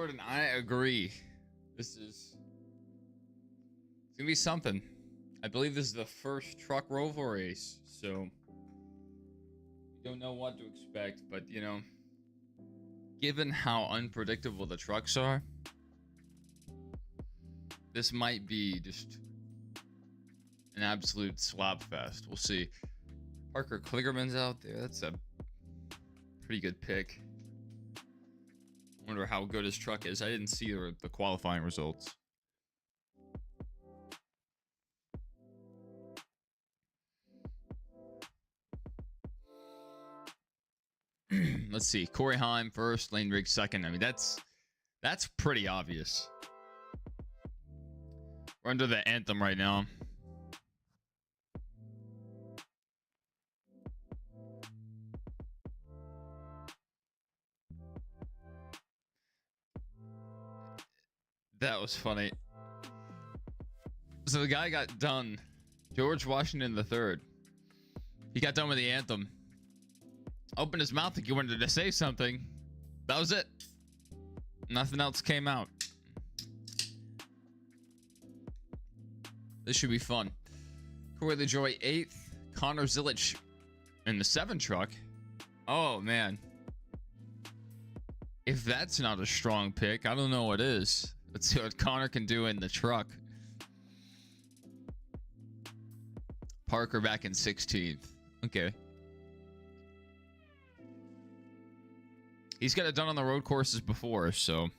Jordan, I agree. This is it's gonna be something. I believe this is the first truck Roval race, so we don't know what to expect, but you know, given how unpredictable the trucks are, this might be just an absolute slop fest. We'll see. Parker Kligerman's out there. That's a pretty good pick. Wonder how good his truck is. I didn't see the qualifying results. Let's see. Corey Heim first, Lane Riggs second. I mean, that's pretty obvious. We're under the anthem right now. That was funny. So the guy got done. George Washington III. He got done with the anthem. Opened his mouth like he wanted to say something. That was it. Nothing else came out. This should be fun. Corey LaJoy 8th. Connor Zilic in the 7 truck. Oh, man. If that's not a strong pick, I don't know what is. Let's see what Connor can do in the truck. Parker back in 16th. Okay. He's got it done on the road courses before, so we'll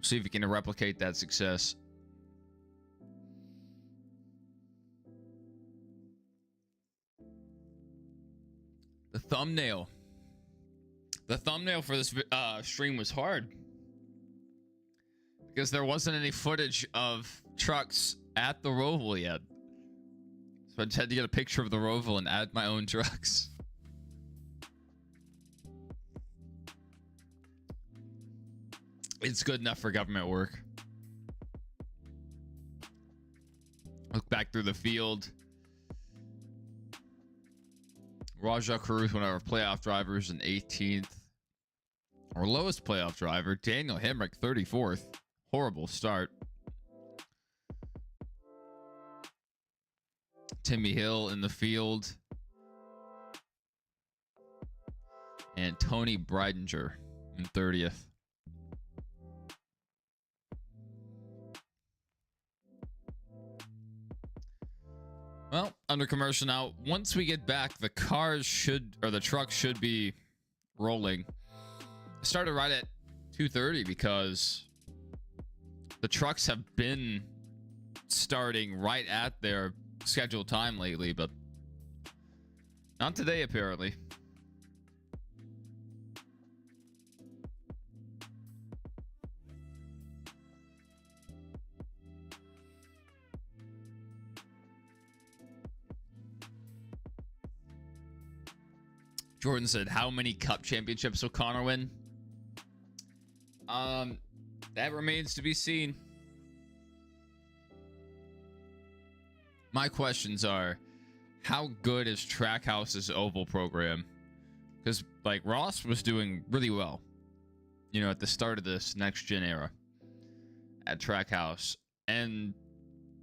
see if he can replicate that success. The thumbnail. The thumbnail for this stream was hard because there wasn't any footage of trucks at the Roval yet. So I just had to get a picture of the Roval and add my own trucks. It's good enough for government work. Look back through the field. Rajah Cruz, one of our playoff drivers, in 18th. Our lowest playoff driver, Daniel Hemrick, 34th. Horrible start. Timmy Hill in the field. And Tony Breidinger in 30th. Well, under commercial now. Once we get back, the cars should, or the trucks should be rolling. I started right at 2:30 because the trucks have been starting right at their scheduled time lately, but not today apparently. Jordan said, how many cup championships will Connor win? That remains to be seen. My questions are, how good is Trackhouse's oval program? Because like Ross was doing really well, you know, at the start of this next gen era at Trackhouse, and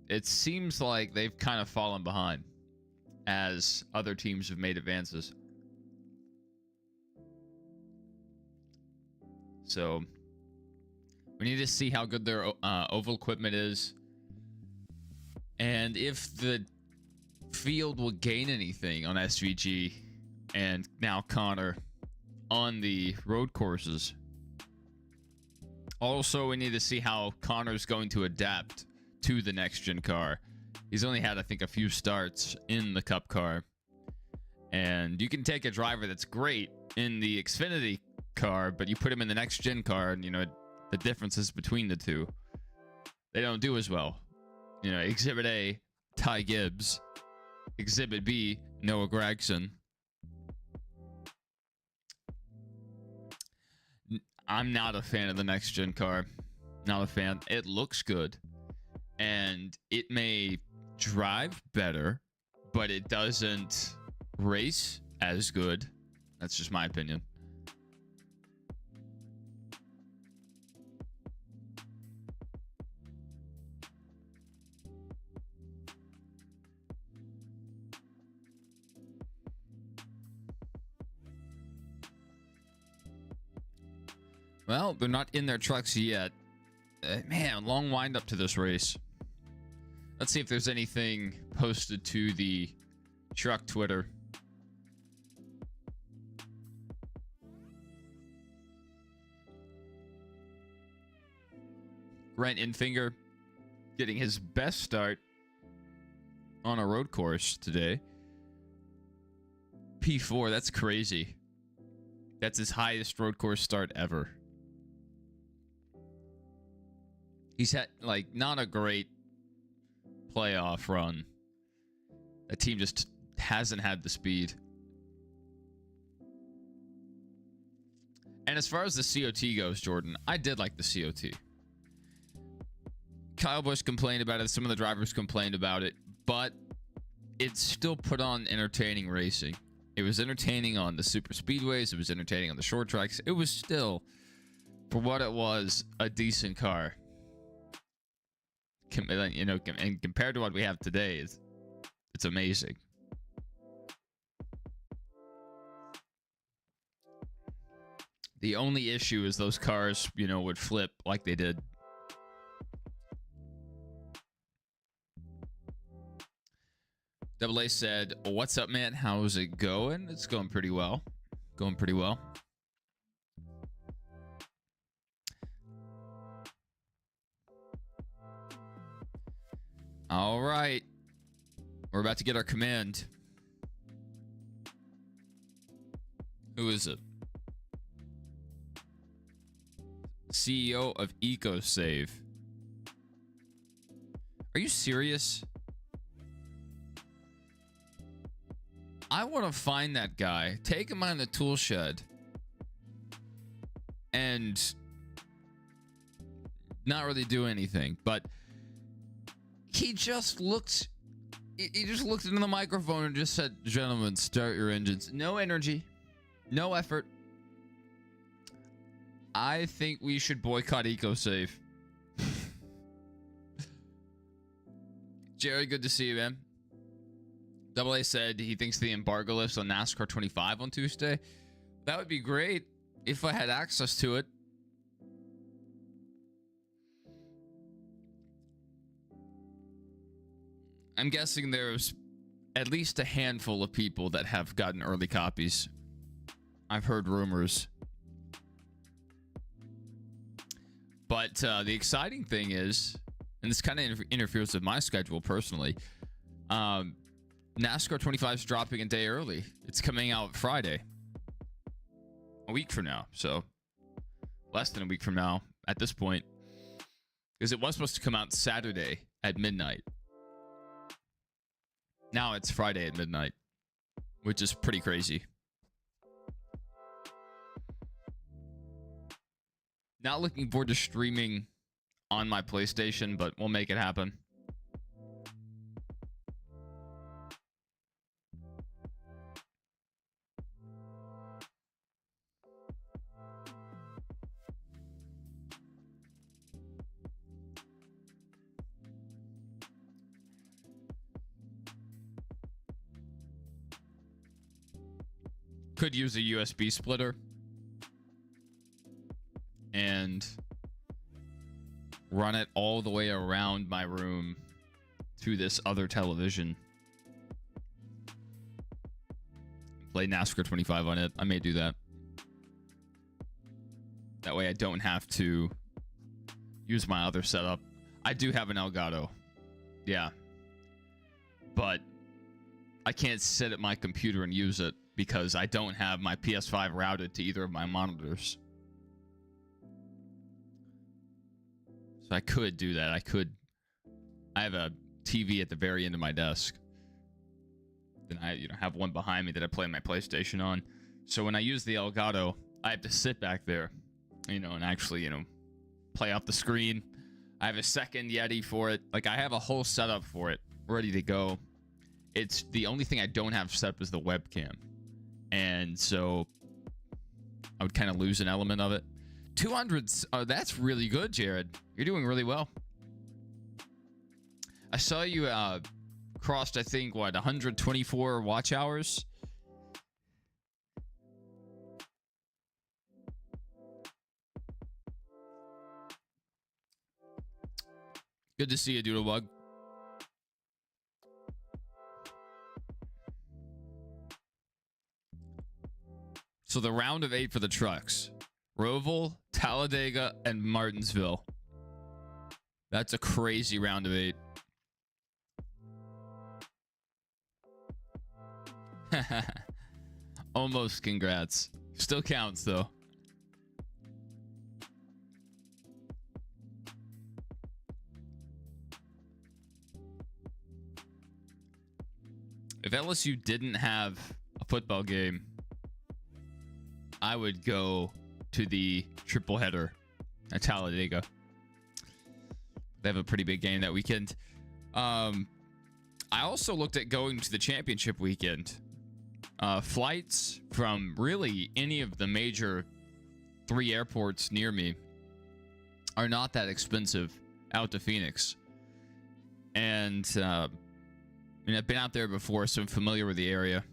it seems like they've kind of fallen behind as other teams have made advances. So we need to see how good their oval equipment is, and if the field will gain anything on SVG and now Connor on the road courses. Also, we need to see how Connor's going to adapt to the next gen car. He's only had, I think, a few starts in the Cup car, and you can take a driver that's great in the Xfinity car, but you put him in the next gen car, and you know the differences between the two, they don't do as well. You know, Exhibit A, Ty Gibbs. Exhibit B, Noah Gragson. I'm not a fan of the next gen car. Not a fan. It looks good, and it may drive better, but it doesn't race as good. That's just my opinion. Well, they're not in their trucks yet. Man, long wind up to this race. Let's see if there's anything posted to the truck Twitter. Brent Infinger getting his best start on a road course today. P4, that's crazy. That's his highest road course start ever. He's had, like, not a great playoff run. That team just hasn't had the speed. And as far as the COT goes, Jordan, I did like the COT. Kyle Busch complained about it. Some of the drivers complained about it. But it still put on entertaining racing. It was entertaining on the super speedways. It was entertaining on the short tracks. It was still, for what it was, a decent car. You know, and compared to what we have today, it's amazing. The only issue is those cars, you know, would flip like they did. Double A said, "What's up, man? How's it going?" It's going pretty well. Going pretty well. All right. We're about to get our command. Who is it? CEO of Ecosave. Are you serious? I want to find that guy, take him on the tool shed, and not really do anything. But he just looked, he just looked into the microphone and just said, "Gentlemen, start your engines." No energy, no effort. I think we should boycott Ecosave. Jerry, good to see you, man. Double A said he thinks the embargo lifts on NASCAR 25 on Tuesday. That would be great if I had access to it. I'm guessing there's at least a handful of people that have gotten early copies. I've heard rumors. But the exciting thing is, and this kind of interferes with my schedule personally, NASCAR 25 is dropping a day early. It's coming out Friday, a week from now. So less than a week from now at this point, because it was supposed to come out Saturday at midnight. Now it's Friday at midnight, which is pretty crazy. Not looking forward to streaming on my PlayStation, but we'll make it happen. Could use a USB splitter and run it all the way around my room to this other television. Play NASCAR 25 on it. I may do that. That way I don't have to use my other setup. I do have an Elgato. Yeah. But I can't sit at my computer and use it because I don't have my PS5 routed to either of my monitors. So I could do that. I have a TV at the very end of my desk. Then I, have one behind me that I play my PlayStation on. So when I use the Elgato, I have to sit back there, and actually, play off the screen. I have a second Yeti for it. Like, I have a whole setup for it ready to go. It's the only thing I don't have set up is the webcam. And so I would kind of lose an element of it. 200s, oh, that's really good, Jared. You're doing really well. I saw you crossed, I think, 124 watch hours? Good to see you, Doodlebug. So the round of 8 for the trucks. Roval, Talladega, and Martinsville. That's a crazy round of 8. Almost congrats. Still counts, though. If LSU didn't have a football game, I would go to the triple header at Talladega. They have a pretty big game that weekend. I also looked at going to the championship weekend. Flights from really any of the major 3 airports near me are not that expensive out to Phoenix. And I mean, I've been out there before, so I'm familiar with the area.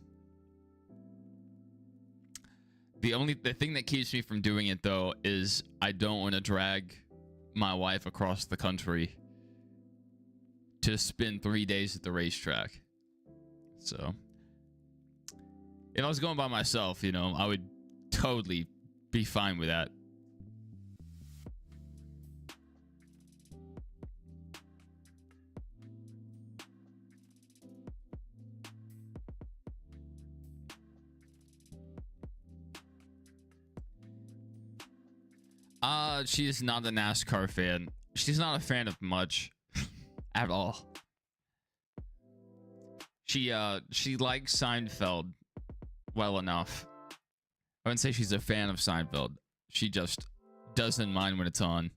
The thing that keeps me from doing it, though, is I don't want to drag my wife across the country to spend 3 days at the racetrack. So if I was going by myself, you know, I would totally be fine with that. She's not a NASCAR fan. She's not a fan of much at all. She likes Seinfeld well enough. I wouldn't say she's a fan of Seinfeld. She just doesn't mind when it's on.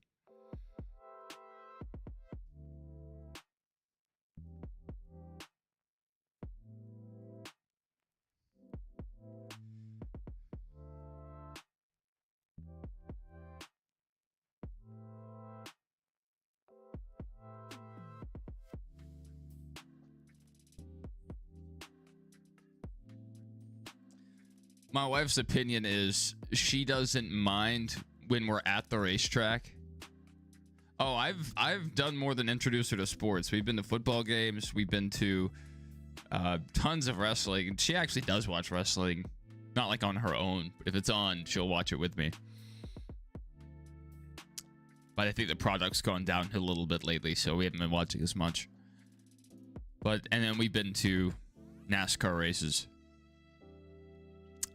My wife's opinion is she doesn't mind when we're at the racetrack. Oh, I've done more than introduce her to sports. We've been to football games. We've been to tons of wrestling. She actually does watch wrestling, not like on her own. If it's on, she'll watch it with me. But I think the product's gone downhill a little bit lately, so we haven't been watching as much. And then we've been to NASCAR races.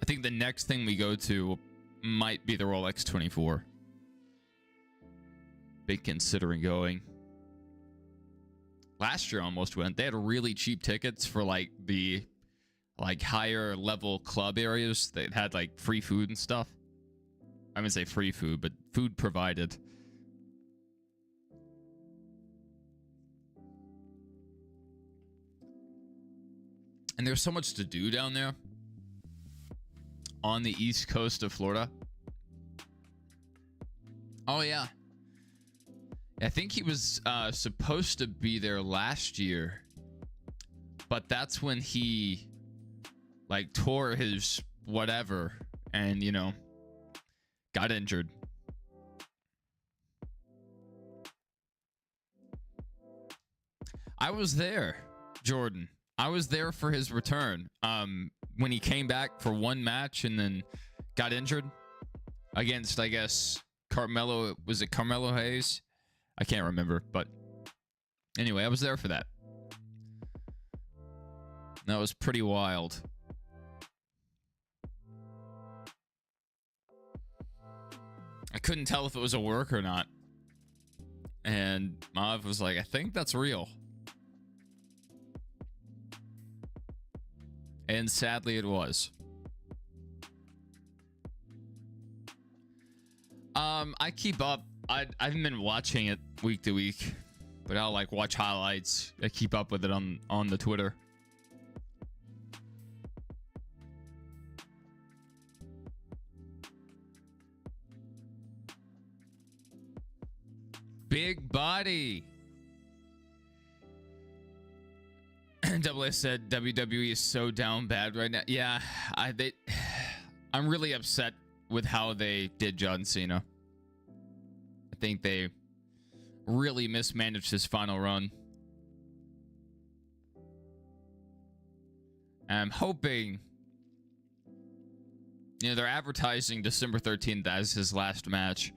I think the next thing we go to might be the Rolex 24. Big considering going. Last year I almost went. They had really cheap tickets for the higher level club areas. They had like free food and stuff. I wouldn't say free food, but food provided. And there's so much to do down there. On the east coast of Florida. Oh, yeah. I think he was supposed to be there last year. But that's when he, tore his whatever and, got injured. I was there, Jordan. I was there for his return. When he came back for one match and then got injured against, I guess, Carmelo. Was it Carmelo Hayes? I can't remember, but anyway, I was there for that. That was pretty wild. I couldn't tell if it was a work or not. And Mav was like, I think that's real. And sadly, it was. I keep up. I haven't been watching it week to week, but I'll watch highlights. I keep up with it on the Twitter. Big body. Double A said WWE is so down bad right now. Yeah, I'm really upset with how they did John Cena. I think they really mismanaged his final run. I'm hoping, you know, they're advertising December 13th as his last match,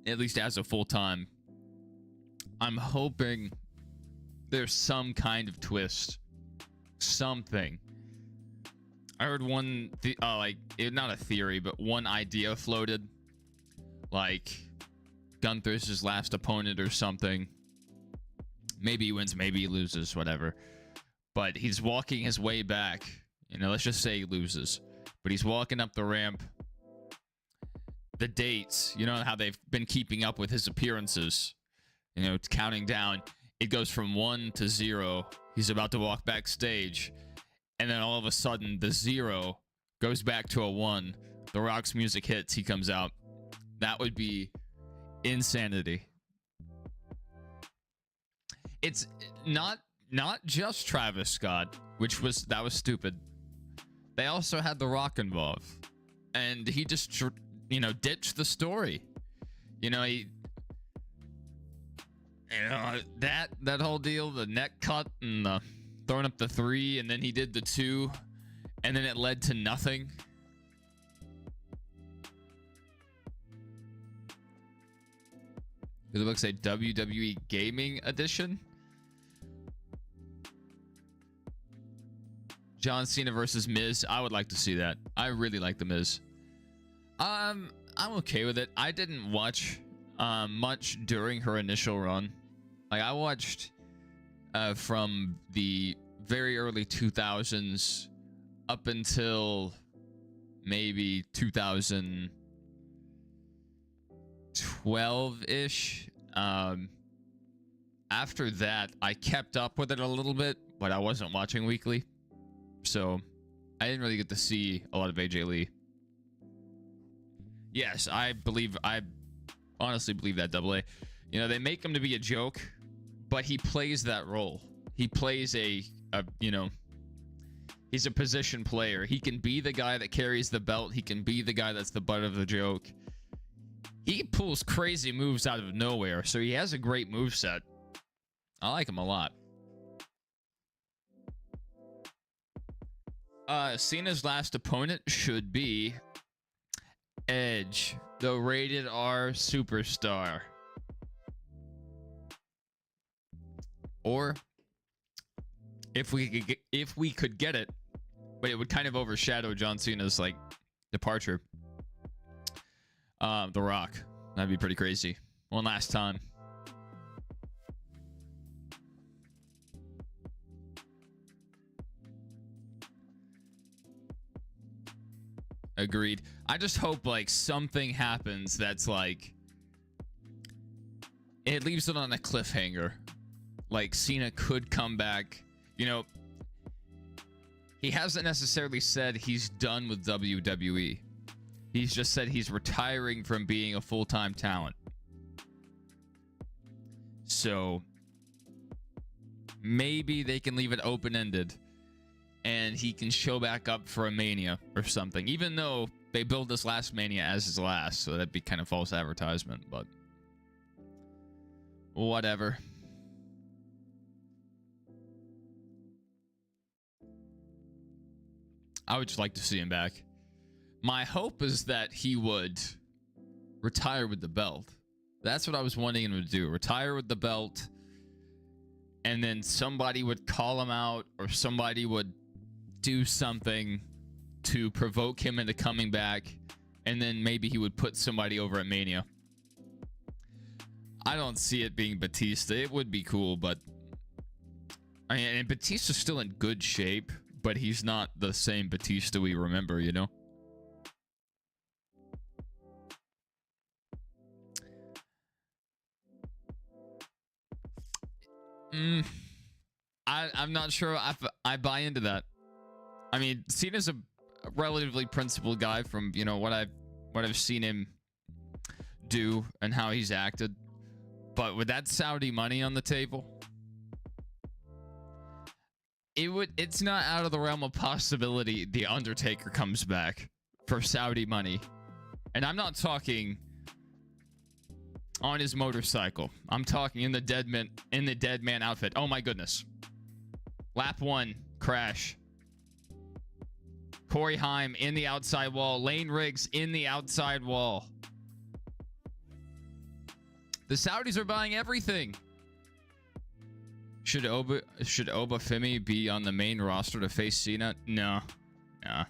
at least as a full-time. I'm hoping there's some kind of twist, something. I heard one, not a theory, but one idea floated, like Gunther's his last opponent or something. Maybe he wins, maybe he loses, whatever. But he's walking his way back. You know, let's just say he loses. But he's walking up the ramp. The dates, you know how they've been keeping up with his appearances. You know, it's counting down. It goes from 1 to 0. He's about to walk backstage. And then all of a sudden, the 0 goes back to a 1. The Rock's music hits. He comes out. That would be insanity. It's not just Travis Scott, that was stupid. They also had The Rock involved, and he just, you know, ditched the story. You know, that whole deal, the neck cut and the throwing up the 3, and then he did the 2, and then it led to nothing. It looks like WWE Gaming Edition. John Cena versus Miz. I would like to see that. I really like the Miz. I'm okay with it. I didn't watch much during her initial run. Like, I watched from the very early 2000s up until maybe 2012-ish. After that, I kept up with it a little bit, but I wasn't watching weekly. So I didn't really get to see a lot of AJ Lee. Yes, I honestly believe that Double A. You know, they make him to be a joke, but he plays that role. He plays a you know, he's a position player. He can be the guy that carries the belt. He can be the guy that's the butt of the joke. He pulls crazy moves out of nowhere, so he has a great moveset. I like him a lot. Cena's last opponent should be Edge, the rated R superstar. Or if we could get it, but it would kind of overshadow John Cena's like departure. The Rock. That'd be pretty crazy. One last time. Agreed. I just hope like something happens that's like it leaves it on a cliffhanger. Like Cena could come back. You know, he hasn't necessarily said he's done with WWE. He's just said he's retiring from being a full-time talent. So maybe they can leave it open-ended and he can show back up for a Mania or something, even though they billed this last Mania as his last, so that'd be kind of false advertisement, but whatever. I would just like to see him back. My hope is that he would retire with the belt. That's what I was wanting him to do. Retire with the belt, and then somebody would call him out, or somebody would do something to provoke him into coming back, and then maybe he would put somebody over at Mania. I don't see it being Batista. It would be cool, but I mean, and Batista's still in good shape, but he's not the same Batista we remember, you know? I'm not sure I buy into that. I mean, Cena's a relatively principled guy from, you know, what I've seen him do and how he's acted. But with that Saudi money on the table, it's not out of the realm of possibility The Undertaker comes back for Saudi money. And I'm not talking on his motorcycle. I'm talking in the dead man outfit. Oh my goodness. Lap 1 crash. Corey Heim in the outside wall. Lane Riggs in the outside wall. The Saudis are buying everything. Should Obafemi be on the main roster to face Cena? No. Nah.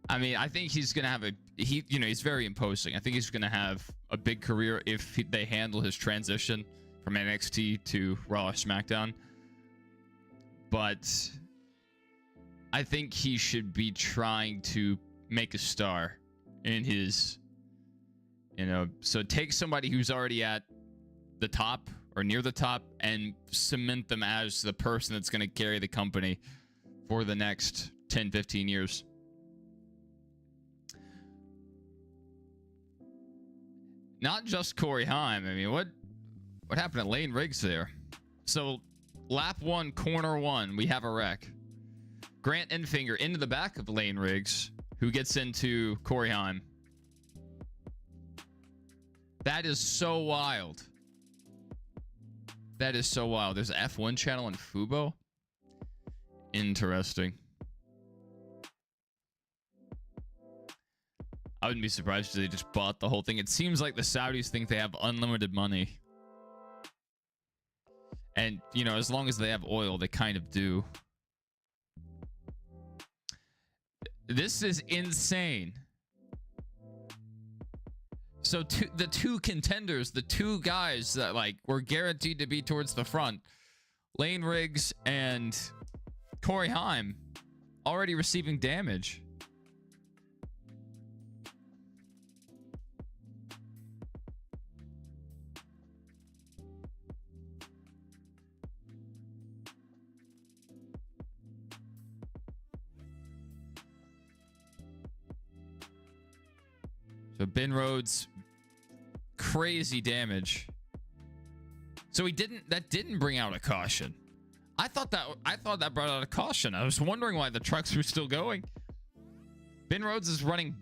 I mean, I think he's going to have he's very imposing. I think he's going to have a big career if they handle his transition from NXT to Raw or SmackDown. But I think he should be trying to make a star in his, so take somebody who's already at the top or near the top and cement them as the person that's going to carry the company for the next 10, 15 years. Not just Corey Heim. I mean, what happened to Lane Riggs there? So, lap 1, corner 1, we have a wreck. Grant Enfinger into the back of Lane Riggs, who gets into Corey Heim. That is so wild. That is so wild. There's an F1 channel in Fubo. Interesting. I wouldn't be surprised if they just bought the whole thing. It seems like the Saudis think they have unlimited money. And, as long as they have oil, they kind of do. This is insane. So the two contenders, the two guys that were guaranteed to be towards the front, Lane Riggs and Corey Heim, already receiving damage. So Ben Rhodes, crazy damage. So that didn't bring out a caution. I thought that brought out a caution. I was wondering why the trucks were still going. Ben Rhodes is running.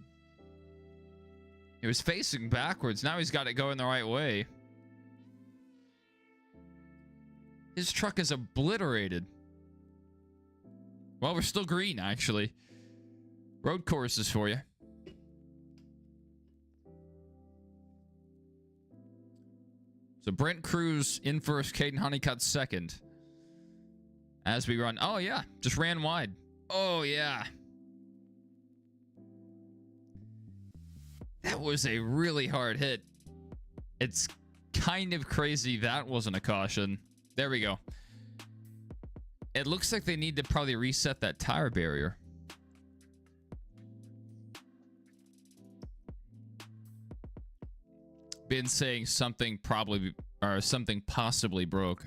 He was facing backwards. Now he's got it going the right way. His truck is obliterated. Well, we're still green, actually. Road courses for you. So Brent Cruz in first, Caden Honeycutt second. As we run. Oh, yeah. Just ran wide. Oh, yeah. That was a really hard hit. It's kind of crazy that wasn't a caution. There we go. It looks like they need to probably reset that tire barrier. Been saying something possibly broke.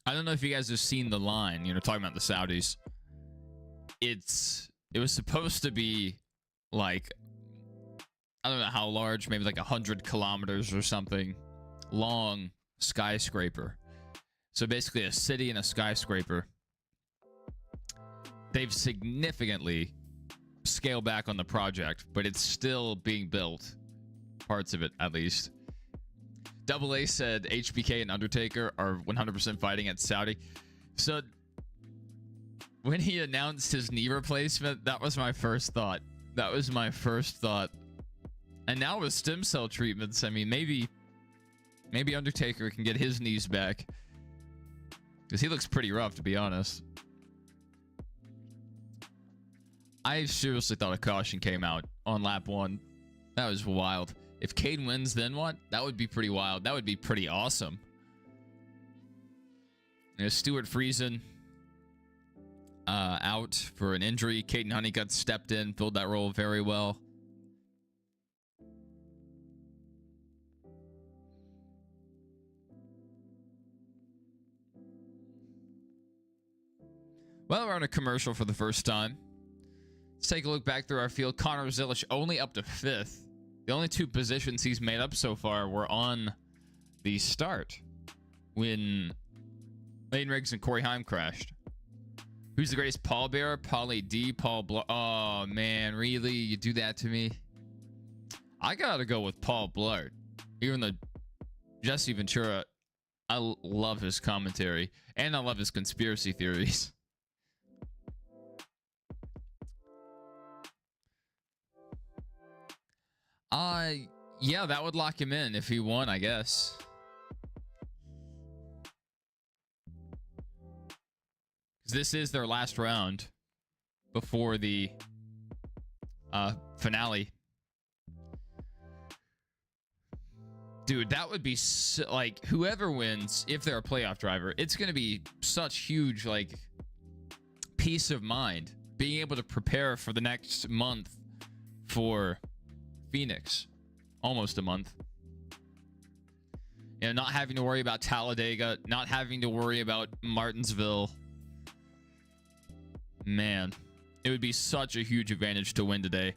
I don't know if you guys have seen the line, talking about the Saudis. It was supposed to be like, I don't know how large, maybe like 100 kilometers or something long skyscraper. So basically a city and a skyscraper. They've significantly scaled back on the project, but it's still being built. Parts of it, at least. Double A said HBK and Undertaker are 100% fighting at Saudi. So when he announced his knee replacement, that was my first thought. And now with stem cell treatments, I mean, maybe Undertaker can get his knees back. Because he looks pretty rough, to be honest. I seriously thought a caution came out on lap 1. That was wild. If Cade wins, then what? That would be pretty wild. That would be pretty awesome. Stuart Friesen out for an injury. Caden Honeycutt stepped in, filled that role very well. Well, we're on a commercial for the first time. Let's take a look back through our field. Connor Zilish only up to 5th. The only 2 positions he's made up so far were on the start when Lane Riggs and Corey Heim crashed. Who's the greatest pallbearer? Paulie D, Paul Blart. Oh, man. Really? You do that to me? I gotta go with Paul Blart. Even though Jesse Ventura, I love his commentary. And I love his conspiracy theories. Yeah, that would lock him in if he won, I guess. This is their last round before the finale. Dude, that would be like, whoever wins, if they're a playoff driver, it's going to be such huge, like, peace of mind being able to prepare for the next month for Phoenix. Almost a month. You know, not having to worry about Talladega, not having to worry about Martinsville. Man, it would be such a huge advantage to win today.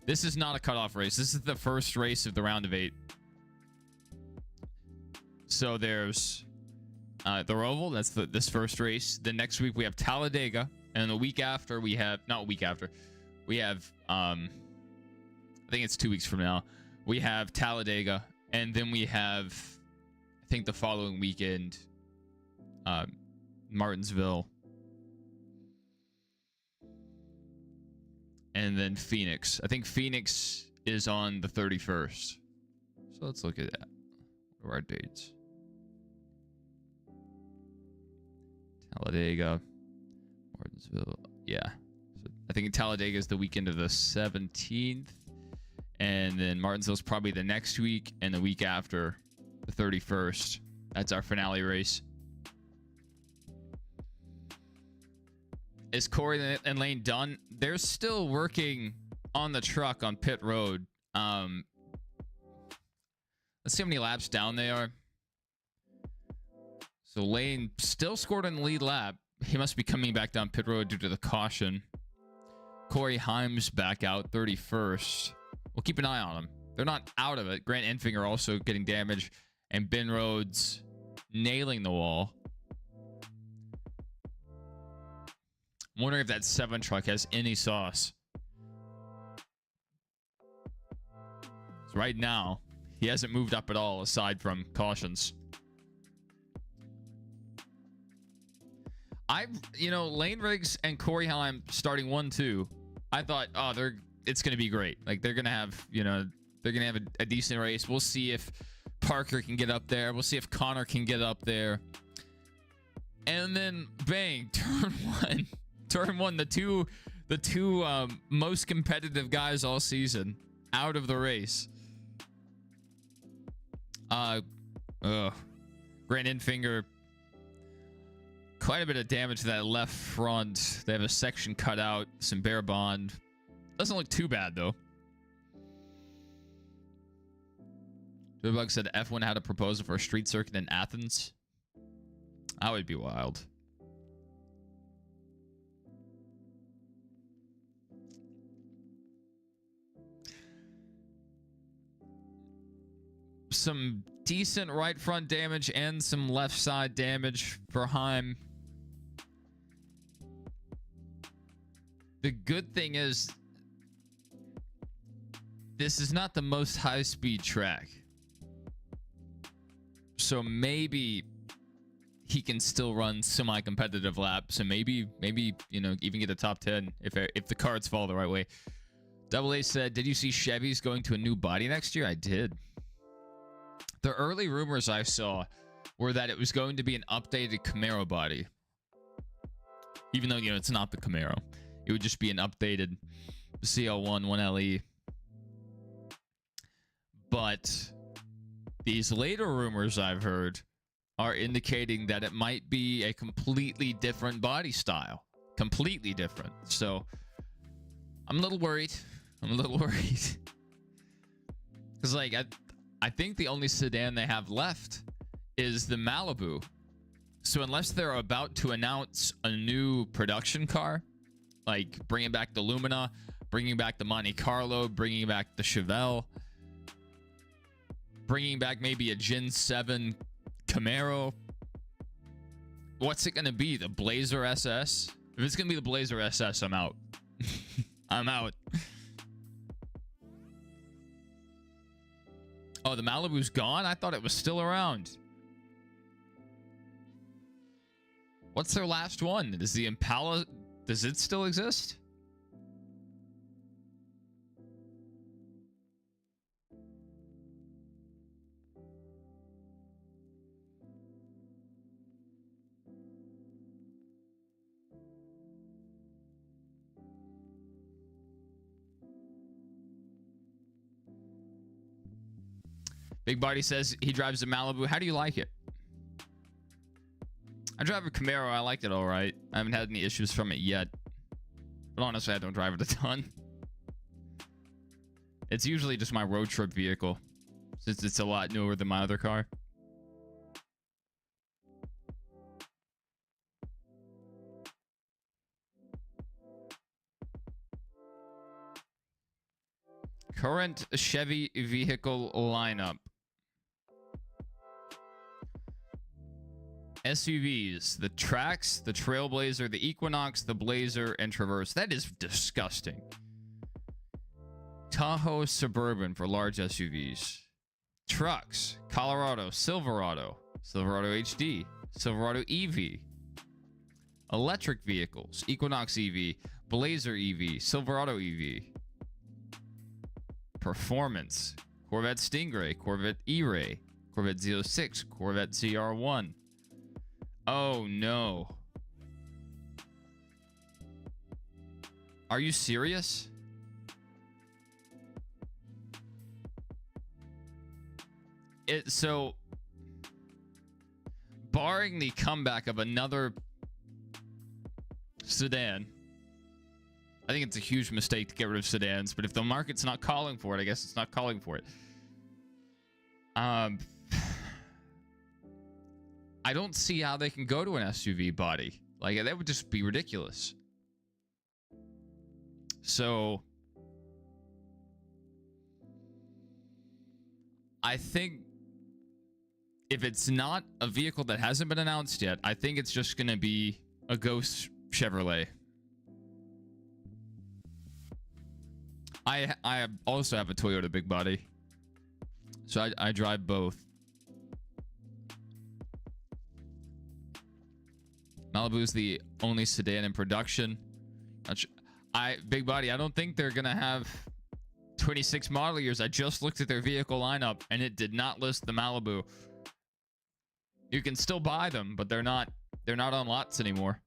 This is not a cutoff race. This is the first race of the round of 8. So there's the Roval. That's this first race. The next week we have Talladega, and the week after we have we have I think it's 2 weeks from now. We have Talladega, and then we have, I think, the following weekend, Martinsville, and then Phoenix. I think Phoenix is on the 31st. So let's look at that. What are our dates? Talladega, Martinsville. Yeah. So I think Talladega is the weekend of the 17th. And then Martinsville's probably the next week, and the week after, the 31st. That's our finale race. Is Corey and Lane done? They're still working on the truck on pit road. Let's see how many laps down they are. So Lane still scored on the lead lap. He must be coming back down pit road due to the caution. Corey Himes back out 31st. We'll keep an eye on them. They're not out of it. Grant Enfinger also getting damage, and Ben Rhodes nailing the wall. I'm wondering if that 7 truck has any sauce. So right now, he hasn't moved up at all aside from cautions. Lane Riggs and Corey Heim starting 1-2. I thought, it's going to be great. Like, they're going to have, a decent race. We'll see if Parker can get up there. We'll see if Connor can get up there. And then, bang, turn one. The two most competitive guys all season out of the race. Grant Enfinger, quite a bit of damage to that left front. They have a section cut out, some bare bond. Doesn't look too bad, though. Bug said F1 had a proposal for a street circuit in Athens. That would be wild. Some decent right front damage and some left side damage for Heim. The good thing is, this is not the most high-speed track. So maybe he can still run semi-competitive laps, and maybe even get a top 10 if the cards fall the right way. Double A said, "Did you see Chevy's going to a new body next year?" I did. The early rumors I saw were that it was going to be an updated Camaro body. Even though, it's not the Camaro. It would just be an updated CL1 1LE. But these later rumors I've heard are indicating that it might be a completely different body style. Completely different. So I'm a little worried. Because, I think the only sedan they have left is the Malibu. So unless they're about to announce a new production car, like bringing back the Lumina, bringing back the Monte Carlo, bringing back the Chevelle, bringing back maybe a Gen 7 Camaro. What's it going to be? The Blazer SS? If it's gonna be the Blazer SS, I'm out. I'm out. Oh, the Malibu's gone? I thought it was still around. What's their last one? Is the Impala... Does it still exist? Big Body says he drives a Malibu. How do you like it? I drive a Camaro. I like it all right. I haven't had any issues from it yet. But honestly, I don't drive it a ton. It's usually just my road trip vehicle, since it's a lot newer than my other car. Current Chevy vehicle lineup. SUVs, the Trax, the Trailblazer, the Equinox, the Blazer, and Traverse. That is disgusting. Tahoe Suburban for large SUVs. Trucks, Colorado, Silverado, Silverado HD, Silverado EV. Electric vehicles, Equinox EV, Blazer EV, Silverado EV. Performance, Corvette Stingray, Corvette E-Ray, Corvette Z06, Corvette ZR1. Oh no. Are you serious? So barring the comeback of another sedan, I think it's a huge mistake to get rid of sedans, but if the market's not calling for it, I guess it's not calling for it. I don't see how they can go to an SUV body. Like, that would just be ridiculous. So I think if it's not a vehicle that hasn't been announced yet, I think it's just going to be a ghost Chevrolet. I also have a Toyota big body, so I drive both. Malibu's the only sedan in production. Big body, I don't think they're gonna have 26 model years. I just looked at their vehicle lineup and it did not list the Malibu. You can still buy them, but they're not on lots anymore.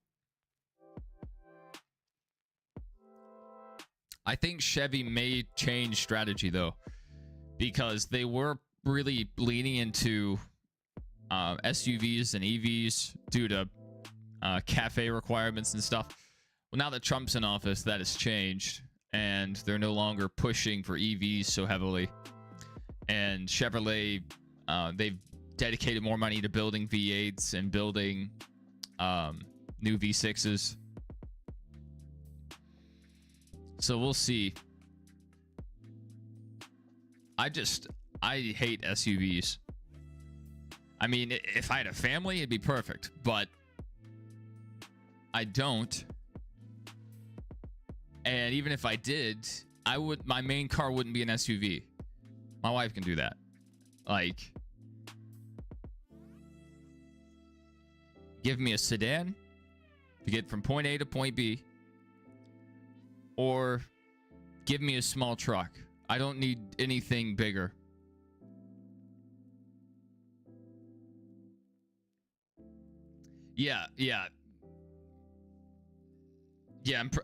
I think Chevy may change strategy though, because they were really leaning into SUVs and EVs due to cafe requirements and stuff. Well, now that Trump's in office, that has changed, and they're no longer pushing for EVs so heavily. And Chevrolet, they've dedicated more money to building V8s and building new V6s. So we'll see. I hate SUVs. I mean, if I had a family, it'd be perfect, but I don't. And even if I did, my main car wouldn't be an SUV. My wife can do that. Like, give me a sedan to get from point A to point B, or give me a small truck. I don't need anything bigger. Yeah.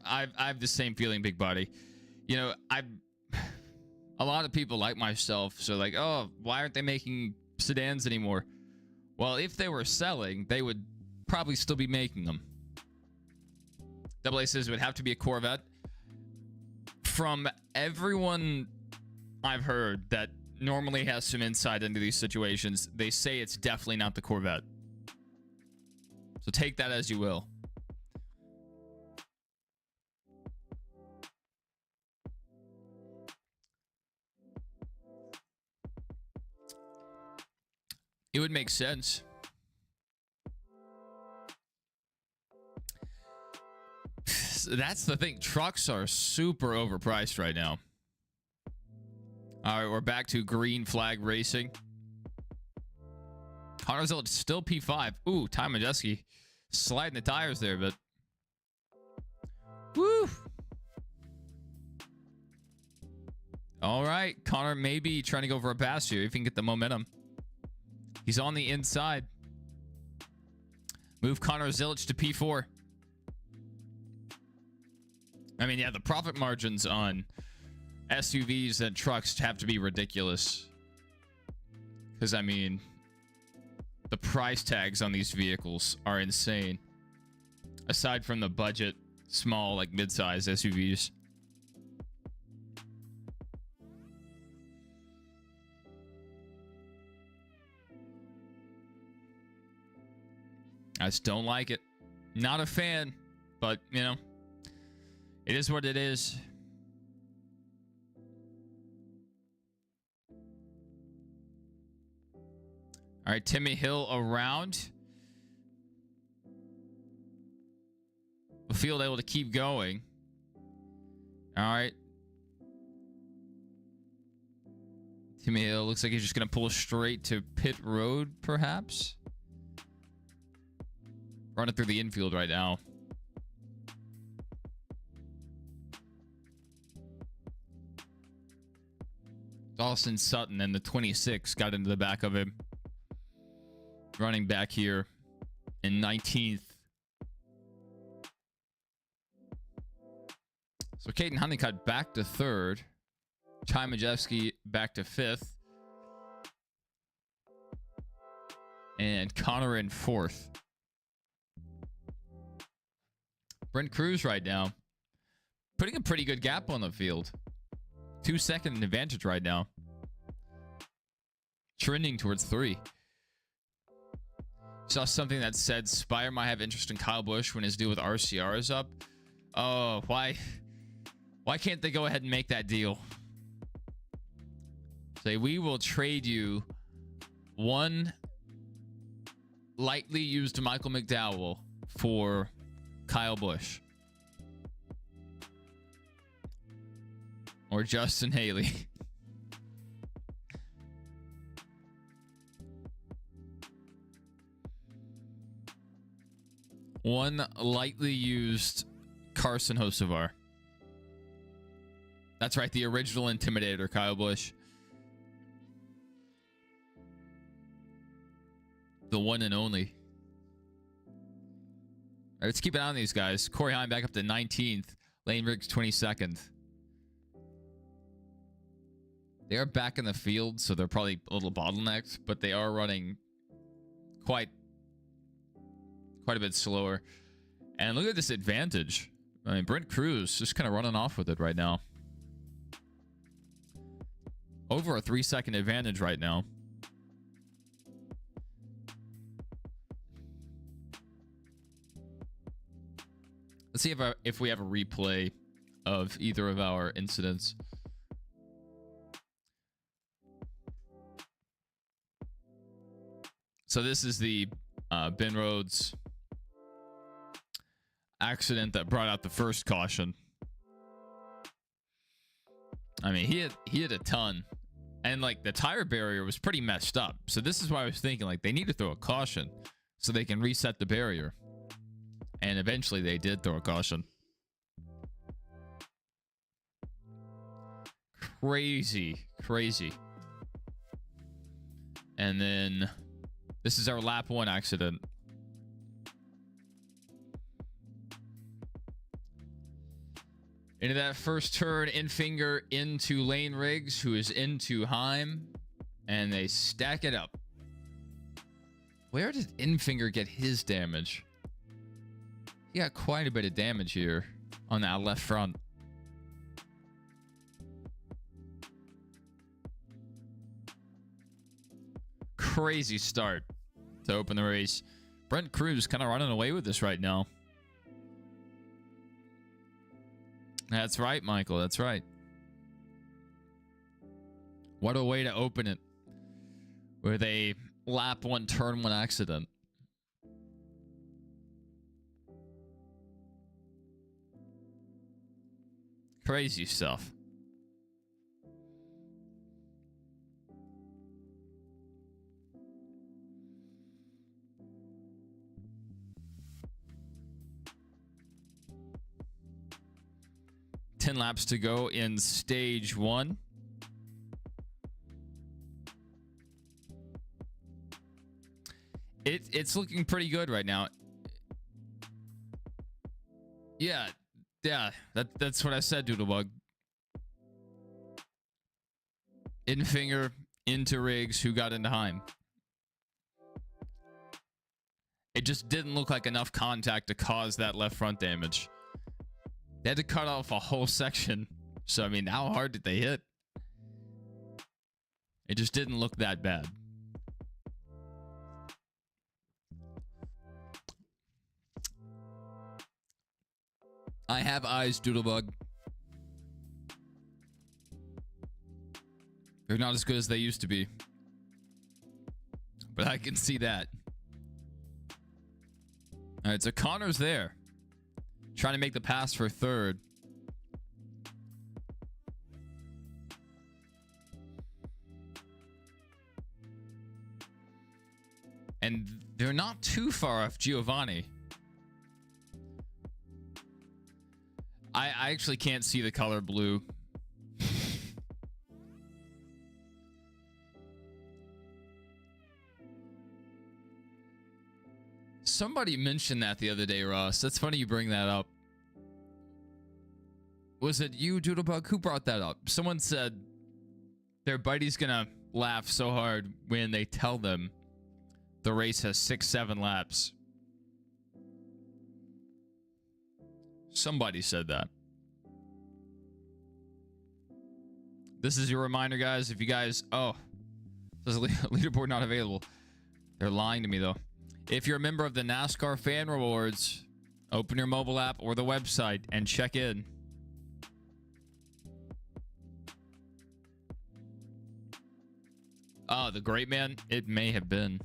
I have the same feeling, big body. You know, a lot of people like myself, so like, oh, why aren't they making sedans anymore? Well, if they were selling, they would probably still be making them. Double A says it would have to be a Corvette. From everyone I've heard that normally has some insight into these situations, they say it's definitely not the Corvette. So take that as you will. It would make sense. That's the thing. Trucks are super overpriced right now. All right, we're back to green flag racing. Connor Zilic still P5. Ooh, Ty Majeski sliding the tires there, but woo. All right, Connor maybe trying to go for a pass here if he can get the momentum. He's on the inside. Move Connor Zilic to P4. I mean, yeah, the profit margins on SUVs and trucks have to be ridiculous. Because, I mean, the price tags on these vehicles are insane. Aside from the budget, small, like mid-size SUVs. I just don't like it. Not a fan, but, you know, it is what it is. All right, Timmy Hill around. The field able to keep going. All right. Timmy Hill looks like he's just going to pull straight to pit road, perhaps. Running through the infield right now. Dawson Sutton and the 26 got into the back of him. Running back here in 19th. So Caden Honeycutt back to 3rd. Ty Majeski back to 5th. And Connor in 4th. Brent Cruz right now putting a pretty good gap on the field. 2-second advantage right now. Trending towards 3. Saw something that said Spire might have interest in Kyle Busch when his deal with RCR is up. Oh, why can't they go ahead and make that deal? Say, we will trade you one lightly used Michael McDowell for Kyle Busch. Or Justin Haley. One lightly used Carson Hocevar. That's right, the original Intimidator, Kyle Busch. The one and only. All right, let's keep an eye on these guys. Corey Heim back up to 19th. Lane Riggs 22nd. They are back in the field, so they're probably a little bottlenecked, but they are running quite a bit slower. And look at this advantage. I mean, Brent Cruz just kind of running off with it right now. Over a 3-second advantage right now. Let's see if we have a replay of either of our incidents. So this is the Ben Rhodes accident that brought out the first caution. I mean, he hit a ton, and like the tire barrier was pretty messed up. So this is why I was thinking, like, they need to throw a caution so they can reset the barrier. And eventually they did throw a caution. Crazy. And then this is our lap 1 accident. Into that first turn, Infinger into Lane Riggs, who is into Heim, and they stack it up. Where did Infinger get his damage? He got quite a bit of damage here on that left front. Crazy start to open the race. Brent Cruz kind of running away with this right now. That's right, Michael. That's right. What a way to open it with a lap 1, turn 1 accident. Crazy stuff. Ten laps to go in stage 1. It's looking pretty good right now. Yeah, that's what I said, Doodlebug. In finger, into Riggs, who got into Heim. It just didn't look like enough contact to cause that left front damage. They had to cut off a whole section. So, I mean, how hard did they hit? It just didn't look that bad. I have eyes, Doodlebug. They're not as good as they used to be. But I can see that. All right, so Connor's there. Trying to make the pass for third. And they're not too far off Giovanni. I actually can't see the color blue. Somebody mentioned that the other day, Ross. That's funny you bring that up. Was it you, Doodlebug? Who brought that up? Someone said their buddy's gonna laugh so hard when they tell them the race has 6-7 laps. Somebody said that. This is your reminder, guys. If you guys... Oh. Says leaderboard not available. They're lying to me, though. If you're a member of the NASCAR Fan Rewards, open your mobile app or the website and check in. Oh, the Great Man? It may have been.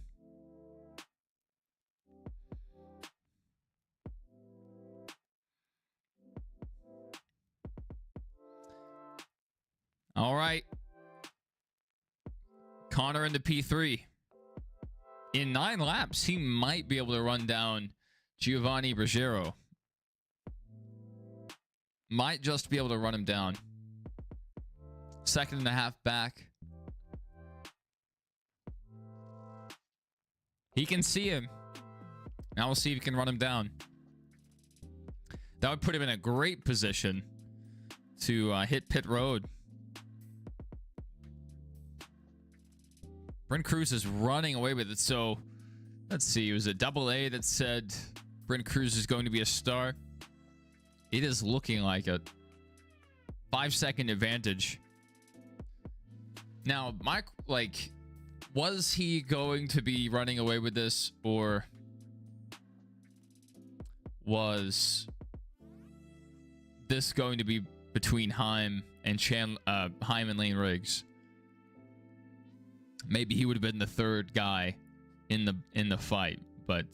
All right. Connor into P3. In 9 laps, he might be able to run down Giovanni Ruggiero. Might just be able to run him down. 2.5 back. He can see him. Now we'll see if he can run him down. That would put him in a great position to hit pit road. Brent Cruz is running away with it. So let's see. It was a AA that said Brent Cruz is going to be a star. It is looking like it. 5-second advantage. Now, Mike, like, was he going to be running away with this, or was this going to be between Heim and Heim and Lane Riggs? Maybe he would have been the third guy in the fight, but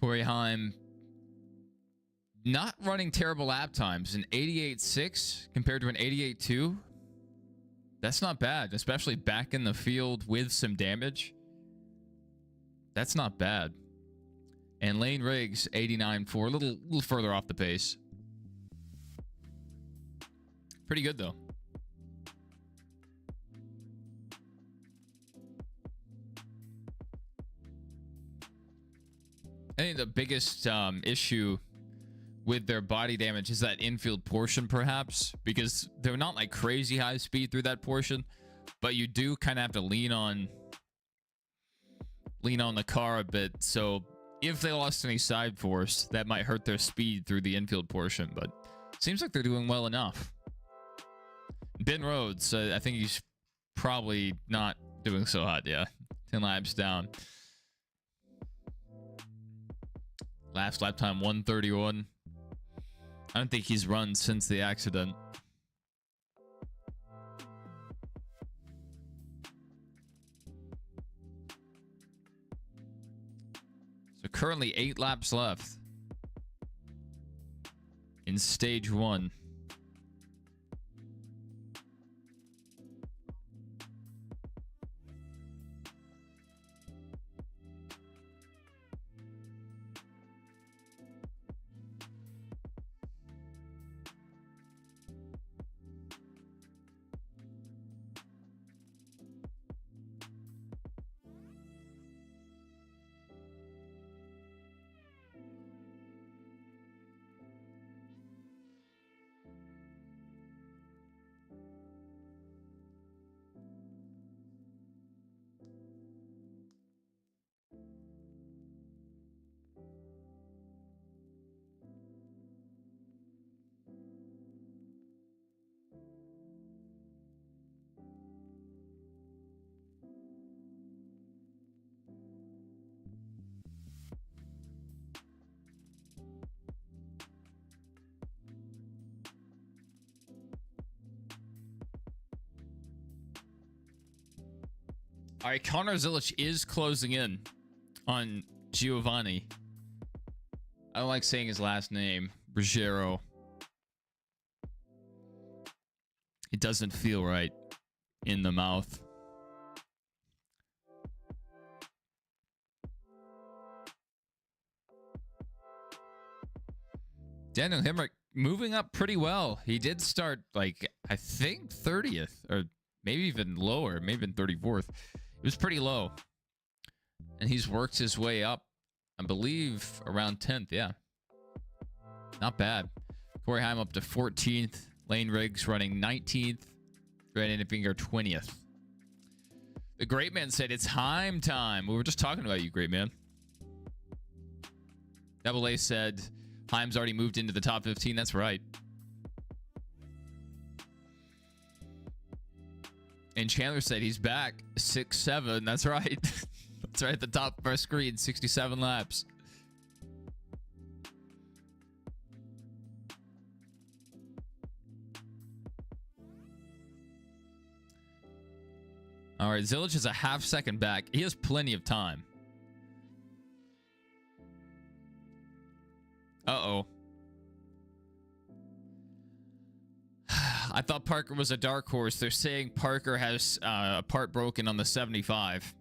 Corey Heim not running terrible lap times. An 88.6 compared to an 88.2. That's not bad, especially back in the field with some damage. That's not bad. And Lane Riggs 89.4, a little further off the pace. Pretty good though. I think the biggest issue with their body damage is that infield portion, perhaps, because they're not like crazy high speed through that portion, but you do kind of have to lean on the car a bit. So if they lost any side force, that might hurt their speed through the infield portion, but it seems like they're doing well enough. Ben Rhodes, I think he's probably not doing so hot. Yeah, 10 laps down. Last lap time 1:31. I don't think he's run since the accident. So currently 8 laps left in stage 1. All right, Connor Zilich is closing in on Giovanni. I don't like saying his last name, Ruggiero. It doesn't feel right in the mouth. Daniel Hemrick moving up pretty well. He did start, like, I think 30th, or maybe even lower, maybe even 34th. It was pretty low. And he's worked his way up, I believe, around 10th. Yeah. Not bad. Corey Heim up to 14th. Lane Riggs running 19th. Brandon Finger 20th. The Great Man said it's Heim time. We were just talking about you, Great Man. Double A said Heim's already moved into the top 15. That's right. And Chandler said he's back 6-7. That's right. That's right at the top of our screen. 67 laps. All right, Zilich is a half second back. He has plenty of time. Uh-oh. I thought Parker was a dark horse. They're saying Parker has a part broken on the 75.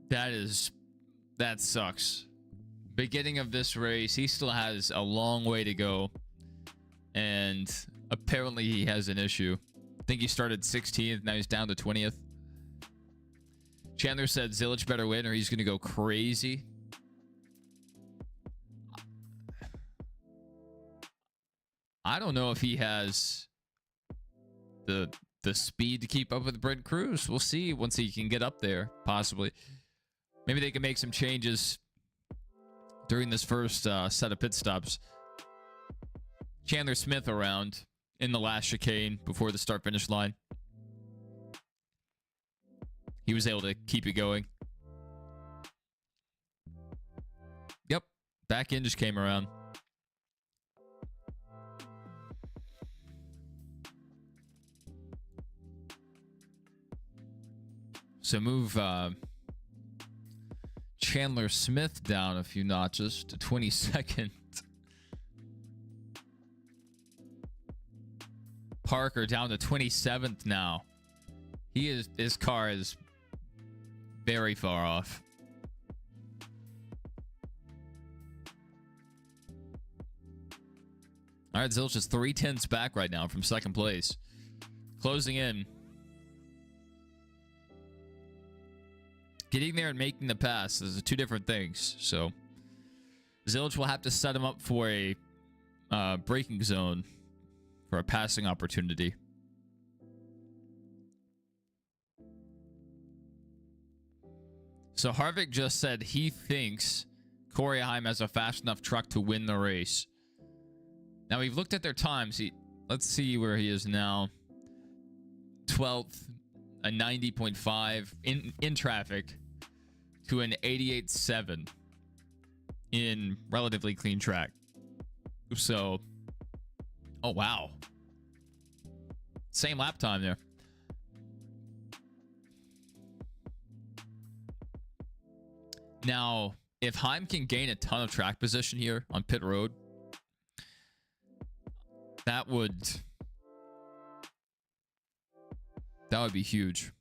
That sucks. Beginning of this race, he still has a long way to go. And apparently he has an issue. I think he started 16th. Now he's down to 20th. Chandler said Zilich better win or he's going to go crazy. I don't know if he has the speed to keep up with Brent Cruz. We'll see once he can get up there, possibly. Maybe they can make some changes during this first set of pit stops. Chandler Smith around in the last chicane before the start-finish line. He was able to keep it going. Yep. Back end just came around. So move Chandler Smith down a few notches to 22nd. Parker down to 27th now. His car is very far off. All right, Zilich is 3/10 back right now from second place. Closing in. Getting there and making the pass. Those are two different things. So Zilich will have to set him up for a braking zone for a passing opportunity. So Harvick just said he thinks Corey Heim has a fast enough truck to win the race. Now we've looked at their times. Let's see where he is now. 12th, a 90.5 in traffic to an 88.7 in relatively clean track. So, oh wow. Same lap time there. Now, if Heim can gain a ton of track position here on pit road, that would be huge.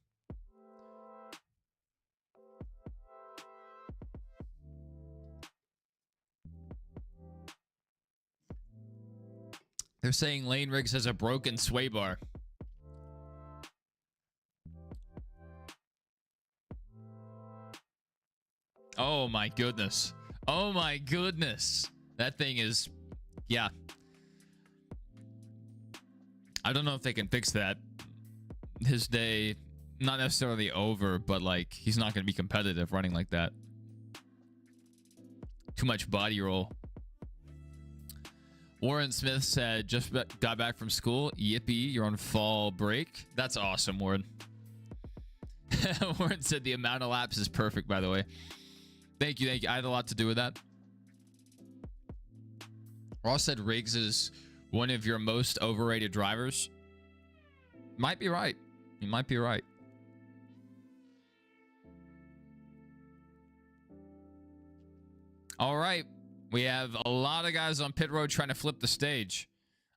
They're saying Lane Riggs has a broken sway bar. Oh my goodness. Oh my goodness. That thing is, yeah. I don't know if they can fix that. His day, not necessarily over, but like he's not going to be competitive running like that. Too much body roll. Warren Smith said, just got back from school. Yippee, you're on fall break. That's awesome, Warren. Warren said the amount of laps is perfect, by the way. Thank you, thank you. I had a lot to do with that. Ross said Riggs is one of your most overrated drivers. Might be right. You might be right. All right. We have a lot of guys on pit road trying to flip the stage.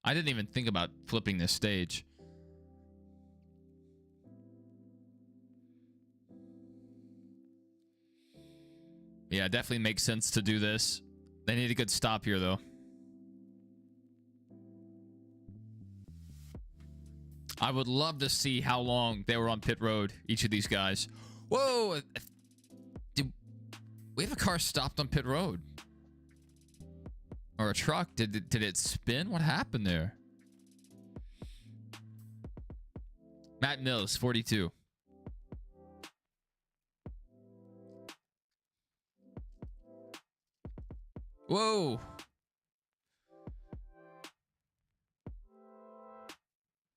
I didn't even think about flipping this stage. Yeah, definitely makes sense to do this. They need a good stop here, though. I would love to see how long they were on pit road, each of these guys. Whoa! Did we have a car stopped on pit road? Or a truck? Did it spin? What happened there? Matt Mills, 42. Whoa!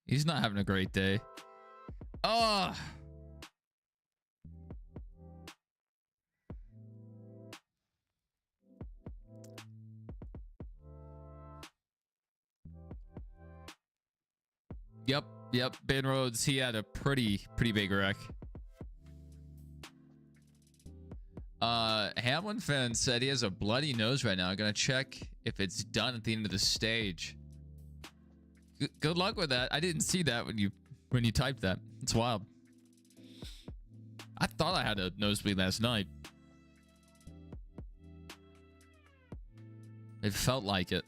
He's not having a great day. Oh! Yep. Ben Rhodes, he had a pretty big wreck. Hamlin fan said he has a bloody nose right now. I'm gonna check if it's done at the end of the stage. Good luck with that. I didn't see that when you typed that. It's wild. I thought I had a nosebleed last night. It felt like it.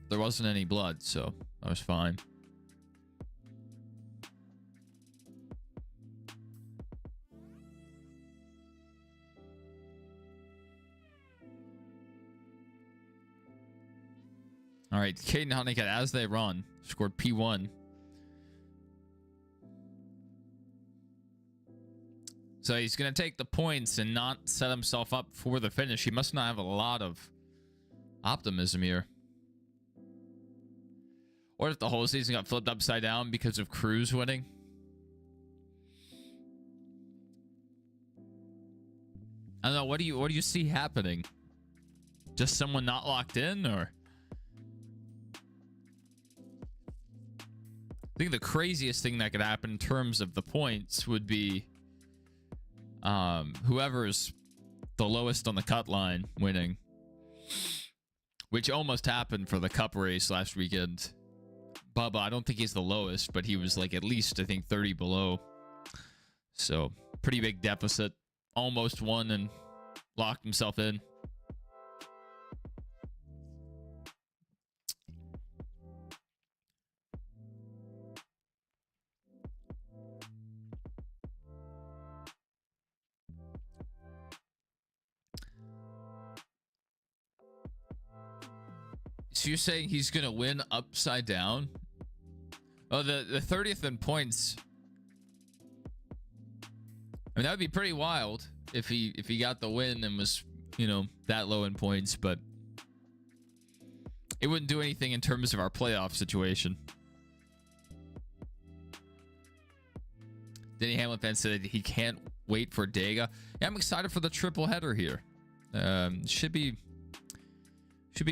There wasn't any blood, so I was fine. All right, Caden Honeycutt, as they run, scored P1. So he's going to take the points and not set himself up for the finish. He must not have a lot of optimism here. What if the whole season got flipped upside down because of Cruz winning? I don't know. What do you see happening? Just someone not locked in, or? I think the craziest thing that could happen in terms of the points would be whoever's the lowest on the cut line winning, which almost happened for the Cup race last weekend. Bubba, I don't think he's the lowest, but he was like at least, I think, 30 below. So pretty big deficit. Almost won and locked himself in. So you're saying he's going to win upside down? Oh, the 30th in points. I mean, that would be pretty wild if he got the win and was, you know, that low in points, but it wouldn't do anything in terms of our playoff situation. Denny Hamlin fan said he can't wait for Dega. Yeah, I'm excited for the triple header here. Should be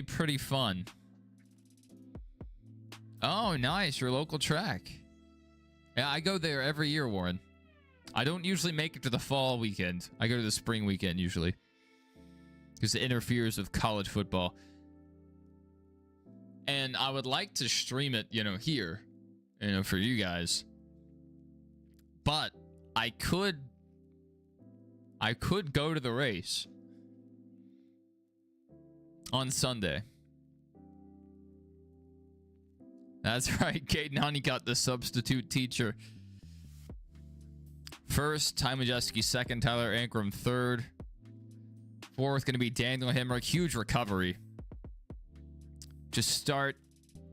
pretty fun. Oh, nice. Your local track. Yeah, I go there every year, Warren. I don't usually make it to the fall weekend. I go to the spring weekend usually because it interferes with college football. And I would like to stream it, here, for you guys. But I could go to the race on Sunday. That's right. Caden Honeycutt, the substitute teacher. First, Ty Majeski second, Tyler Ankrum third. Fourth, going to be Daniel Hemrick. Huge recovery. Just start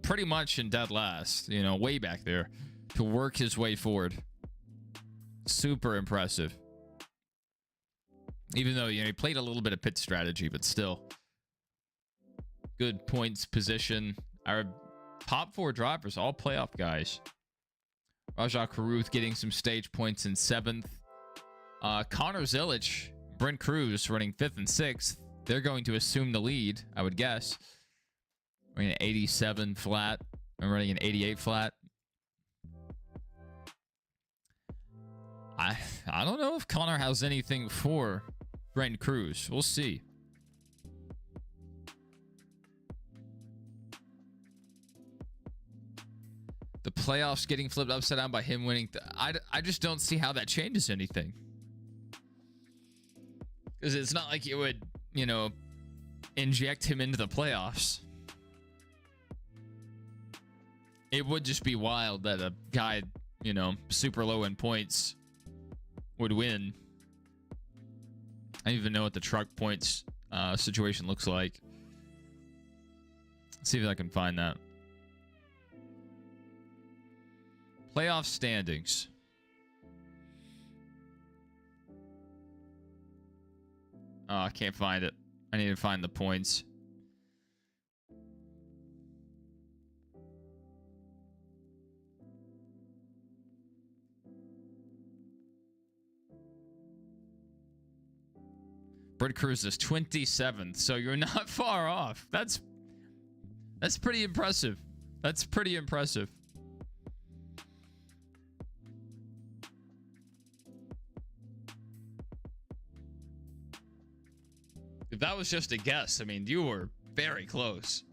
pretty much in dead last, way back there to work his way forward. Super impressive. Even though, he played a little bit of pit strategy, but still. Good points position. Our top 4 drivers, all playoff guys. Rajah Caruth getting some stage points in 7th. Connor Zilic, Brent Cruz running 5th and 6th. They're going to assume the lead, I would guess. Running an 87 flat. I'm running an 88 flat. I don't know if Connor has anything for Brent Cruz. We'll see. The playoffs getting flipped upside down by him winning. I just don't see how that changes anything. Because it's not like it would, inject him into the playoffs. It would just be wild that a guy, super low in points would win. I don't even know what the truck points situation looks like. Let's see if I can find that. Playoff standings. Oh, I can't find it. I need to find the points. Brent Cruz is 27th, so you're not far off. That's pretty impressive. That's pretty impressive. If that was just a guess, I mean, you were very close.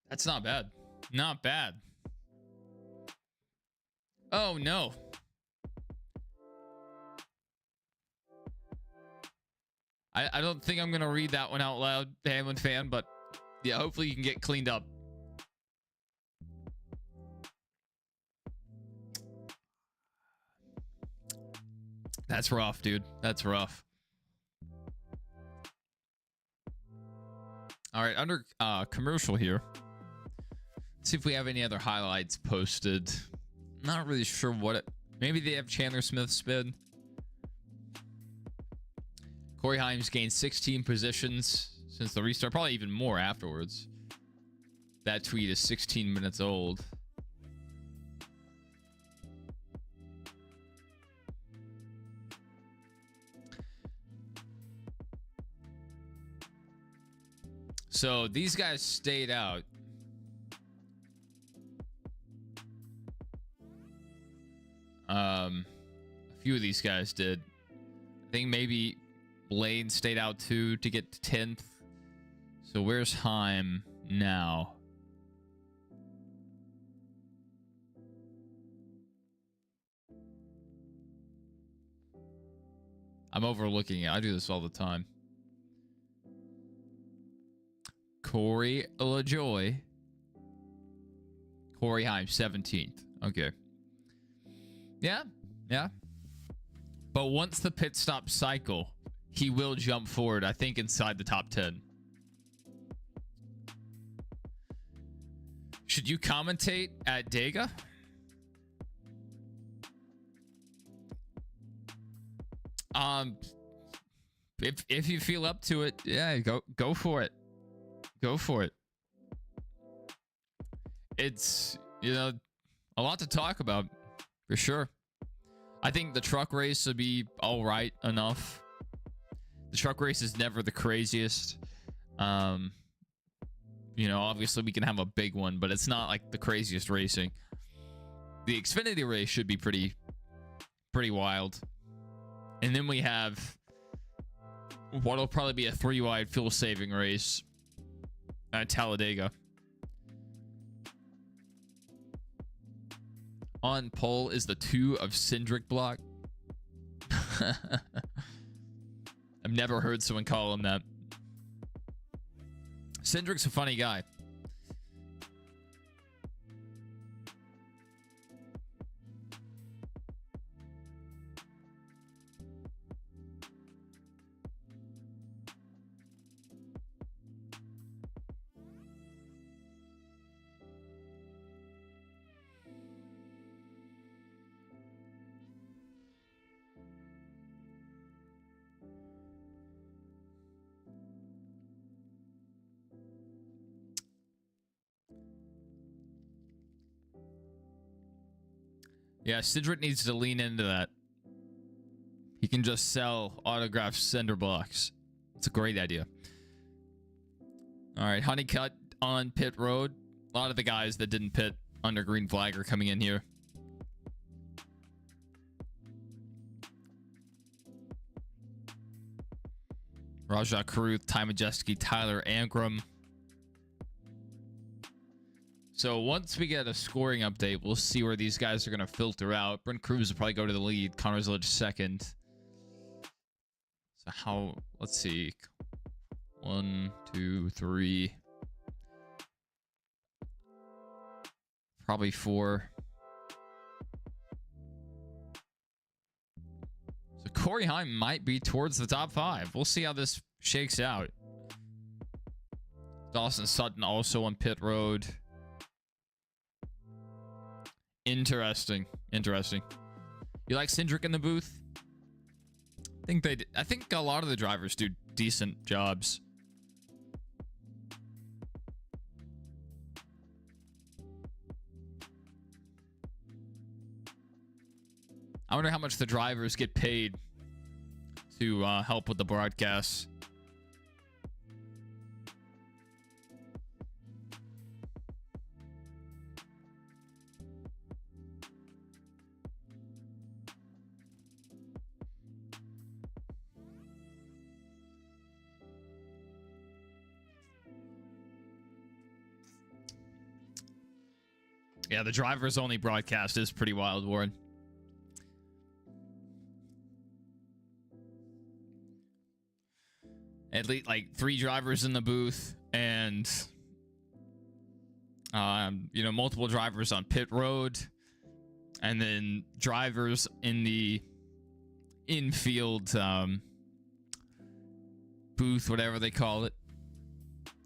That's not bad. Not bad. Oh, no. I don't think I'm going to read that one out loud, Hamlin fan, but yeah, hopefully you can get cleaned up. That's rough, dude. That's rough. All right, under commercial here. Let's see if we have any other highlights posted. Not really sure what it... Maybe they have Chandler Smith spin. Corey Himes gained 16 positions since the restart. Probably even more afterwards. That tweet is 16 minutes old. So these guys stayed out. A few of these guys did. I think maybe Blaine stayed out too to get to 10th. So where's Heim now? I'm overlooking it. I do this all the time. Corey LaJoy. Corey Heim, 17th. Okay. Yeah. But once the pit stop cycle, he will jump forward, I think, inside the top 10. Should you commentate at Dega? If you feel up to it, yeah, go for it. Go for it. It's, a lot to talk about, for sure. I think the truck race would be all right enough. The truck race is never the craziest. Obviously we can have a big one, but it's not like the craziest racing. the Xfinity race should be pretty wild. And then we have what'll probably be a 3-wide fuel saving race at Talladega. On pole is the 2 of Cindric block. I've never heard someone call him that. Cindric's a funny guy. Yeah, Cindric needs to lean into that. He can just sell autographed cinder blocks. It's a great idea. All right, Honeycutt on pit road. A lot of the guys that didn't pit under green flag are coming in here. Rajah Caruth, Ty Majeski, Tyler Ankrum. So once we get a scoring update, we'll see where these guys are going to filter out. Brent Cruz will probably go to the lead. Connor Zilic second. So how, let's see. 1, 2, 3. Probably 4. So Corey Heim might be towards the top 5. We'll see how this shakes out. Dawson Sutton also on pit road. Interesting. Interesting. You like Cindric in the booth? I think a lot of the drivers do decent jobs. I wonder how much the drivers get paid to help with the broadcasts. Yeah, the drivers only broadcast is pretty wild, Warren. At least like 3 drivers in the booth and multiple drivers on pit road, and then drivers in the infield booth, whatever they call it,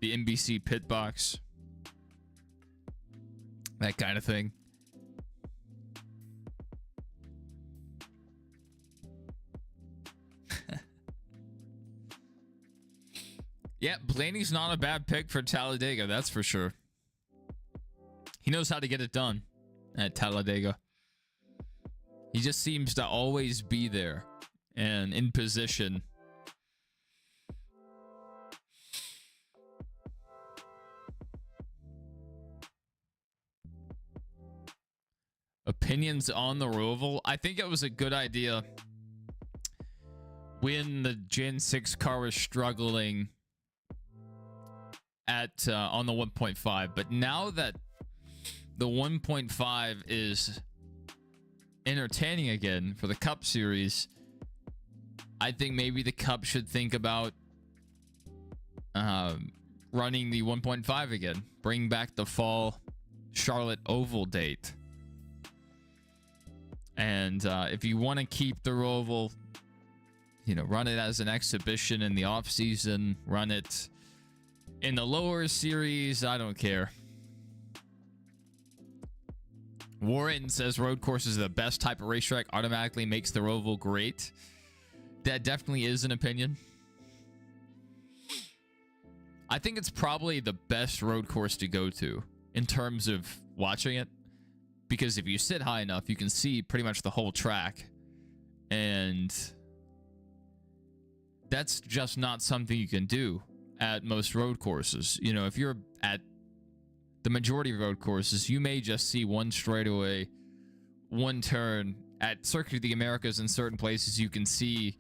the NBC pit box. That kind of thing. Yeah, Blaney's not a bad pick for Talladega, that's for sure. He knows how to get it done at Talladega. He just seems to always be there and in position. Opinions on the Roval. I think it was a good idea when the Gen 6 car was struggling at on the 1.5, but now that the 1.5 is entertaining again for the Cup Series, I think maybe the Cup should think about running the 1.5 again. Bring back the fall Charlotte Oval date. And if you want to keep the Roval, run it as an exhibition in the off season, run it in the lower series, I don't care. Warren says road courses are the best type of racetrack, automatically makes the Roval great. That definitely is an opinion. I think it's probably the best road course to go to in terms of watching it. Because if you sit high enough, you can see pretty much the whole track. And that's just not something you can do at most road courses. If you're at the majority of road courses, you may just see one straightaway one turn at Circuit of the Americas. In certain places you can see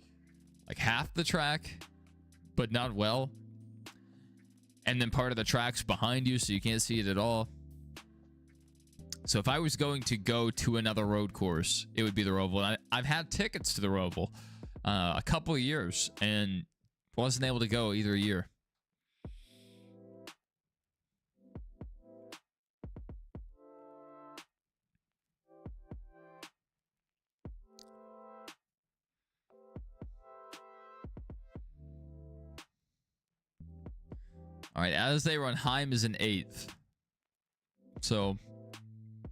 like half the track, but not well, and then part of the track's behind you, so you can't see it at all. So if I was going to go to another road course, it would be the Roval. I've had tickets to the Roval a couple of years and wasn't able to go either year. All right, as they run, Heim is in 8th. So,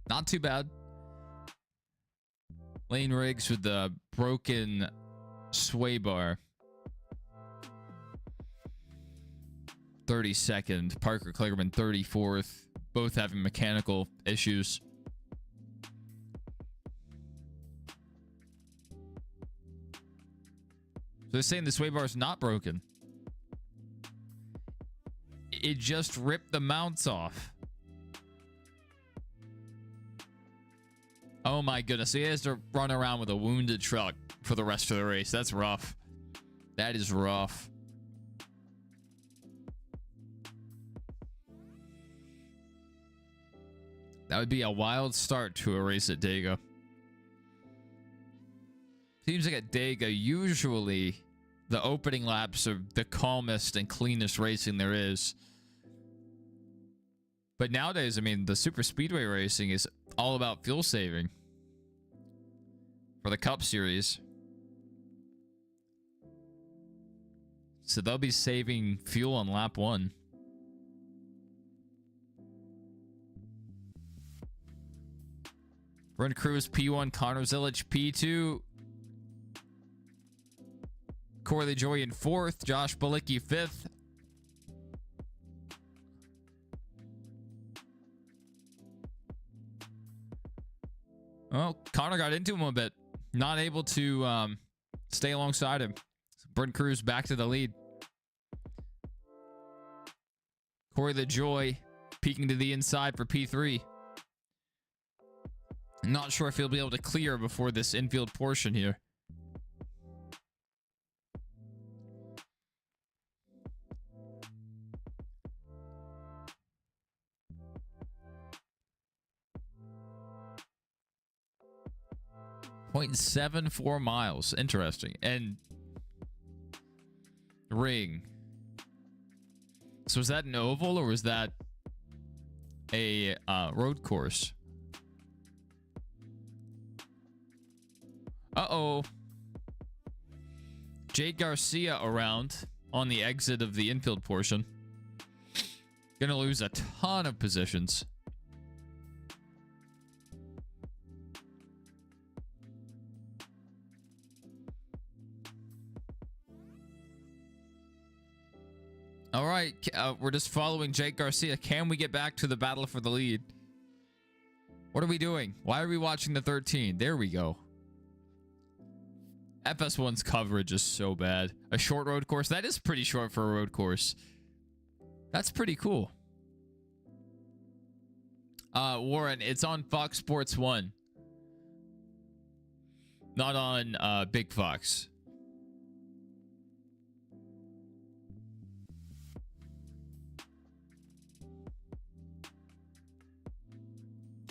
not too bad. Lane Riggs with the broken sway bar. 32nd. Parker Kligerman 34th. Both having mechanical issues. So they're saying the sway bar is not broken. It just ripped the mounts off. Oh my goodness. So he has to run around with a wounded truck for the rest of the race. That's rough. That is rough. That would be a wild start to a race at Dega. Seems like at Dega, usually the opening laps are the calmest and cleanest racing there is. But nowadays, I mean, the super speedway racing is all about fuel saving for the Cup Series. So they'll be saving fuel on lap 1. Brent Cruz P1, Connor Zilic P2. Corey LaJoie in 4th, Josh Balicki 5th. Well, Connor got into him a bit. Not able to stay alongside him. Brent Cruz back to the lead. Corey LaJoie peeking to the inside for P3. Not sure if he'll be able to clear before this infield portion here. .74 miles. Interesting. And ring. So was that an oval or was that a road course? Uh-oh. Jake Garcia around on the exit of the infield portion. Gonna lose a ton of positions. All right, we're just following Jake Garcia. Can we get back to the battle for the lead? What are we doing? Why are we watching the 13? There we go. FS1's coverage is so bad. A short road course. That is pretty short for a road course. That's pretty cool. Warren, it's on Fox Sports 1. Not on Big Fox.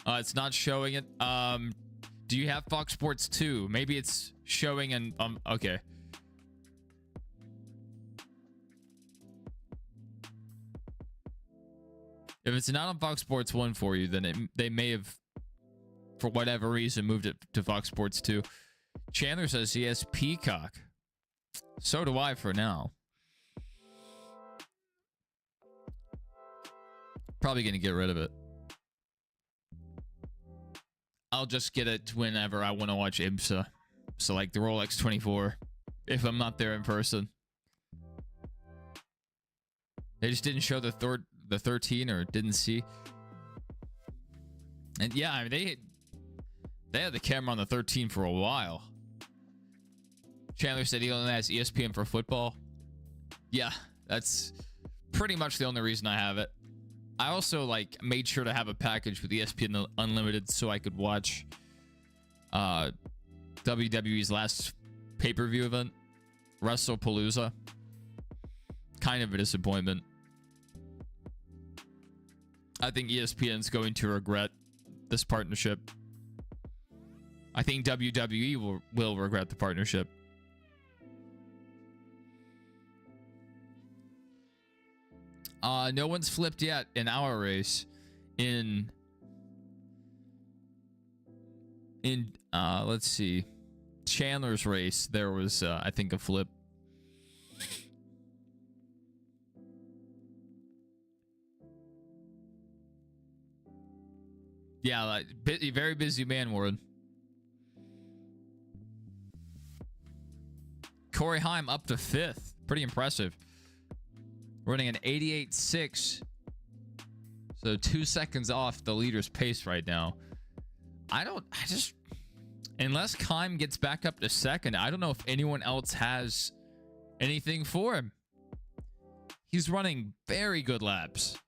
It's not showing it. Do you have Fox Sports 2? Maybe it's showing and okay. If it's not on Fox Sports 1 for you, then they may have, for whatever reason, moved it to Fox Sports 2. Chandler says he has Peacock. So do I for now. Probably going to get rid of it. I'll just get it whenever I want to watch IMSA. So like the Rolex 24, if I'm not there in person. They just didn't show the 13 or didn't see. And yeah, I mean, they had the camera on the 13 for a while. Chandler said he only has ESPN for football. Yeah, that's pretty much the only reason I have it. I also like made sure to have a package with ESPN Unlimited so I could watch WWE's last pay-per-view event, WrestlePalooza. Kind of a disappointment. I think ESPN's going to regret this partnership. I think WWE will regret the partnership. No one's flipped yet in our race. In let's see, Chandler's race, there was I think a flip. Yeah, like very busy man, Warren. Corey Heim up to 5th. Pretty impressive. Running an 88.6. So 2 seconds off the leader's pace right now. Unless Keim gets back up to 2nd, I don't know if anyone else has anything for him. He's running very good laps.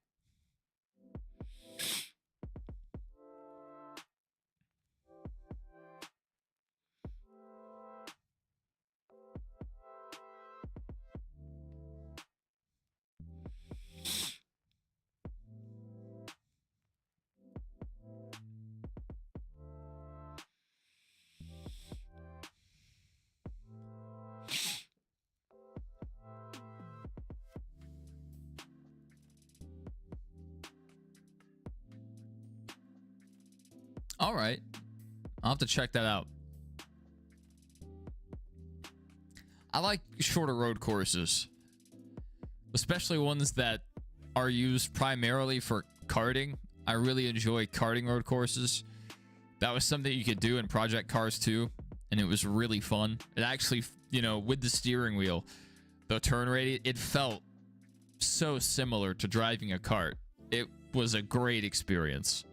All right. I'll have to check that out. I like shorter road courses, especially ones that are used primarily for karting. I really enjoy karting road courses. That was something you could do in Project Cars 2, and it was really fun. It actually, you know, with the steering wheel, the turn radius, it felt so similar to driving a kart. It was a great experience.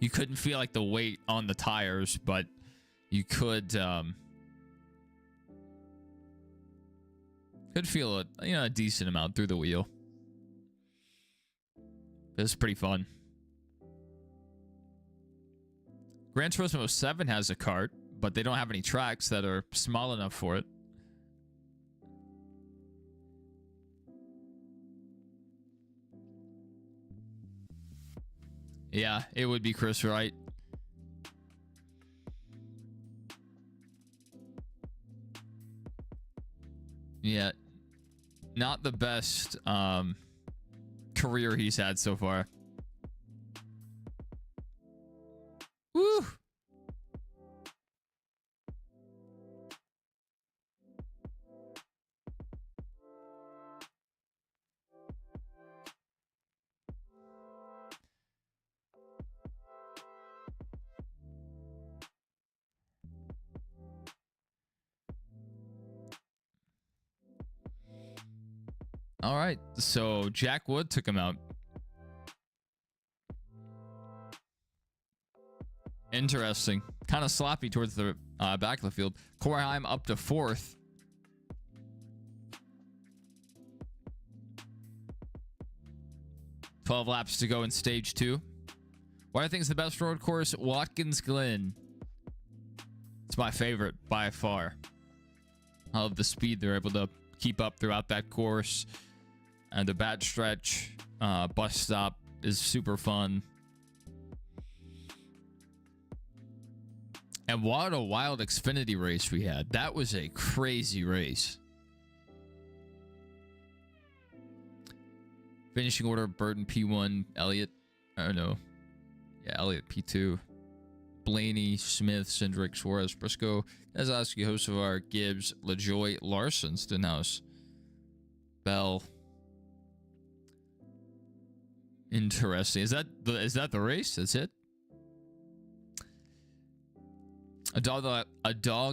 You couldn't feel like the weight on the tires, but you could feel a decent amount through the wheel. It was pretty fun. Gran Turismo 7 has a kart, but they don't have any tracks that are small enough for it. Yeah, it would be Chris Wright. Yeah, not the best career he's had so far. Woo! All right, so Jack Wood took him out. Interesting. Kind of sloppy towards the back of the field. Corey Heim up to 4th. $12 laps to go in stage 2. What do I think is the best road course? Watkins Glen. It's my favorite by far. I love the speed they're able to keep up throughout that course. And the bad stretch bus stop is super fun. And what a wild Xfinity race we had. That was a crazy race. Finishing order: Burton P1, Elliott. Oh no. Yeah, Elliott P2. Blaney, Smith, Cindric, Suarez, Briscoe, Keselowski, Hocevar, Gibbs, LaJoy, Larson, Stenhouse, Bell. Interesting. Is that the race? That's it? A dog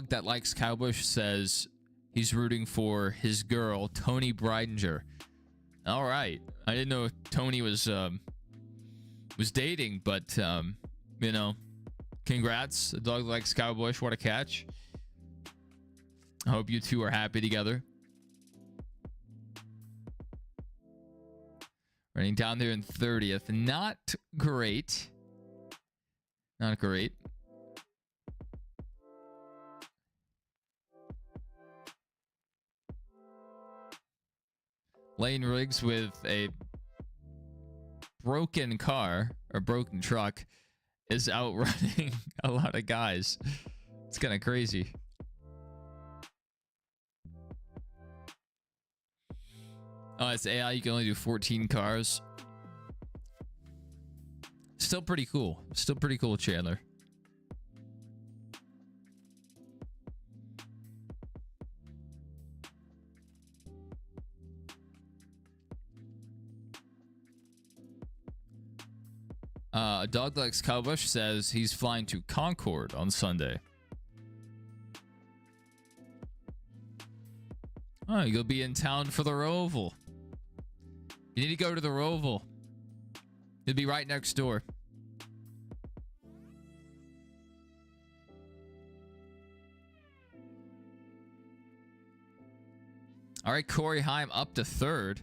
that likes Cowbush says he's rooting for his girl, Tony Breidinger. All right. I didn't know Tony was dating, but you know, congrats. A dog that likes Cowbush. What a catch. I hope you two are happy together. Running down there in 30th. Not great. Not great. Lane Riggs with a broken car or broken truck is outrunning a lot of guys. It's kind of crazy. Oh, it's AI. You can only do 14 cars. Still pretty cool. Still pretty cool, Chandler. Doglegs Cowbush says he's flying to Concord on Sunday. Oh, you'll be in town for the Roval. You need to go to the Roval. It'll be right next door. All right, Corey Heim up to third.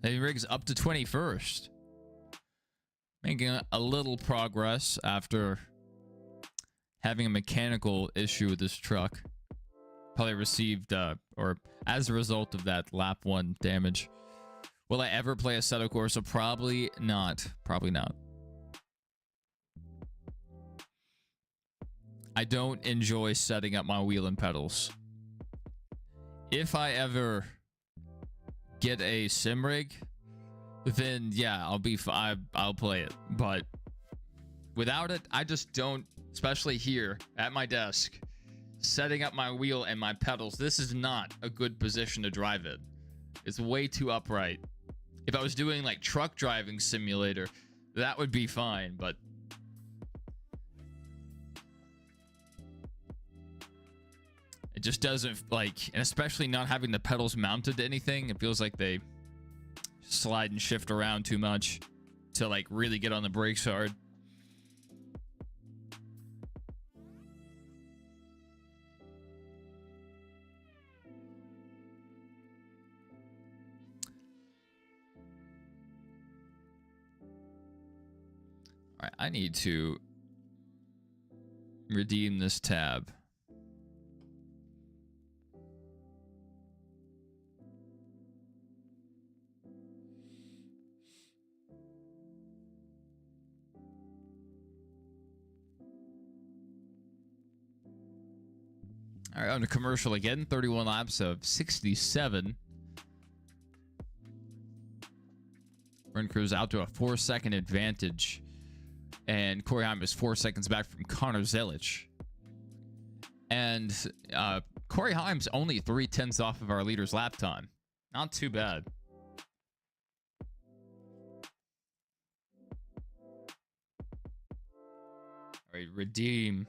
Hey, Riggs up to 21st. Making a little progress after having a mechanical issue with this truck. Probably received, or as a result of that lap 1 damage. Will I ever play Assetto Corsa? Probably not. Probably not. I don't enjoy setting up my wheel and pedals. If I ever get a sim rig, then yeah, I'll play it. But without it, I just don't, especially here at my desk, setting up my wheel and my pedals. This is not a good position to drive it. It's way too upright. If I was doing like truck driving simulator, that would be fine, but it just doesn't, like, and especially not having the pedals mounted to anything, it feels like they slide and shift around too much to like really get on the brakes hard. All right, I need to redeem this tab. All right, on to commercial again. 31 laps of 67. Run Crew's out to a 4-second advantage. And Corey Heim is 4 seconds back from Connor Zelich. And Corey Heim's only 0.3 off of our leader's lap time. Not too bad. All right, redeem.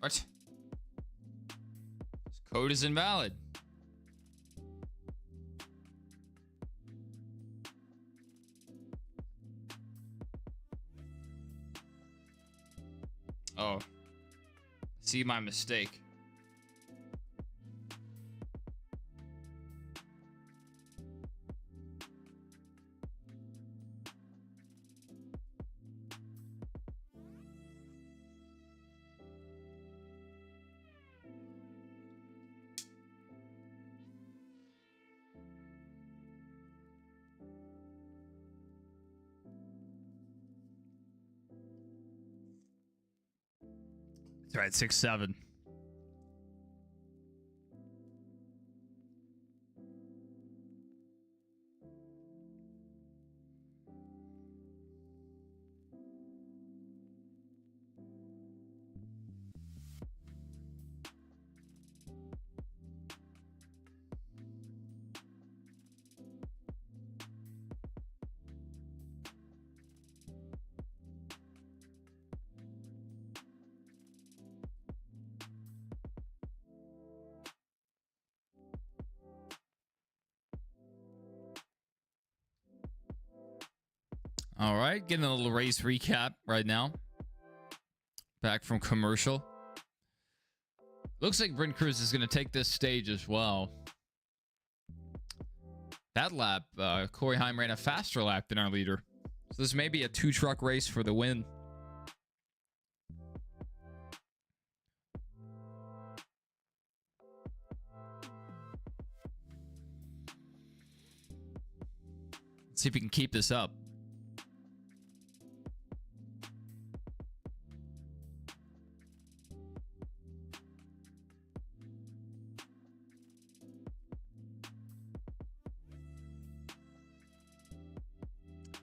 What? This code is invalid. Oh. See my mistake. Right, 6-7. All right, getting a little race recap right now. Back from commercial. Looks like Brent Cruz is going to take this stage as well. That lap, Corey Heim ran a faster lap than our leader. So this may be a 2-truck race for the win. Let's see if we can keep this up.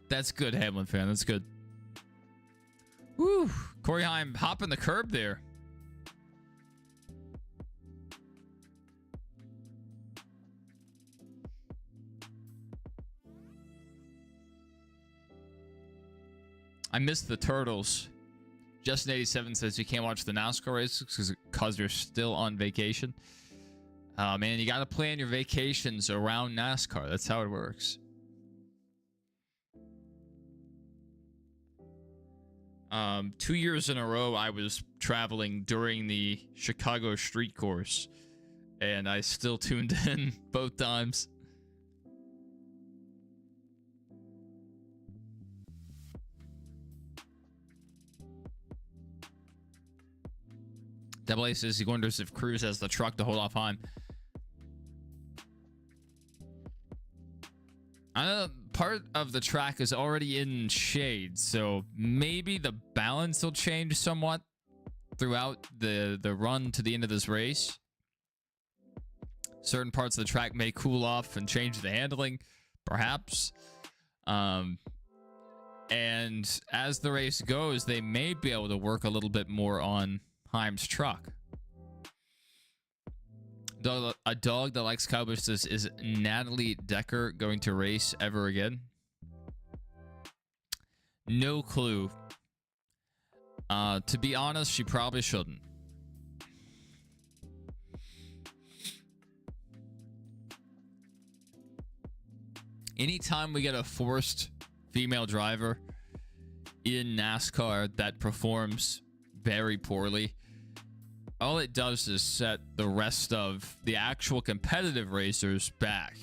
That's good, Hamlin fan. That's good. Woo! Corey Heim hopping the curb there. I missed the Turtles. Justin87 says you can't watch the NASCAR races because you're still on vacation. Man, you got to plan your vacations around NASCAR. That's how it works. 2 years in a row, I was traveling during the Chicago street course, and I still tuned in both times. Double A says he wonders if Cruz has the truck to hold off Heim. I know part of the track is already in shade, so maybe the balance will change somewhat throughout the run to the end of this race. Certain parts of the track may cool off and change the handling, perhaps. And as the race goes, they may be able to work a little bit more on Heim's truck. A dog that likes cowboys says, is Natalie Decker going to race ever again? No clue. To be honest, she probably shouldn't. Anytime we get a forced female driver in NASCAR that performs very poorly, all it does is set the rest of the actual competitive racers back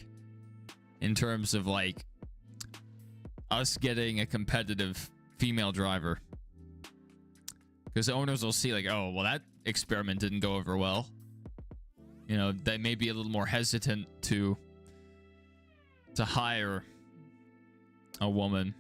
in terms of like us getting a competitive female driver, because owners will see like, oh, well, that experiment didn't go over well. You know, they may be a little more hesitant to hire a woman.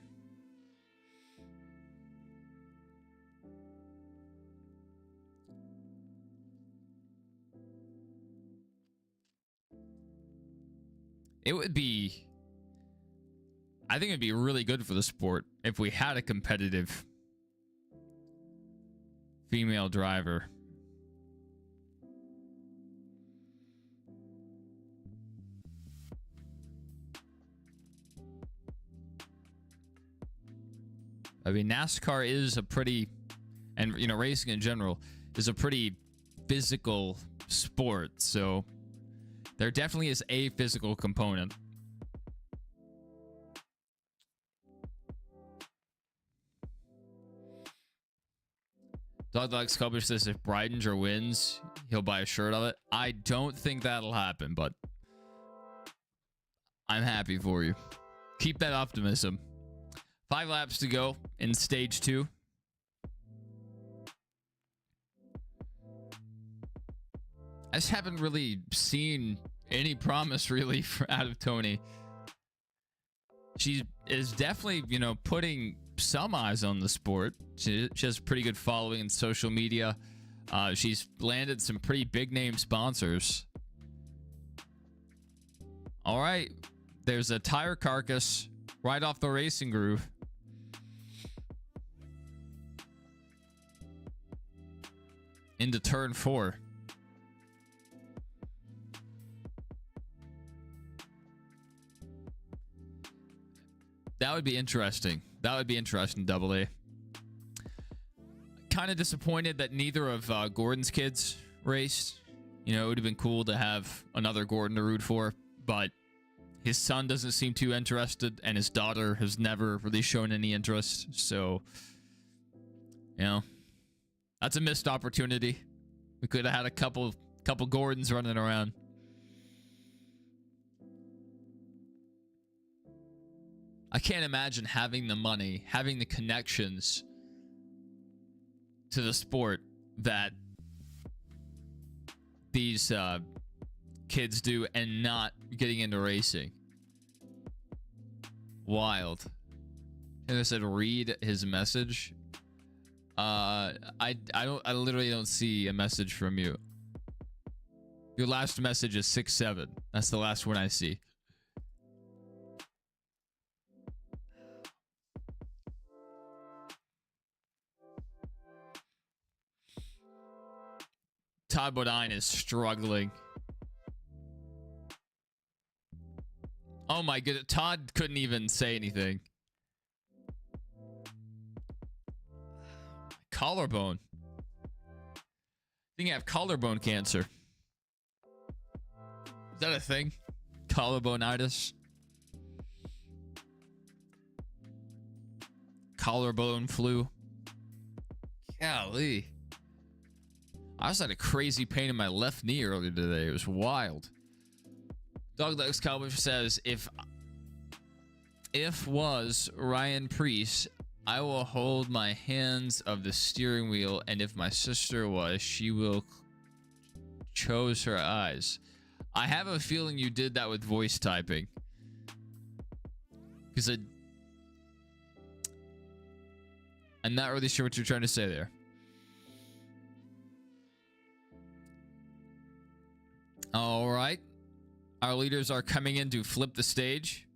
It would be, I think it'd be really good for the sport if we had a competitive female driver. I mean, NASCAR is a pretty, and you know, racing in general is a pretty physical sport, so there definitely is a physical component. Dog Likes Cubbish says if Breidinger wins, he'll buy a shirt of it. I don't think that'll happen, but I'm happy for you. Keep that optimism. 5 laps to go in stage 2. I just haven't really seen any promise really out of Tony. She is definitely, you know, putting some eyes on the sport. She has a pretty good following in social media. She's landed some pretty big name sponsors. All right. There's a tire carcass right off the racing groove. Into turn 4. That would be interesting. That would be interesting, Double A. Kind of disappointed that neither of Gordon's kids raced. You know, it would have been cool to have another Gordon to root for, but his son doesn't seem too interested, and his daughter has never really shown any interest. So, you know, that's a missed opportunity. We could have had a couple Gordons running around. I can't imagine having the money, having the connections to the sport that these kids do and not getting into racing. Wild. And I said read his message. I literally don't see a message from you. Your last message is 6-7. That's the last one I see. Todd Bodine is struggling. Oh my goodness. Todd couldn't even say anything. Collarbone. I think I have collarbone cancer. Is that a thing? Collarboneitis? Collarbone flu? Golly. I also had a crazy pain in my left knee earlier today. It was wild. Doglegs Cowboy says, if was Ryan Priest, I will hold my hands of the steering wheel, and if my sister was, she will close her eyes. I have a feeling you did that with voice typing. Because I'm not really sure what you're trying to say there. All right. Our leaders are coming in to flip the stage.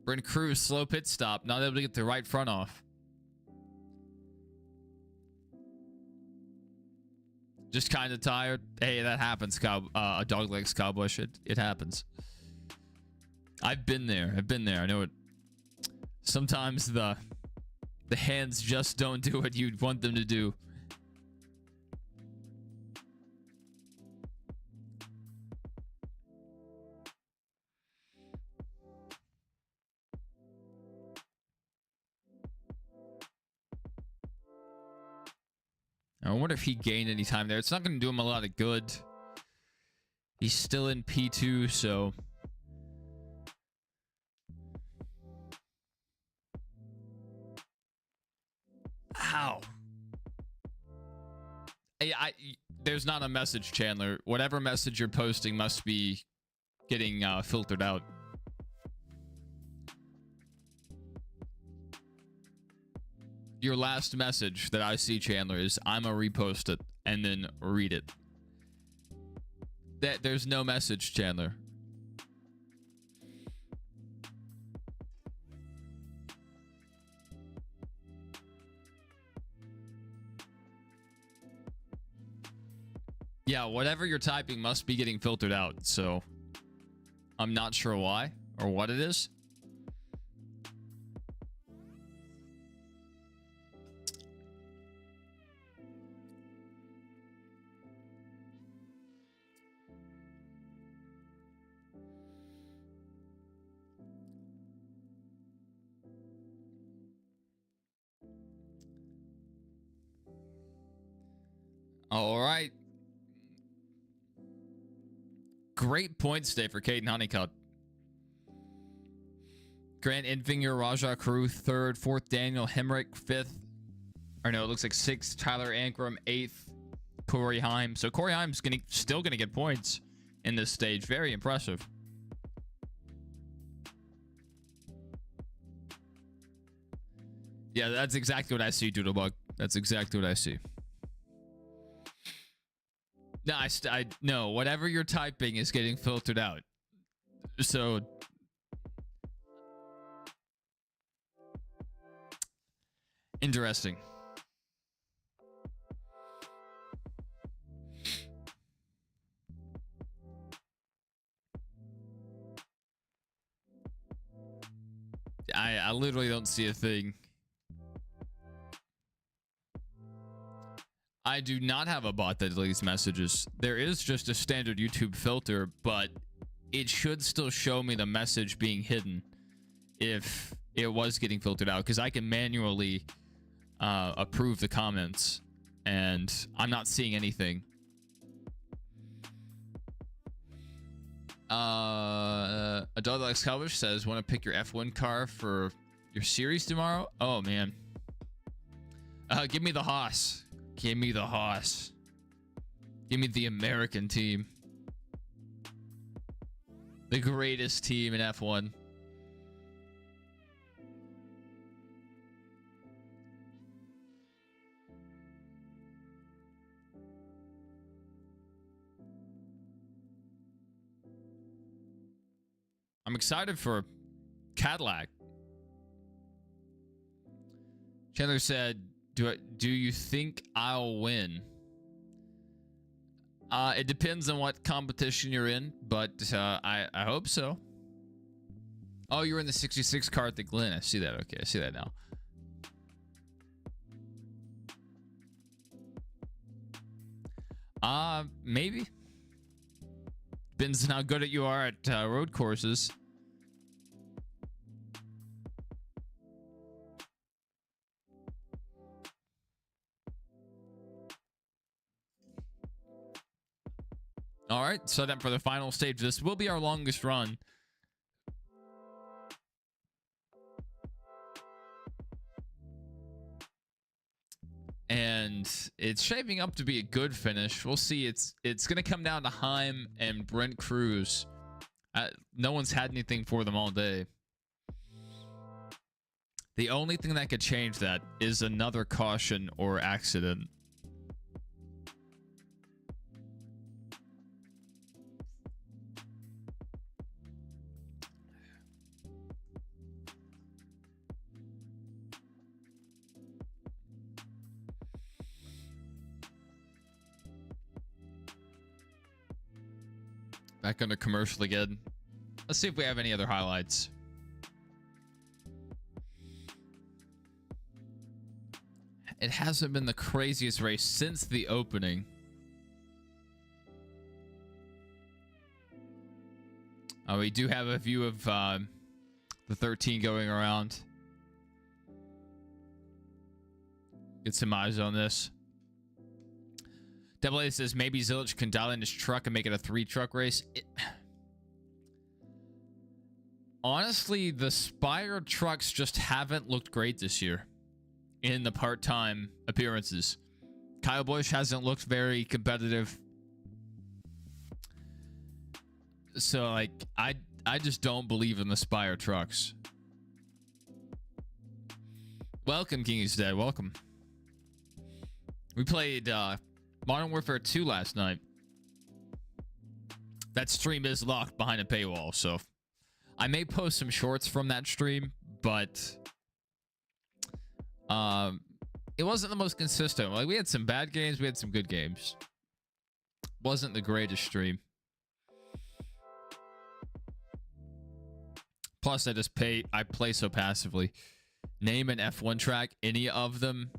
Brent Cruz, slow pit stop. Not able to get the right front off. Just kind of tired. Hey, that happens, Doglegs Cowboy shit. It happens. I've been there. I know it. Sometimes the hands just don't do what you'd want them to do. I wonder if he gained any time there. It's not going to do him a lot of good. He's still in P2, so... Ow. There's not a message, Chandler. Whatever message you're posting must be getting filtered out. Your last message that I see, Chandler, is I'ma repost it and then read it. There's no message, Chandler. Yeah, whatever you're typing must be getting filtered out, so I'm not sure why or what it is. All right. Great points day for Caden Honeycutt. Grant Infinger, Rajah Carew, 3rd. 4th, Daniel Hemrick, 5th. Or no, it looks like 6th, Tyler Ankrum, 8th, Corey Heim. So Corey Heim's still going to get points in this stage. Very impressive. Yeah, that's exactly what I see, Doodlebug. That's exactly what I see. No, no, whatever you're typing is getting filtered out. So interesting. I literally don't see a thing. I do not have a bot that deletes messages. There is just a standard YouTube filter, but it should still show me the message being hidden if it was getting filtered out, because I can manually approve the comments, and I'm not seeing anything. A dog likes Calvish says, want to pick your F1 car for your series tomorrow? Oh man. Give me the Haas. Give me the Haas. Give me the American team. The greatest team in F1. I'm excited for Cadillac. Chandler said, do you think I'll win? It depends on what competition you're in, but I hope so. Oh, you're in the 66 car at the Glen. I see that. Okay, I see that now. Maybe. Depends on how good you are at road courses. All right, set up for the final stage. This will be our longest run. And it's shaping up to be a good finish. We'll see. It's going to come down to Heim and Brent Cruz. No one's had anything for them all day. The only thing that could change that is another caution or accident. Back under commercial again. Let's see if we have any other highlights. It hasn't been the craziest race since the opening. We do have a view of the 13 going around. Get some eyes on this. Double A says maybe Zilic can dial in his truck and make it a 3-truck race. Honestly, the Spire trucks just haven't looked great this year in the part-time appearances. Kyle Busch hasn't looked very competitive. So, like, I just don't believe in the Spire trucks. Welcome, King is Dead. Welcome. We played Modern Warfare 2 last night. That stream is locked behind a paywall, so I may post some shorts from that stream, but it wasn't the most consistent. Like, we had some bad games, we had some good games. Wasn't the greatest stream. Plus, I play so passively. Name an F1 track, any of them.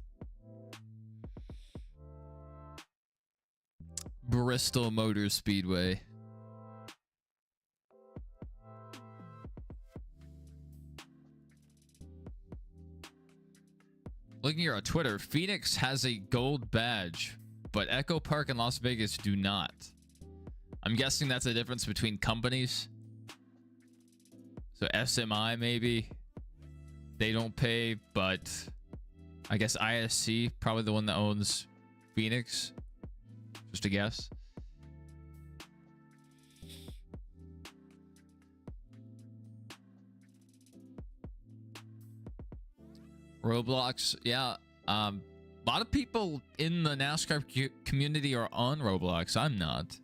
Bristol Motor Speedway. Looking here on Twitter, Phoenix has a gold badge, but Echo Park and Las Vegas do not. I'm guessing that's a difference between companies. So SMI maybe. They don't pay, but I guess ISC, probably the one that owns Phoenix. Just a guess. Roblox, yeah. A lot of people in the NASCAR community are on Roblox. I'm not.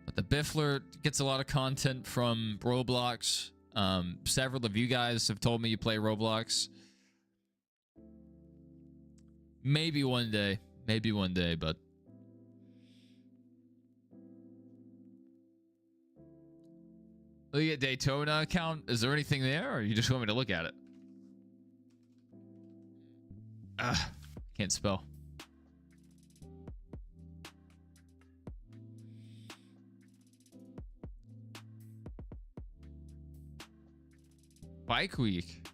But the Biffler gets a lot of content from Roblox. Several of you guys have told me you play Roblox. Maybe one day. Maybe one day, but... Look at Daytona account. Is there anything there, or you just want me to look at it? Can't spell. Bike Week.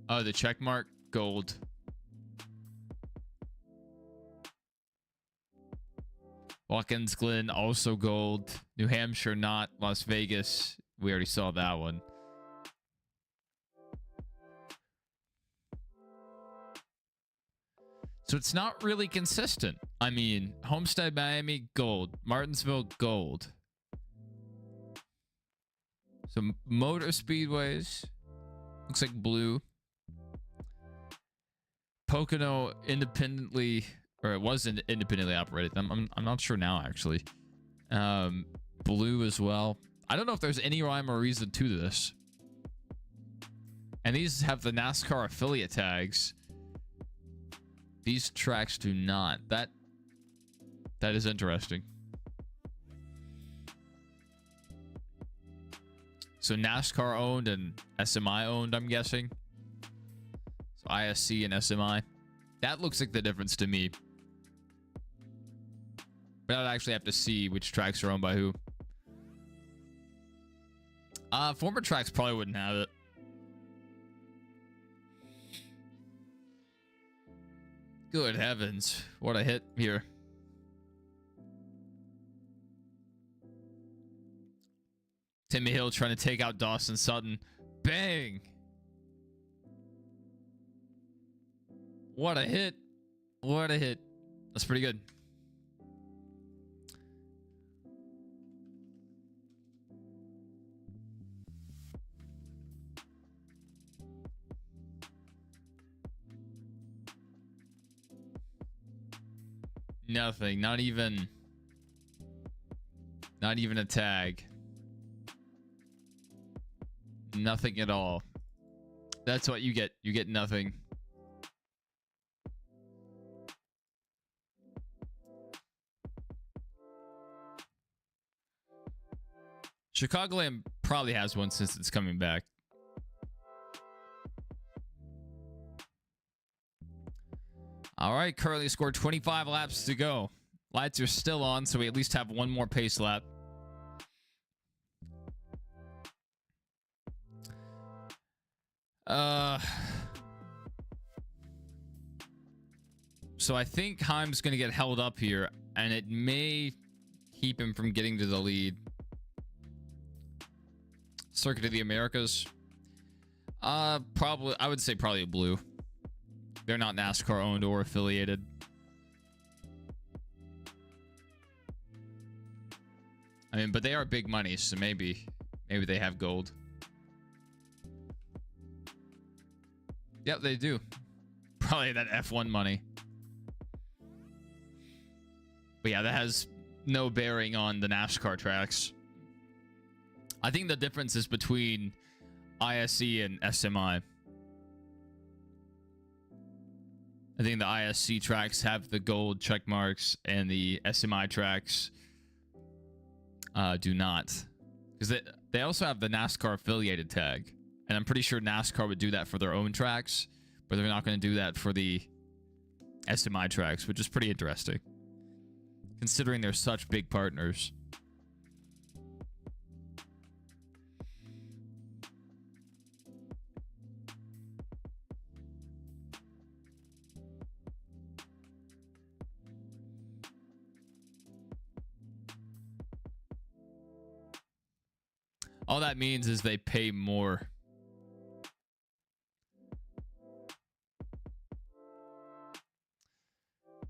Oh, the check mark gold. Watkins Glen also gold. New Hampshire not. Las Vegas, we already saw that one. So it's not really consistent. I mean, Homestead, Miami, gold. Martinsville, gold. So motor speedways, looks like blue. Pocono independently, or it wasn't independently operated. I'm not sure now, actually. Blue as well. I don't know if there's any rhyme or reason to this. And these have the NASCAR affiliate tags. These tracks do not. That is interesting. So NASCAR owned and SMI owned, I'm guessing. So ISC and SMI. That looks like the difference to me. But I'd actually have to see which tracks are owned by who. Former tracks probably wouldn't have it. Good heavens. What a hit here. Timmy Hill trying to take out Dawson Sutton. Bang! What a hit. What a hit. That's pretty good. Nothing. Not even a tag. Nothing at all. That's what you get. You get nothing. Chicagoland probably has one since it's coming back. All right, currently scored 25 laps to go. Lights are still on, so we at least have one more pace lap. So I think Heim's going to get held up here, and it may keep him from getting to the lead. Circuit of the Americas. Probably, I would say probably a blue. They're not NASCAR owned or affiliated. I mean, but they are big money, so maybe they have gold. Yep, they do. Probably that F1 money. But yeah, that has no bearing on the NASCAR tracks. I think the difference is between ISC and SMI. I think the ISC tracks have the gold check marks and the SMI tracks do not. Because they also have the NASCAR affiliated tag. And I'm pretty sure NASCAR would do that for their own tracks, but they're not going to do that for the SMI tracks, which is pretty interesting, considering they're such big partners. All that means is they pay more.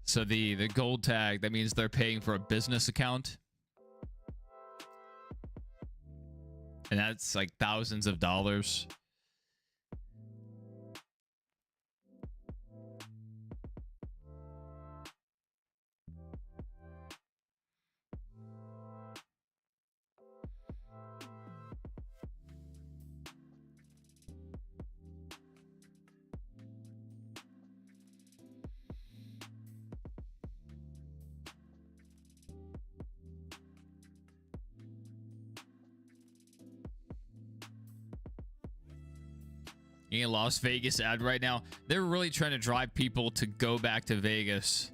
So the gold tag, that means they're paying for a business account. And that's like thousands of dollars. A Las Vegas ad right now. They're really trying to drive people to go back to Vegas.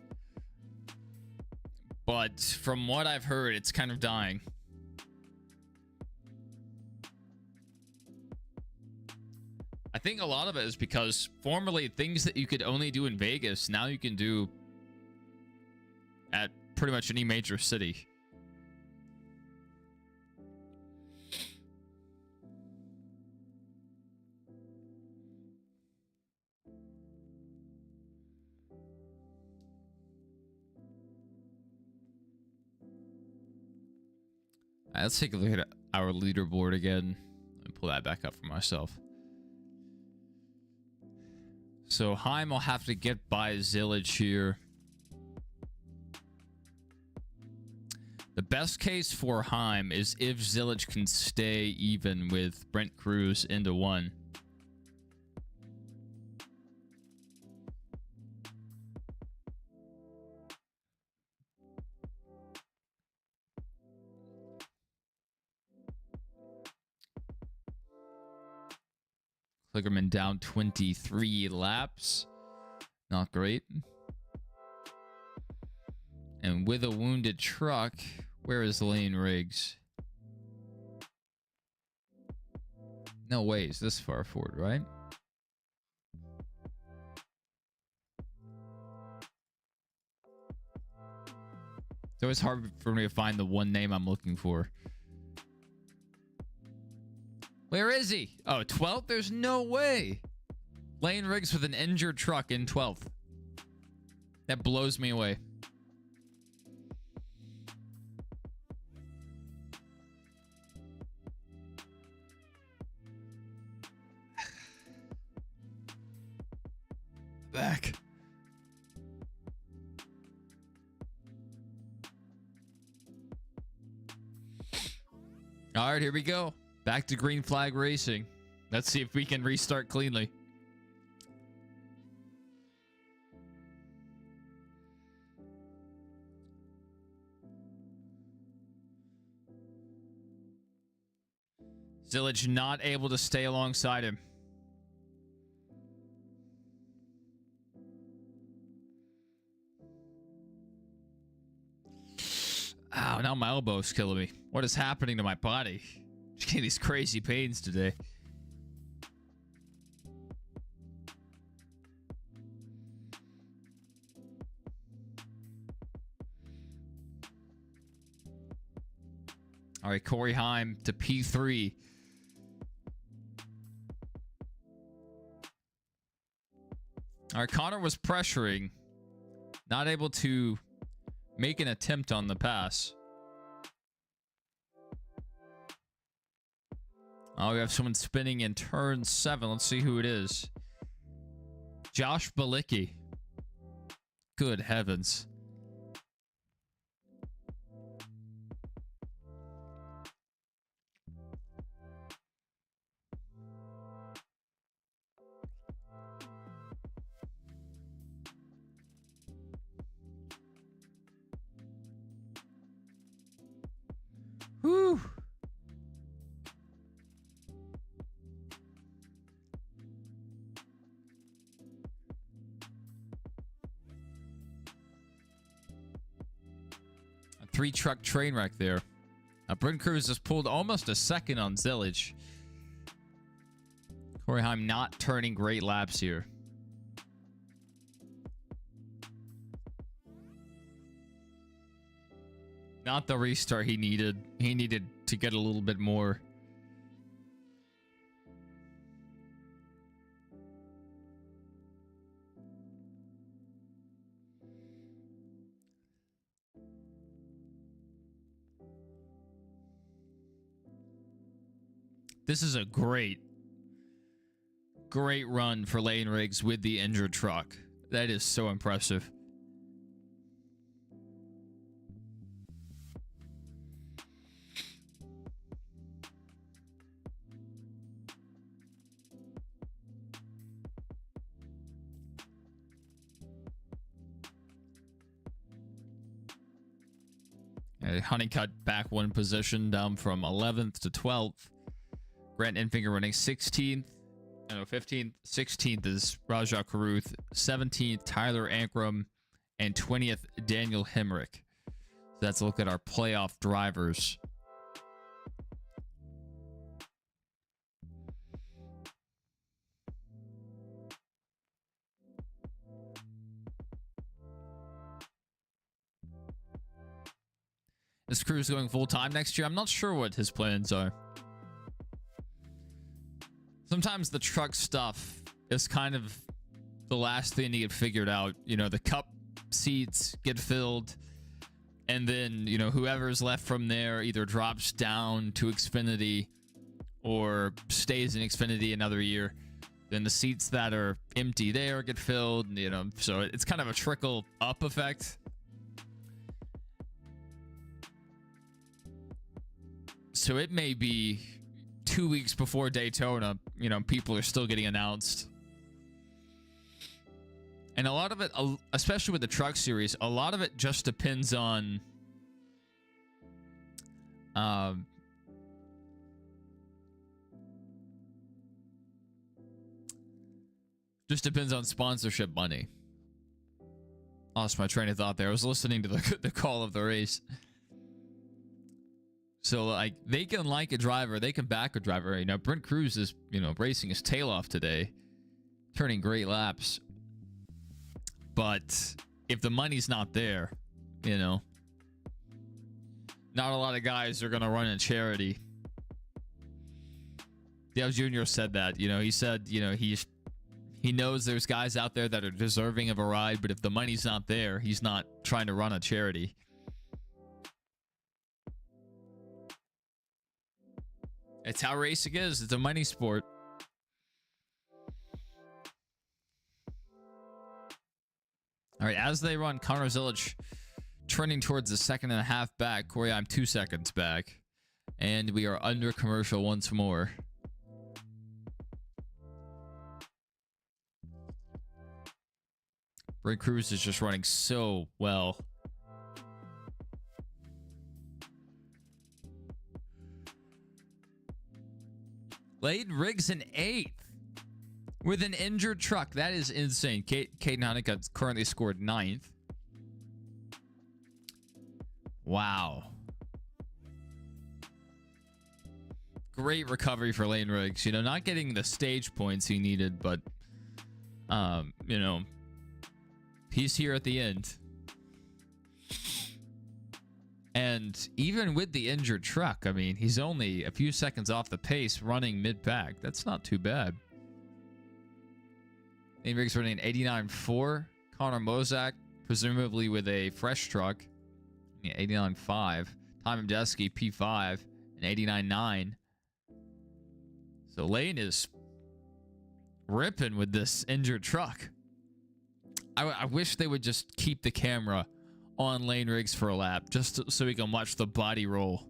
But from what I've heard, it's kind of dying. I think a lot of it is because formerly things that you could only do in Vegas, now you can do at pretty much any major city. Let's take a look at our leaderboard again. Let me pull that back up for myself. So Heim will have to get by Zillage here. The best case for Heim is if Zillage can stay even with Brent Cruz into one. Kligerman down 23 laps. Not great. And with a wounded truck, where is Lane Riggs? No way, is this far forward, right? It's always hard for me to find the one name I'm looking for. Where is he? Oh, 12th? There's no way. Lane Riggs with an injured truck in 12th. That blows me away. Back. All right, here we go. Back to green flag racing. Let's see if we can restart cleanly. Zillage not able to stay alongside him. Ow, now my elbow's killing me. What is happening to my body? Just getting these crazy pains today. All right, Corey Heim to P3. All right, Connor was pressuring. Not able to make an attempt on the pass. Oh, we have someone spinning in turn 7. Let's see who it is. Josh Balicki. Good heavens. Whew. A 3-truck train wreck there. Brent Cruz has pulled almost a second on Zillage. Corey Heim not turning great laps here. Not the restart he needed. He needed to get a little bit more. This is a great run for Lane Riggs with the injured truck. That is so impressive. Honeycutt back one position, down from 11th to 12th. Grant Enfinger running 16th. I know 15th, 16th is Rajah Caruth, 17th Tyler Ankrum, and 20th Daniel Hemrick. So let's look at our playoff drivers. This crew's going full time next year. I'm not sure what his plans are. Sometimes the truck stuff is kind of the last thing to get figured out. You know, the cup seats get filled, and then, you know, whoever's left from there either drops down to Xfinity or stays in Xfinity another year. Then the seats that are empty there get filled, you know, so it's kind of a trickle up effect. So it may be 2 weeks before Daytona, you know, people are still getting announced. And a lot of it, especially with the truck series, a lot of it just depends on sponsorship money. Lost my train of thought there. I was listening to the call of the race. So, like, they can like a driver, they can back a driver. You know, Brent Cruz is, you know, racing his tail off today, turning great laps. But if the money's not there, you know, not a lot of guys are going to run in charity. Dale Jr. said that, you know, he said, you know, he knows there's guys out there that are deserving of a ride, but if the money's not there, he's not trying to run a charity. It's how racing is. It's a money sport. All right, as they run, Connor Zilic trending towards the 2.5 back. Corey, I'm 2 seconds back. And we are under commercial once more. Brent Cruz is just running so well. Layden Riggs in 8th with an injured truck. That is insane. Caden Honeycutt currently scored 9th. Wow. Great recovery for Layden Riggs. You know, not getting the stage points he needed, but, you know, he's here at the end. And even with the injured truck, I mean, he's only a few seconds off the pace running mid-pack. That's not too bad. Layden Riggs running an 89.4. Connor Mozak, presumably with a fresh truck, 89.5. Tom Medeski, P5, an 89.9. So Lane is ripping with this injured truck. I wish they would just keep the camera on Layden Riggs for a lap, just so we can watch the body roll.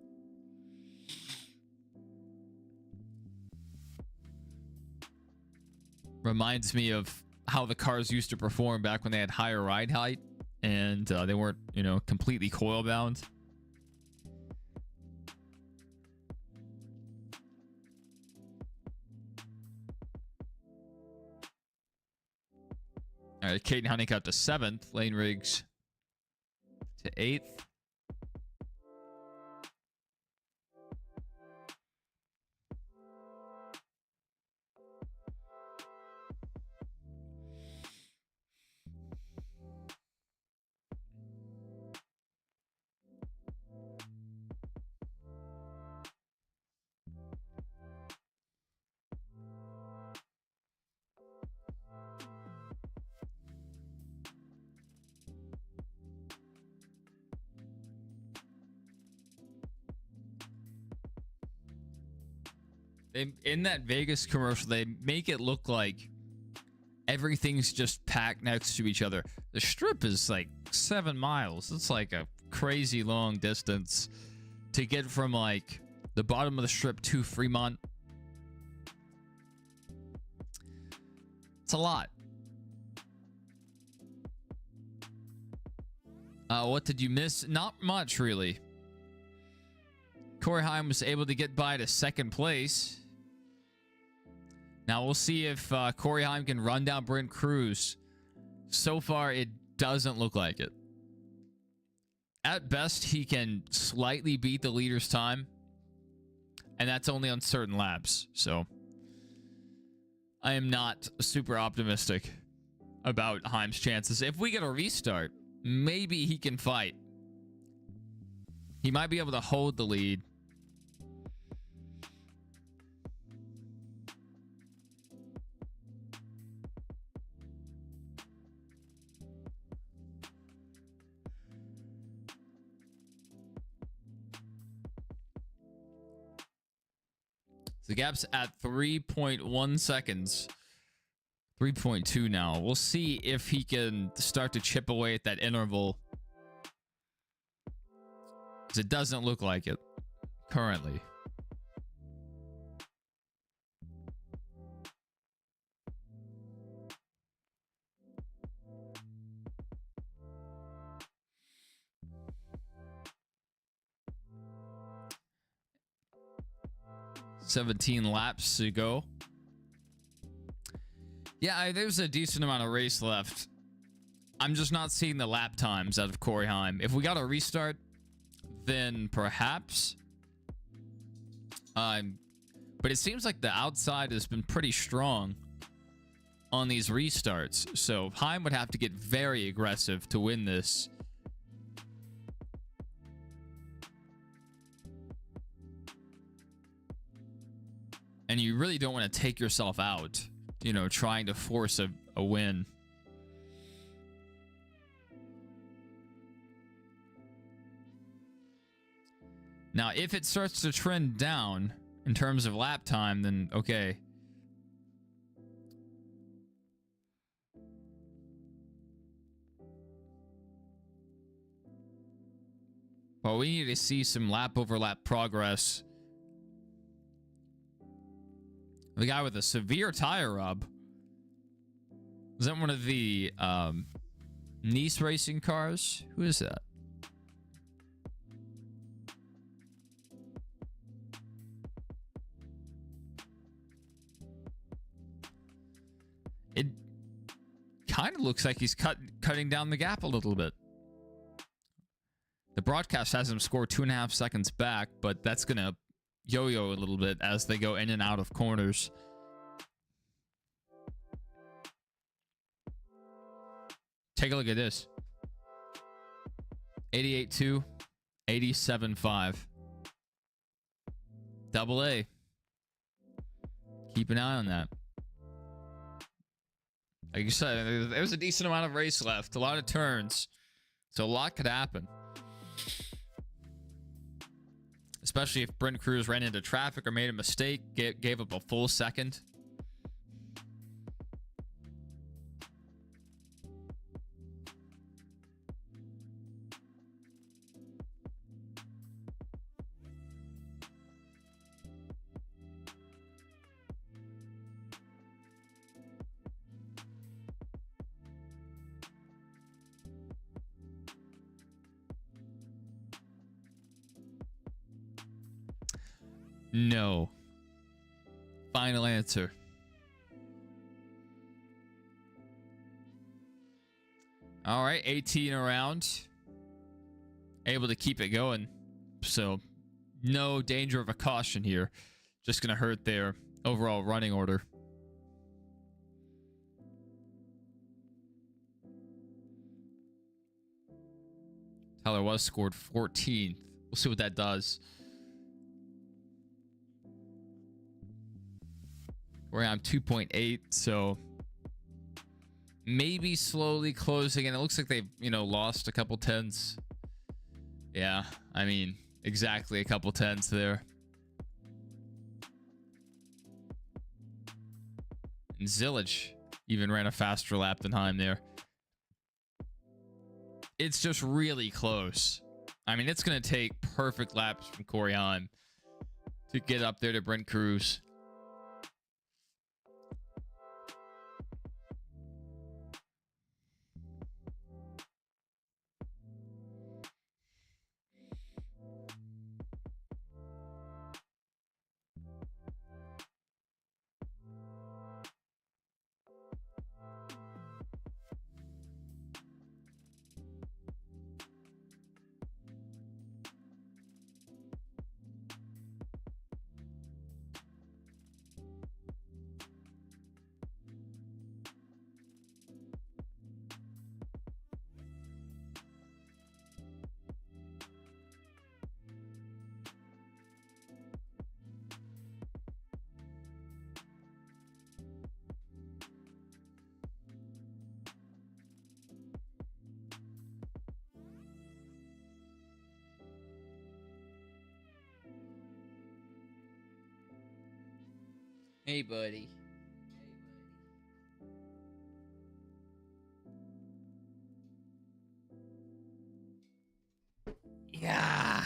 Reminds me of how the cars used to perform back when they had higher ride height and they weren't, you know, completely coil bound. All right, Caden Honeycutt to 7th, Layden Riggs to 8th. In that Vegas commercial, they make it look like everything's just packed next to each other. The strip is like 7 miles. It's like a crazy long distance to get from like the bottom of the strip to Fremont. It's a lot. What did you miss? Not much, really. Corey Heim was able to get by to 2nd place. Now we'll see if Corey Heim can run down Brent Cruz. So far, it doesn't look like it. At best, he can slightly beat the leader's time, and that's only on certain laps. So I am not super optimistic about Heim's chances. If we get a restart, maybe he can fight. He might be able to hold the lead. The gap's at 3.1 seconds. 3.2 now. We'll see if he can start to chip away at that interval. Because it doesn't look like it currently. $17 laps to go. Yeah, there's a decent amount of race left. I'm just not seeing the lap times out of Corey Heim. If we got a restart, then perhaps. But it seems like the outside has been pretty strong on these restarts. So Heim would have to get very aggressive to win this. And you really don't want to take yourself out, you know, trying to force a win. Now, if it starts to trend down in terms of lap time, then okay. Well, we need to see some lap over lap progress. The guy with a severe tire rub. Is that one of the Nice racing cars? Who is that? It kind of looks like he's cutting down the gap a little bit. The broadcast has him score 2.5 seconds back, but that's going to yo-yo a little bit as they go in and out of corners. Take a look at this. 88.2, 87.5. Double A. Keep an eye on that. Like you said, there's a decent amount of race left. A lot of turns. So a lot could happen. Especially if Brent Cruz ran into traffic or made a mistake, gave up a full second. No. Final answer. All right, 18 around. Able to keep it going. So, no danger of a caution here. Just going to hurt their overall running order. Tyler was scored 14th. We'll see what that does. We're on 2.8, so maybe slowly closing. And it looks like they've, lost a couple tenths. Yeah, I mean, exactly a couple tenths there. And Zillage even ran a faster lap than Heim there. It's just really close. I mean, it's going to take perfect laps from Corey Heim to get up there to Brent Cruz. Hey, buddy. Yeah.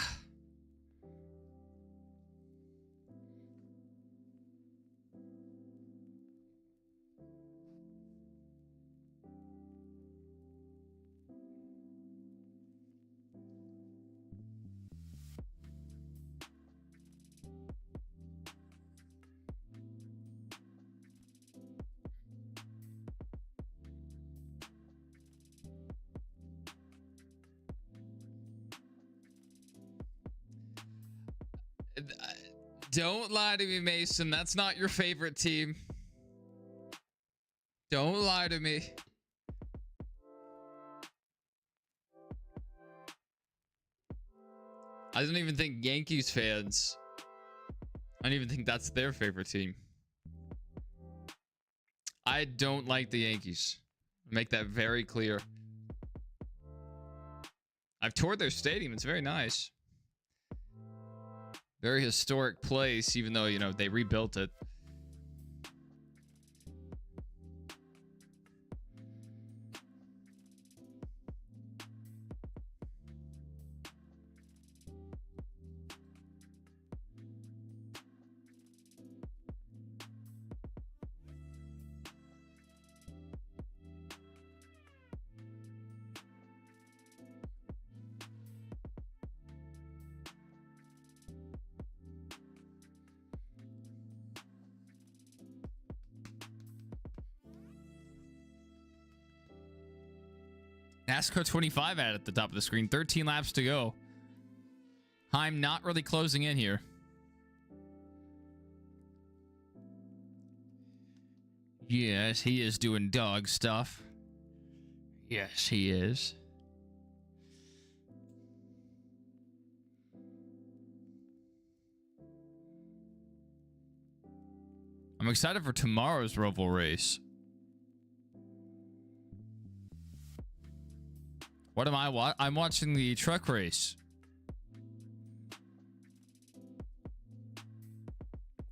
Don't lie to me, Mason. That's not your favorite team. Don't lie to me. I don't even think Yankees fans, I don't even think that's their favorite team. I don't like the Yankees. Make that very clear. I've toured their stadium. It's very nice. Very historic place, even though, you know, they rebuilt it. NASCAR 25 at the top of the screen. 13 laps to go. Heim not really closing in here. Yes, he is doing dog stuff. Yes, he is. I'm excited for tomorrow's Roval race. What am I I'm watching the truck race.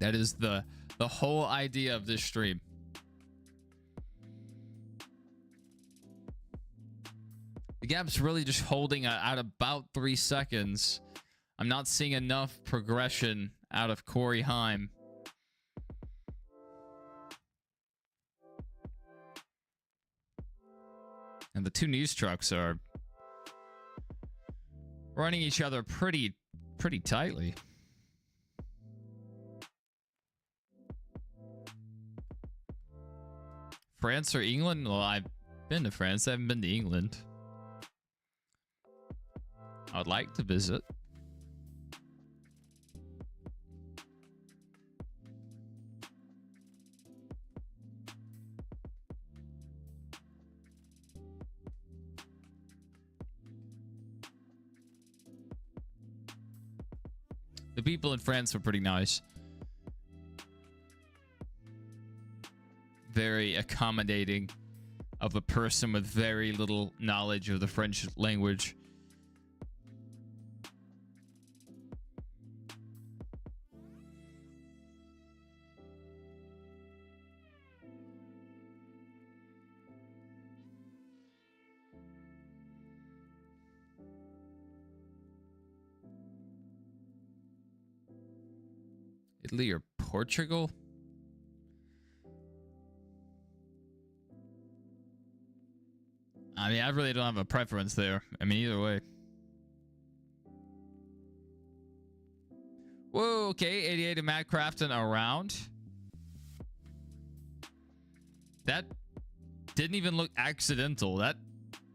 That is the whole idea of this stream. The gap's really just holding at about 3 seconds. I'm not seeing enough progression out of Corey Heim. And the two news trucks are running each other pretty tightly. France or England? Well, I've been to France. I haven't been to England. I'd like to visit. The people in France were pretty nice. Very accommodating of a person with very little knowledge of the French language. Italy or Portugal? I mean, I really don't have a preference there. I mean, either way. Whoa, okay. 88 and Matt Craftsman around. That didn't even look accidental. That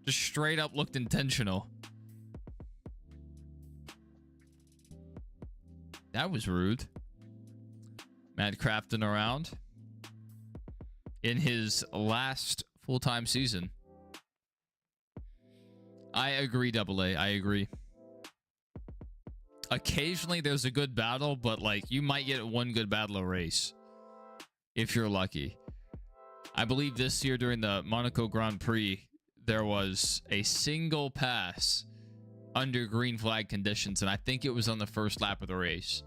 just straight up looked intentional. That was rude. Matt Craftsman around in his last full-time season. I agree, Double A. I agree. Occasionally there's a good battle, but like you might get one good battle a race if you're lucky. I believe this year during the Monaco Grand Prix, there was a single pass under green flag conditions, and I think it was on the first lap of the race.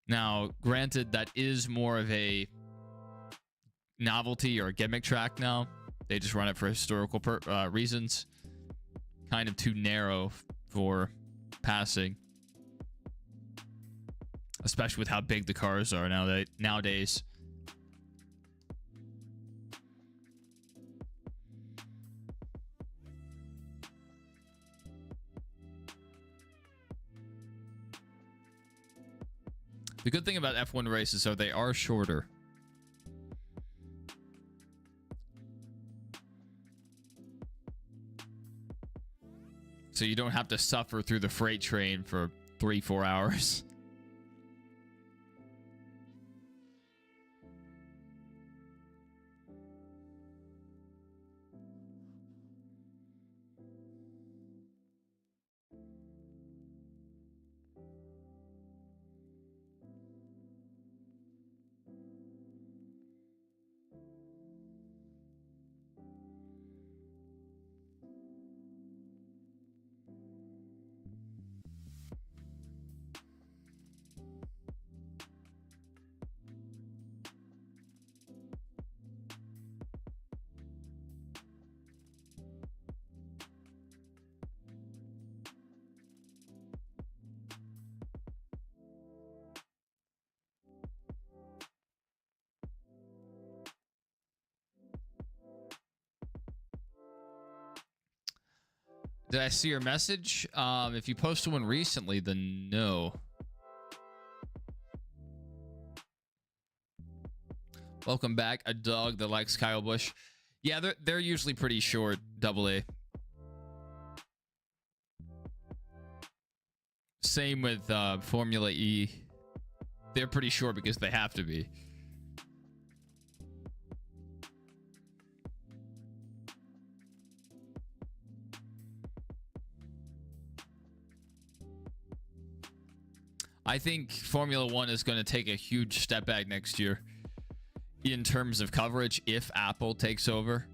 Now, granted, that is more of a novelty or a gimmick track now. They just run it for historical reasons. Kind of too narrow for passing. Especially with how big the cars are nowadays. The good thing about F1 races are they are shorter. So you don't have to suffer through the freight train for 3-4 hours. Did I see your message? If you posted one recently, then no. Welcome back, a dog that likes Kyle Busch. Yeah, they're usually pretty short, AA. Same with Formula E. They're pretty short because they have to be. I think Formula One is going to take a huge step back next year in terms of coverage if Apple takes over.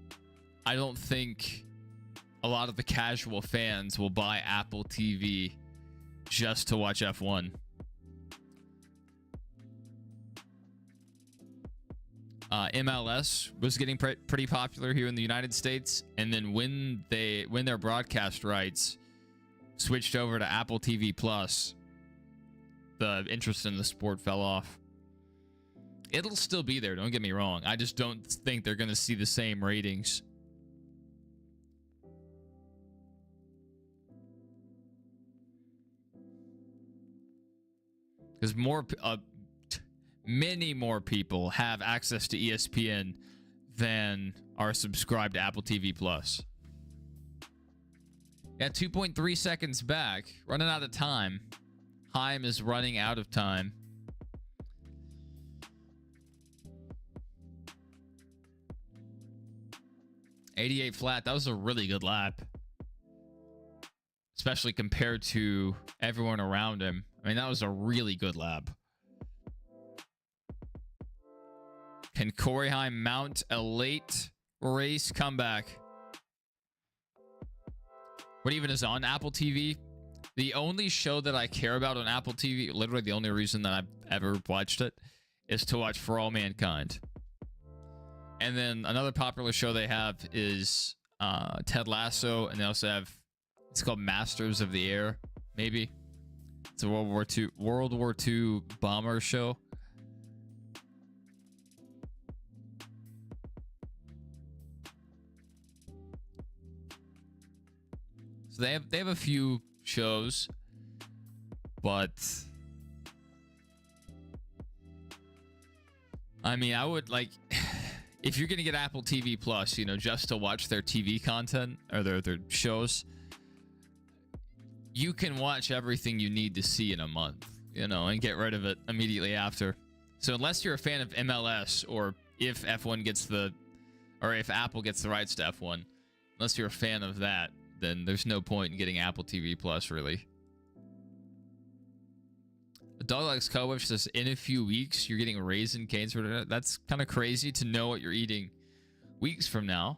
I don't think a lot of the casual fans will buy Apple TV just to watch F1. MLS was getting pretty popular here in the United States, and then when their broadcast rights switched over to Apple TV Plus, the interest in the sport fell off. It'll still be there, don't get me wrong. I just don't think they're going to see the same ratings. Because many more people have access to ESPN than are subscribed to Apple TV Plus. Yeah, 2.3 seconds back. Running out of time. Heim is running out of time. .88 flat. That was a really good lap. Especially compared to everyone around him. I mean, that was a really good lap. Can Corey Heim mount a late race comeback? What even is on Apple TV? The only show that I care about on Apple TV, literally the only reason that I've ever watched it, is to watch For All Mankind. And then another popular show they have is Ted Lasso, and they also have, it's called Masters of the Air, maybe. It's a World War II bomber show. So they have a few shows, but I mean, I would like, if you're gonna get Apple TV Plus, you know, just to watch their TV content or their shows, you can watch everything you need to see in a month, you know, and get rid of it immediately after. So unless you're a fan of MLS, or if F1 gets if Apple gets the rights to F1, unless you're a fan of that, then there's no point in getting Apple TV Plus, really. A dog likes Kowish says, in a few weeks, you're getting Raisin Canes for dinner. That's kind of crazy to know what you're eating weeks from now.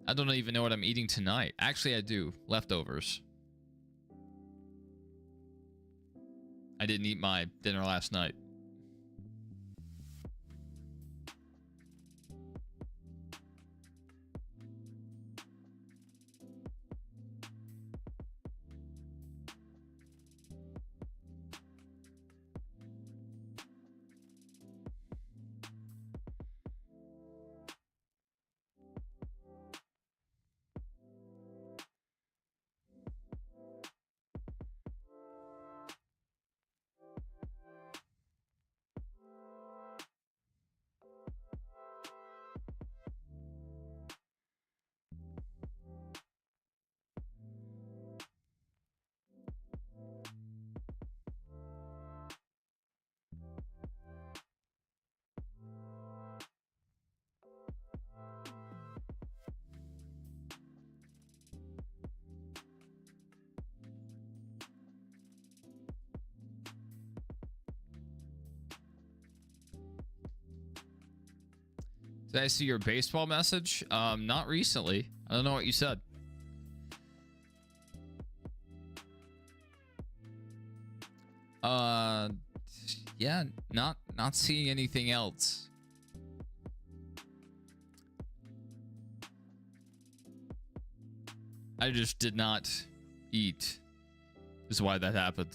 I don't even know what I'm eating tonight. Actually, I do. Leftovers. I didn't eat my dinner last night. Did I see your baseball message? Not recently. I don't know what you said. Yeah, not seeing anything else. I just did not eat. Is why that happened.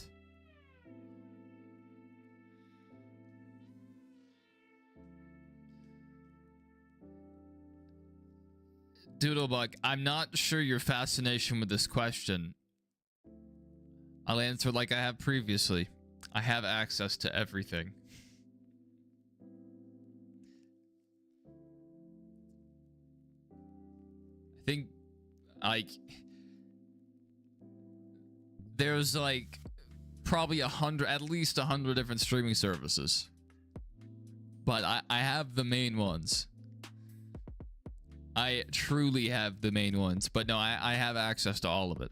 Doodlebug, I'm not sure your fascination with this question. I'll answer like I have previously. I have access to everything. I think, like, there's like probably at least 100 different streaming services. But I have the main ones. I truly have the main ones, but no, I have access to all of it.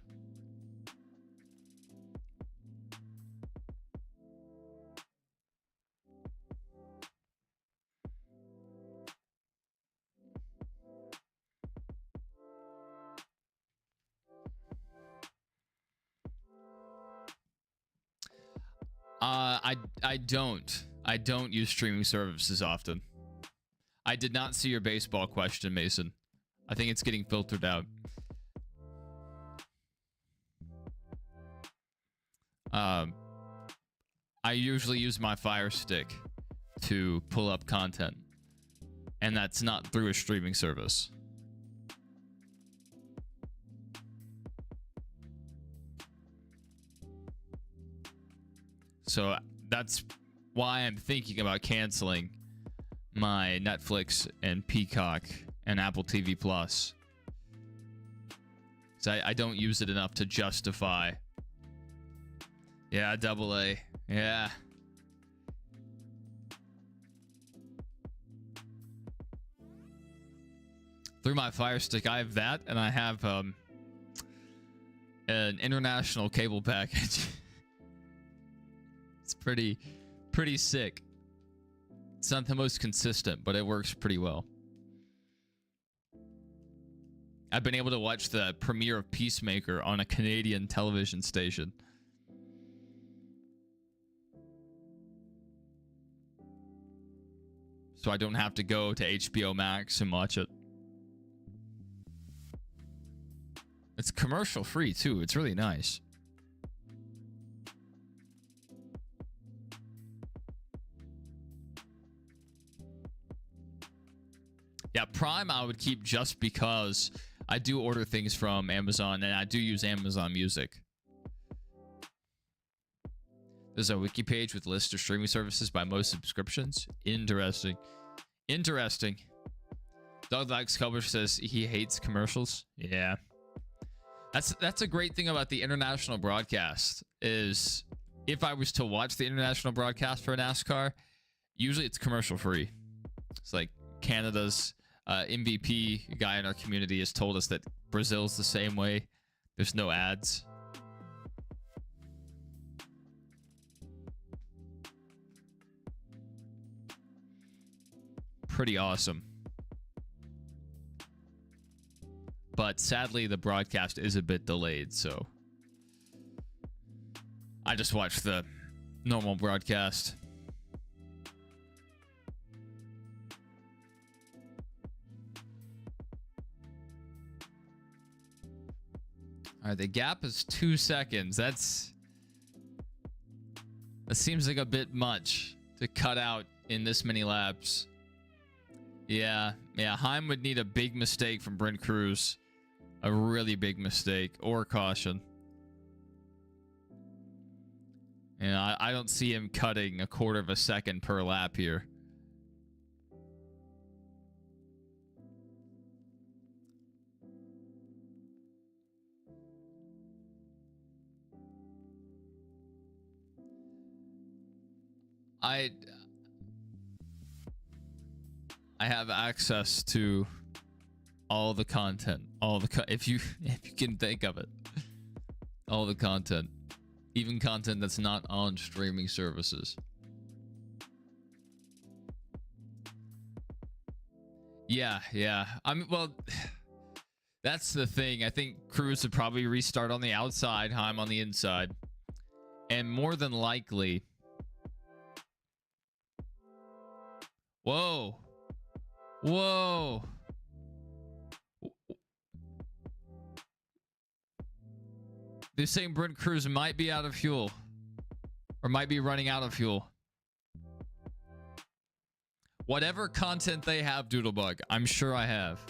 I don't use streaming services often. I did not see your baseball question, Mason. I think it's getting filtered out. I usually use my Fire Stick to pull up content, and that's not through a streaming service. So that's why I'm thinking about canceling my Netflix and Peacock and Apple TV Plus. So I don't use it enough to justify. Yeah, AA. Yeah. Through my Fire Stick, I have that, and I have an international cable package. It's pretty sick. It's not the most consistent, but it works pretty well. I've been able to watch the premiere of Peacemaker on a Canadian television station. So I don't have to go to HBO Max and watch it. It's commercial free too. It's really nice. Yeah, Prime I would keep just because I do order things from Amazon and I do use Amazon Music. There's a wiki page with a list of streaming services by most subscriptions. Interesting. Interesting. Dog Likes Cover says he hates commercials. Yeah. That's a great thing about the international broadcast is if I was to watch the international broadcast for NASCAR, usually it's commercial free. It's like Canada's MVP guy in our community has told us that Brazil's the same way. There's no ads. Pretty awesome. But sadly, the broadcast is a bit delayed, so I just watched the normal broadcast. All right, the gap is 2 seconds. That seems like a bit much to cut out in this many laps. Yeah, Heim would need a big mistake from Brent Cruz. A really big mistake or caution. And I don't see him cutting a quarter of a second per lap here. I have access to all the content, if you can think of it, all the content, even content that's not on streaming services. Yeah. I mean, well, that's the thing. I think Cruz would probably restart on the outside, Heim on the inside, and more than likely. Whoa. They're saying Brent Cruz might be out of fuel. Or might be running out of fuel. Whatever content they have, Doodlebug, I'm sure I have.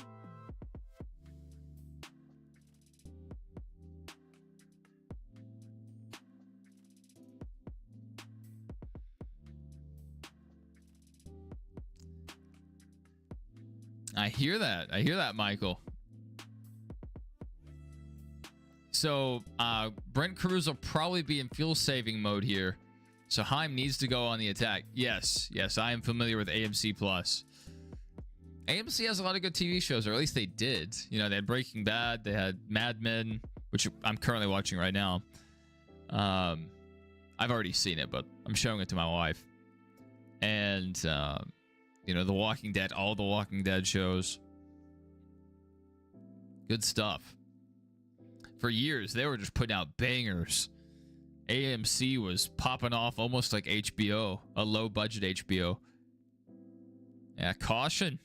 I hear that, Michael. So, Brent Cruz will probably be in fuel saving mode here. So Heim needs to go on the attack. Yes, I am familiar with AMC Plus. AMC has a lot of good TV shows, or at least they did. You know, they had Breaking Bad, they had Mad Men, which I'm currently watching right now. I've already seen it, but I'm showing it to my wife. And, you know, The Walking Dead, all the Walking Dead shows. Good stuff. For years, they were just putting out bangers. AMC was popping off almost like HBO, a low-budget HBO. Yeah, caution.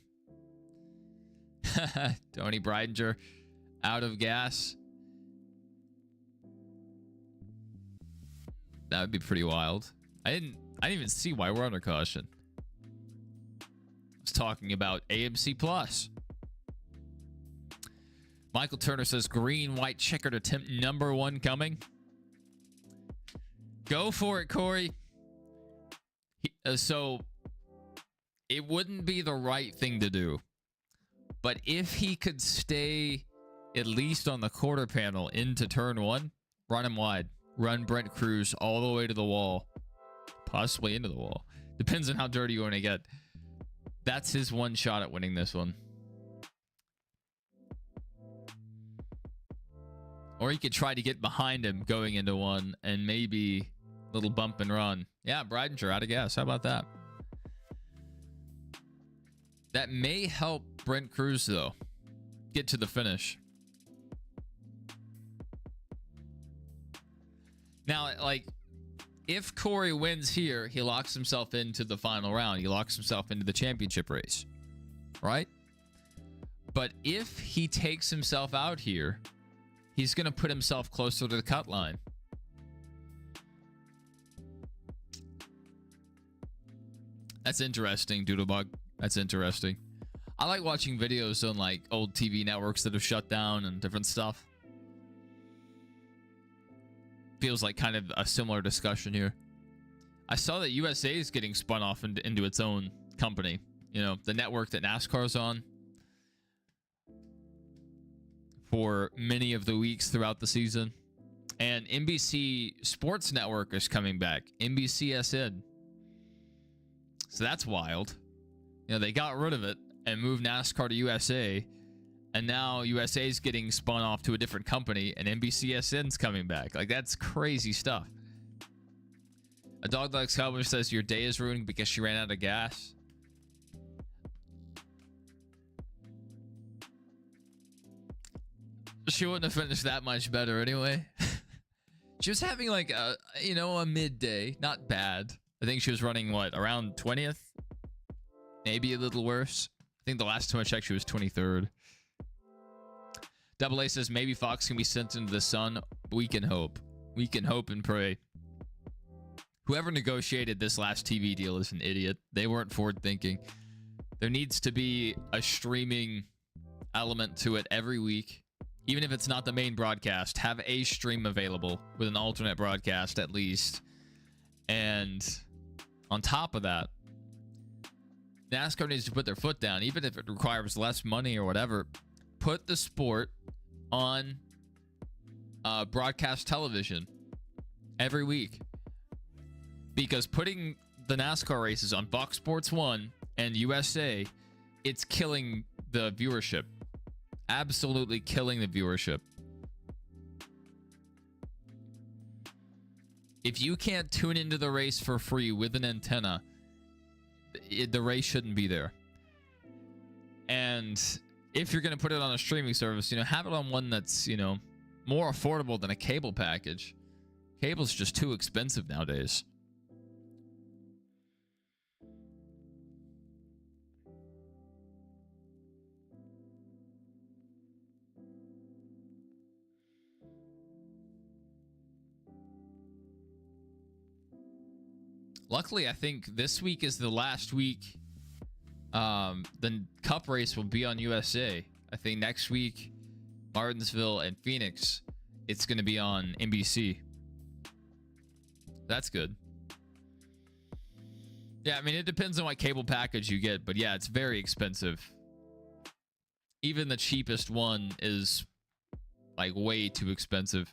Tony Breidinger out of gas. That would be pretty wild. I didn't even see why we're under caution. I was talking about AMC Plus. Michael Turner says green, white, checkered attempt number 1 coming. Go for it, Corey. So it wouldn't be the right thing to do. But if he could stay at least on the quarter panel into turn 1, run him wide. Run Brent Cruz all the way to the wall. Possibly into the wall. Depends on how dirty you want to get. That's his one shot at winning this one. Or he could try to get behind him going into one and maybe a little bump and run. Yeah, Breidinger out of gas. How about that? That may help Brent Cruz, though, get to the finish. Now, like, if Corey wins here, he locks himself into the final round. He locks himself into the championship race, right? But if he takes himself out here, he's going to put himself closer to the cut line. That's interesting, Doodlebug. That's interesting. I like watching videos on like old TV networks that have shut down and different stuff. Feels like kind of a similar discussion here. I saw that USA is getting spun off into its own company. You know, the network that NASCAR's on. For many of the weeks throughout the season. And NBC Sports Network is coming back. NBCSN. So that's wild. You know, they got rid of it and moved NASCAR to USA. And now USA is getting spun off to a different company. And NBCSN's coming back. Like, that's crazy stuff. A Dog Likes Cowboy says your day is ruined because she ran out of gas. She wouldn't have finished that much better anyway. She was having like a midday, not bad. I think she was running what, around 20th, maybe a little worse. I think the last time I checked, she was 23rd. Double A says maybe Fox can be sent into the sun. We can hope. We can hope and pray. Whoever negotiated this last TV deal is an idiot. They weren't forward thinking. There needs to be a streaming element to it every week. Even if it's not the main broadcast, have a stream available with an alternate broadcast at least. And on top of that, NASCAR needs to put their foot down, even if it requires less money or whatever. Put the sport on broadcast television every week. Because putting the NASCAR races on Fox Sports 1 and USA, it's killing the viewership. Absolutely killing the viewership. If you can't tune into the race for free with an antenna, the race shouldn't be there. And if you're going to put it on a streaming service, have it on one that's, more affordable than a cable package. Cable's just too expensive nowadays. Luckily, I think this week is the last week. The Cup race will be on USA. I think next week, Martinsville and Phoenix, it's going to be on NBC. That's good. Yeah, I mean, it depends on what cable package you get, but yeah, it's very expensive. Even the cheapest one is like way too expensive.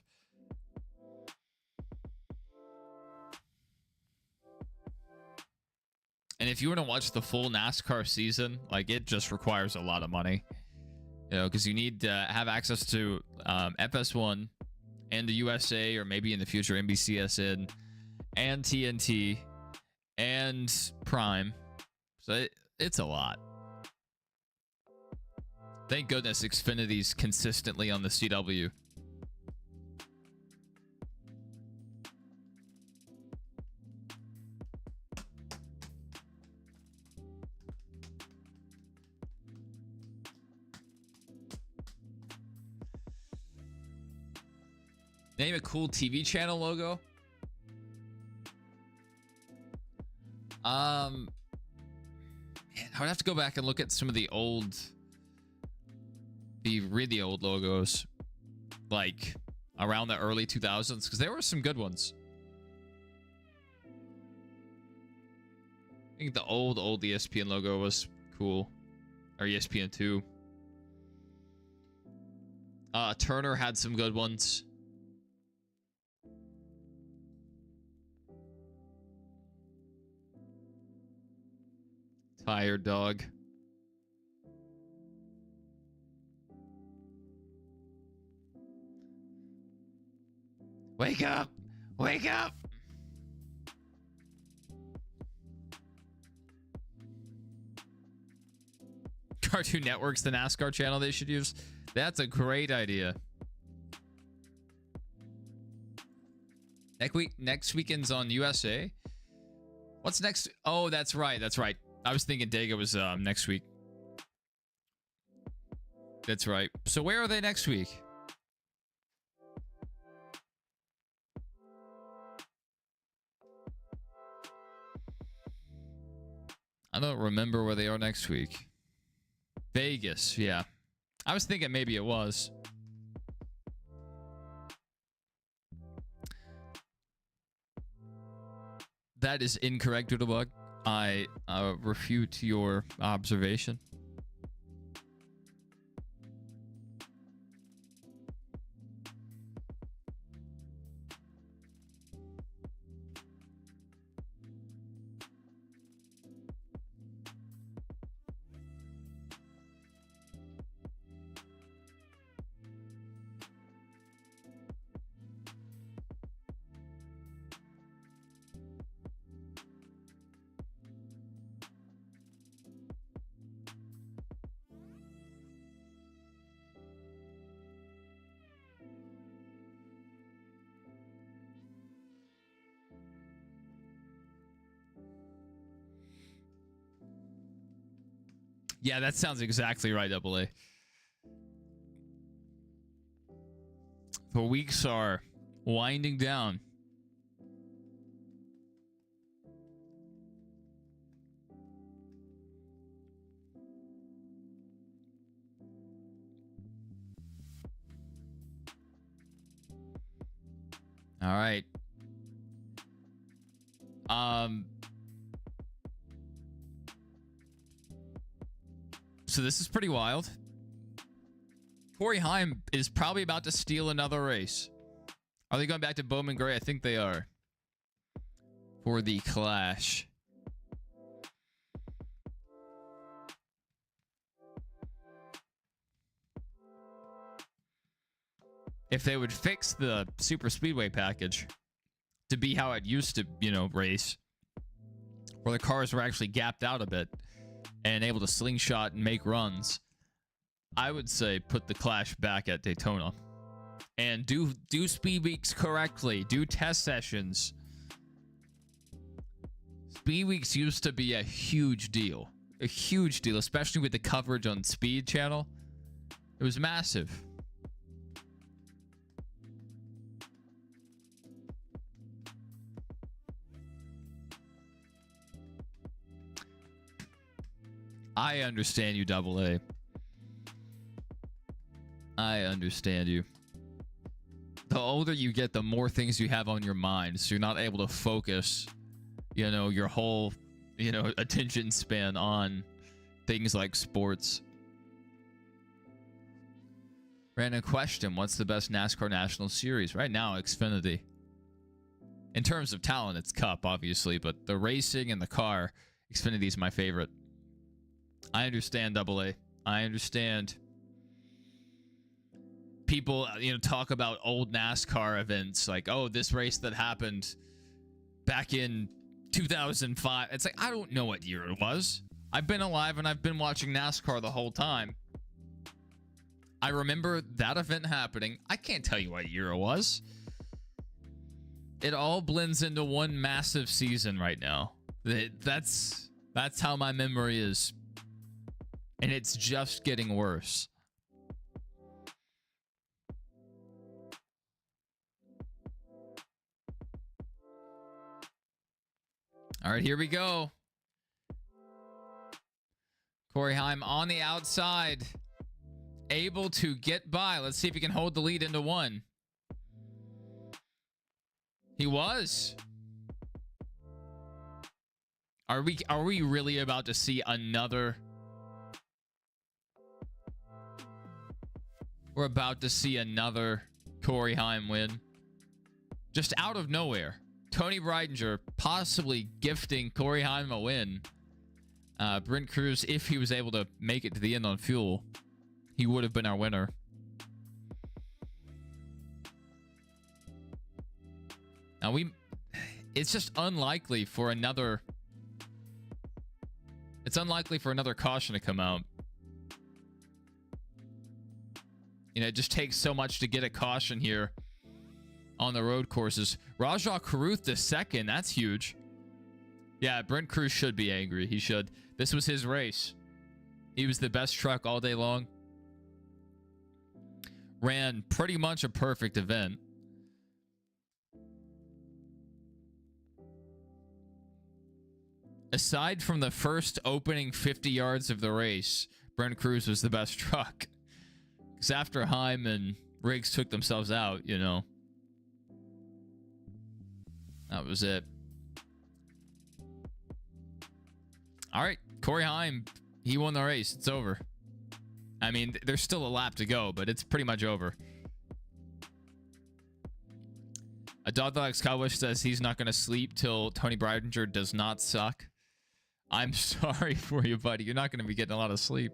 And if you want to watch the full NASCAR season, like, it just requires a lot of money, because you need to have access to FS1 and the USA, or maybe in the future NBCSN and TNT and Prime. So it's a lot. Thank goodness Xfinity's consistently on the CW. Name a cool TV channel logo. Man, I would have to go back and look at some of the really old logos, like around the early 2000s, because there were some good ones. I think the old ESPN logo was cool, or ESPN2. Turner had some good ones. Tired dog. Wake up! Wake up! Cartoon Network's the NASCAR channel they should use. That's a great idea. Next weekend's on USA. What's next? Oh, that's right. That's right. I was thinking Dega was next week. That's right. So where are they next week? I don't remember where they are next week. Vegas, yeah. I was thinking maybe it was. That is incorrect, Doodlebug. I refute your observation. Yeah, that sounds exactly right, Double A. The weeks are winding down. All right. So this is pretty wild. Corey Heim is probably about to steal another race. Are they going back to Bowman Gray? I think they are. For the Clash. If they would fix the Super Speedway package to be how it used to, race, where the cars were actually gapped out a bit and able to slingshot and make runs, I would say put the Clash back at Daytona and do speed weeks correctly. Do test sessions. Speed weeks used to be a huge deal, especially with the coverage on Speed Channel. It was massive. I understand you, Double A. I understand you. The older you get, the more things you have on your mind, so you're not able to focus, your whole, attention span on things like sports. Random question: what's the best NASCAR National Series right now? Xfinity. In terms of talent, it's Cup, obviously, but the racing and the car, Xfinity is my favorite. I understand, Double A. I understand. People, talk about old NASCAR events, like, oh, this race that happened back in 2005. It's like, I don't know what year it was. I've been alive and I've been watching NASCAR the whole time. I remember that event happening. I can't tell you what year it was. It all blends into one massive season right now. That's how my memory is. And it's just getting worse. All right, here we go. Corey Heim on the outside. Able to get by. Let's see if he can hold the lead into one. He was. Are we really about to see another? We're about to see another Corey Heim win. Just out of nowhere. Tony Breidinger possibly gifting Corey Heim a win. Brent Cruz, if he was able to make it to the end on fuel, he would have been our winner. Now it's just unlikely for another. It's unlikely for another caution to come out. It just takes so much to get a caution here on the road courses. Rajah Caruth the second. That's huge. Yeah, Brent Cruz should be angry. He should. This was his race. He was the best truck all day long. Ran pretty much a perfect event. Aside from the first opening 50 yards of the race, Brent Cruz was the best truck. Because after Heim and Riggs took themselves out, that was it. All right, Corey Heim, he won the race. It's over. I mean, there's still a lap to go, but it's pretty much over. A Doglegs Cowboy says he's not going to sleep till Tony Breidinger does not suck. I'm sorry for you, buddy. You're not going to be getting a lot of sleep.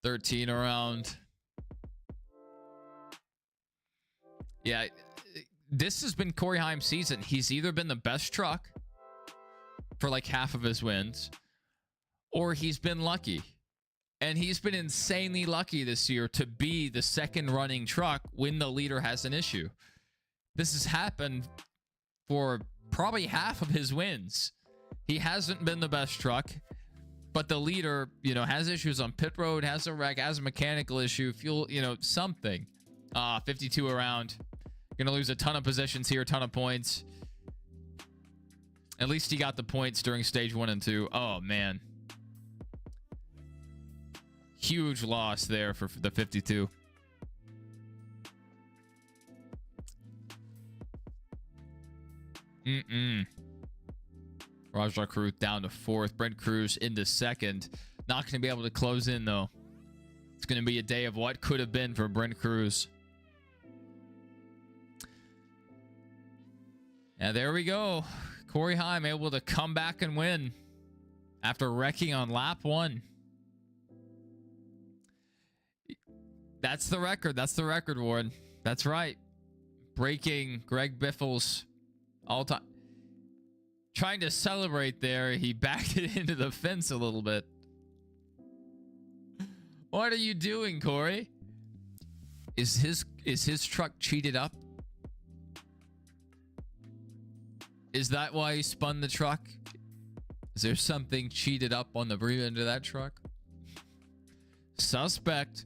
13 around. Yeah, this has been Corey Heim's season. He's either been the best truck for like half of his wins, or he's been lucky. And he's been insanely lucky this year to be the second running truck when the leader has an issue. This has happened for probably half of his wins. He hasn't been the best truck. But the leader, you know, has issues on pit road, has a wreck, has a mechanical issue, fuel, you know, something. 52 around. Gonna lose a ton of positions here, a ton of points. At least he got the points during stage 1 and 2. Oh, man. Huge loss there for the 52. Rajah Cruz down to 4th. Brent Cruz into 2nd. Not going to be able to close in, though. It's going to be a day of what could have been for Brent Cruz. And there we go. Corey Heim able to come back and win after wrecking on lap 1. That's the record. That's the record, Warren. That's right. Breaking Greg Biffle's all-time. Trying to celebrate there, he backed it into the fence a little bit. What are you doing, Corey? Is his truck cheated up? Is that why he spun the truck? Is there something cheated up on the rear end of that truck? Suspect.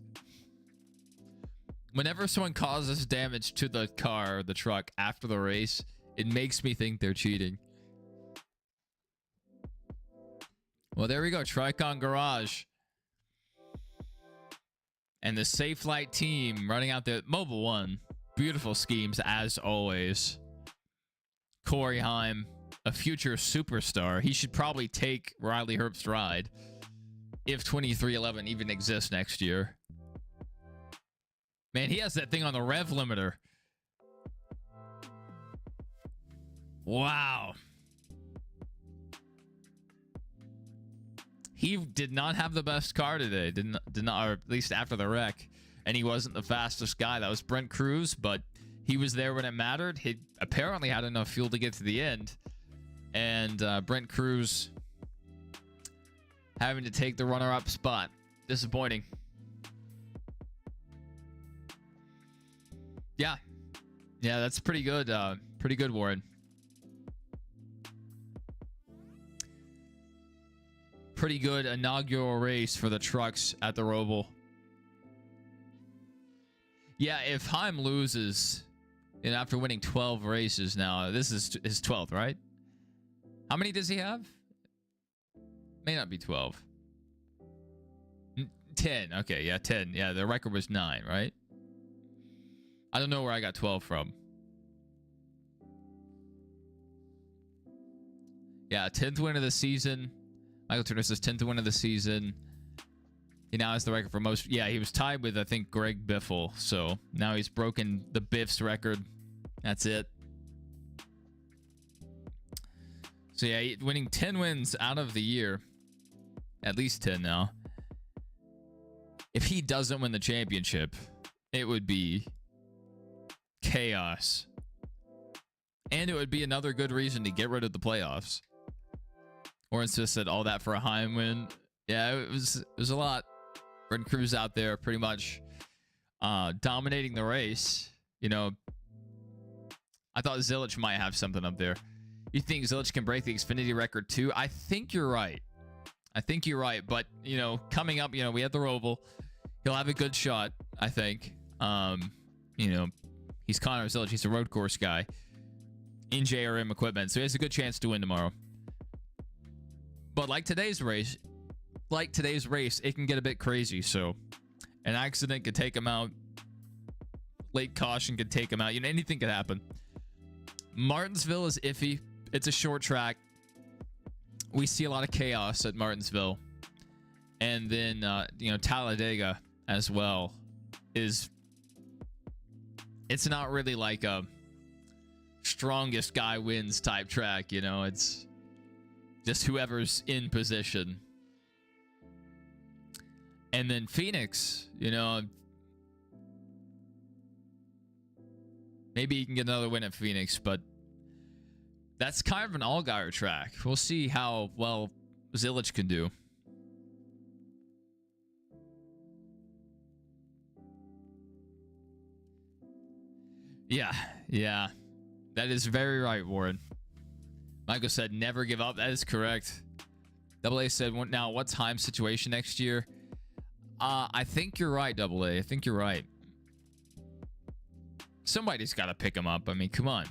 Whenever someone causes damage to the car or the truck after the race, it makes me think they're cheating. Well, there we go. Tricon Garage. And the Safe Light team running out the Mobile One. Beautiful schemes as always. Corey Heim, a future superstar. He should probably take Riley Herbst's ride if 2311 even exists next year. Man, he has that thing on the rev limiter. Wow. He did not have the best car today. Did not, or at least after the wreck. And he wasn't the fastest guy. That was Brent Cruz, but he was there when it mattered. He apparently had enough fuel to get to the end. And Brent Cruz having to take the runner-up spot. Disappointing. Yeah. Yeah, that's pretty good. Pretty good, Warren. Pretty good inaugural race for the trucks at the Roval. Yeah, if Heim loses, and after winning 12 races now, this is his 12th, right? How many does he have? May not be 12. 10. Okay, yeah, 10. Yeah, the record was 9, right? I don't know where I got 12 from. Yeah, 10th win of the season. Michael Turner says 10th win of the season. He now has the record for most. Yeah, he was tied with, I think, Greg Biffle. So now he's broken the Biff's record. That's it. So yeah, winning 10 wins out of the year. At least 10 now. If he doesn't win the championship, it would be chaos. And it would be another good reason to get rid of the playoffs. Lawrence just said all that for a Heim win. Yeah, it was a lot. Brent Cruz out there pretty much dominating the race. You know, I thought Zilich might have something up there. You think Zilich can break the Xfinity record too? I think you're right. I think you're right. But, you know, coming up, you know, we have the Roval. He'll have a good shot, I think. You know, he's Connor Zilich. He's a road course guy in JRM equipment. So he has a good chance to win tomorrow. But like today's race, it can get a bit crazy. So an accident could take him out. Late caution could take him out. You know, anything could happen. Martinsville is iffy. It's a short track. We see a lot of chaos at Martinsville. And then, you know, Talladega as well is... It's not really like a strongest guy wins type track, you know. It's just whoever's in position. And then Phoenix, you know, maybe you can get another win at Phoenix, but that's kind of an Allgaier track. We'll see how well Zilich can do. Yeah. That is very right, Warren. Michael said never give up. That is correct. Double A said, now what's Heim's situation next year? I think you're right, Double A. I think you're right. Somebody's got to pick him up. I mean, come on.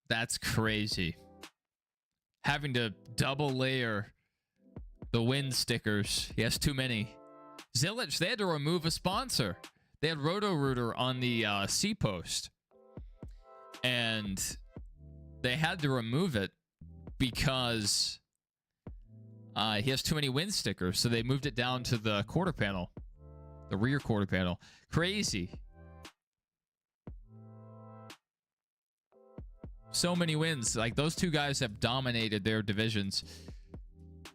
That's crazy. Having to double layer the win stickers. He has too many. Zillich, they had to remove a sponsor. They had Roto-Rooter on the C post. And they had to remove it because he has too many win stickers. So they moved it down to the quarter panel. The rear quarter panel. Crazy. So many wins. Like, those two guys have dominated their divisions.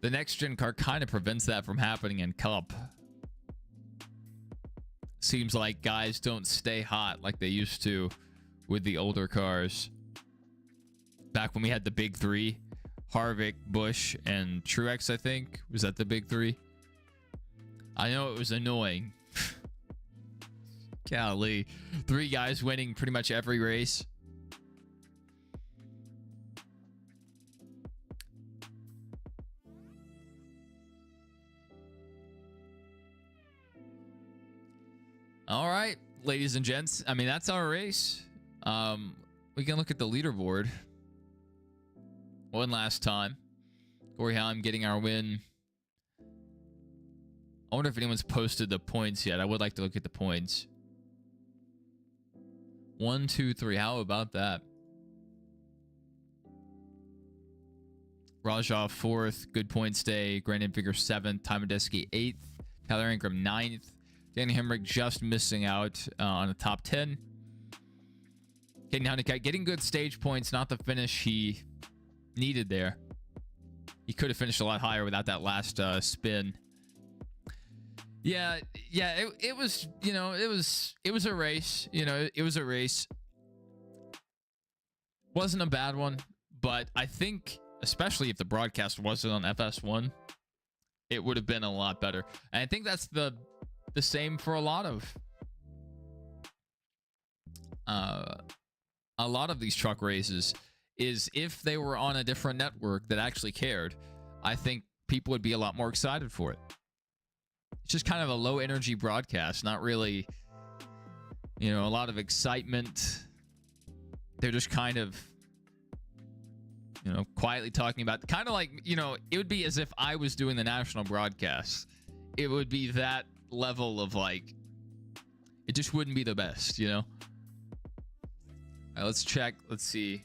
The next gen car kind of prevents that from happening in Cup. Seems like guys don't stay hot like they used to with the older cars. Back when we had the big three. Harvick, Busch, and Truex, I think. Was that the big three? I know it was annoying. Golly. 3 guys winning pretty much every race. All right, ladies and gents. I mean, that's our race. We can look at the leaderboard. One last time. Corey Heim getting our win. I wonder if anyone's posted the points yet. I would like to look at the points. 1, 2, 3. How about that? Rajah 4th. Good points day. Grant Enfinger 7th. Ty Medeski 8th. Tyler Ingram 9th. Danny Hemrick just missing out on the top 10. Caden Honeycutt getting good stage points. Not the finish he needed there. He could have finished a lot higher without that last spin. Yeah, it was, you know, it was a race. You know, it was a race. Wasn't a bad one, but I think, especially if the broadcast wasn't on FS1, it would have been a lot better. And I think that's the same for a lot of these truck races. Is if they were on a different network that actually cared, I think people would be a lot more excited for it. It's just kind of a low energy broadcast, not really, you know, a lot of excitement. They're just kind of, you know, quietly talking about, kind of like, you know, it would be as if I was doing the national broadcast. It would be that level of, like, it just wouldn't be the best, you know? All right, let's check. Let's see.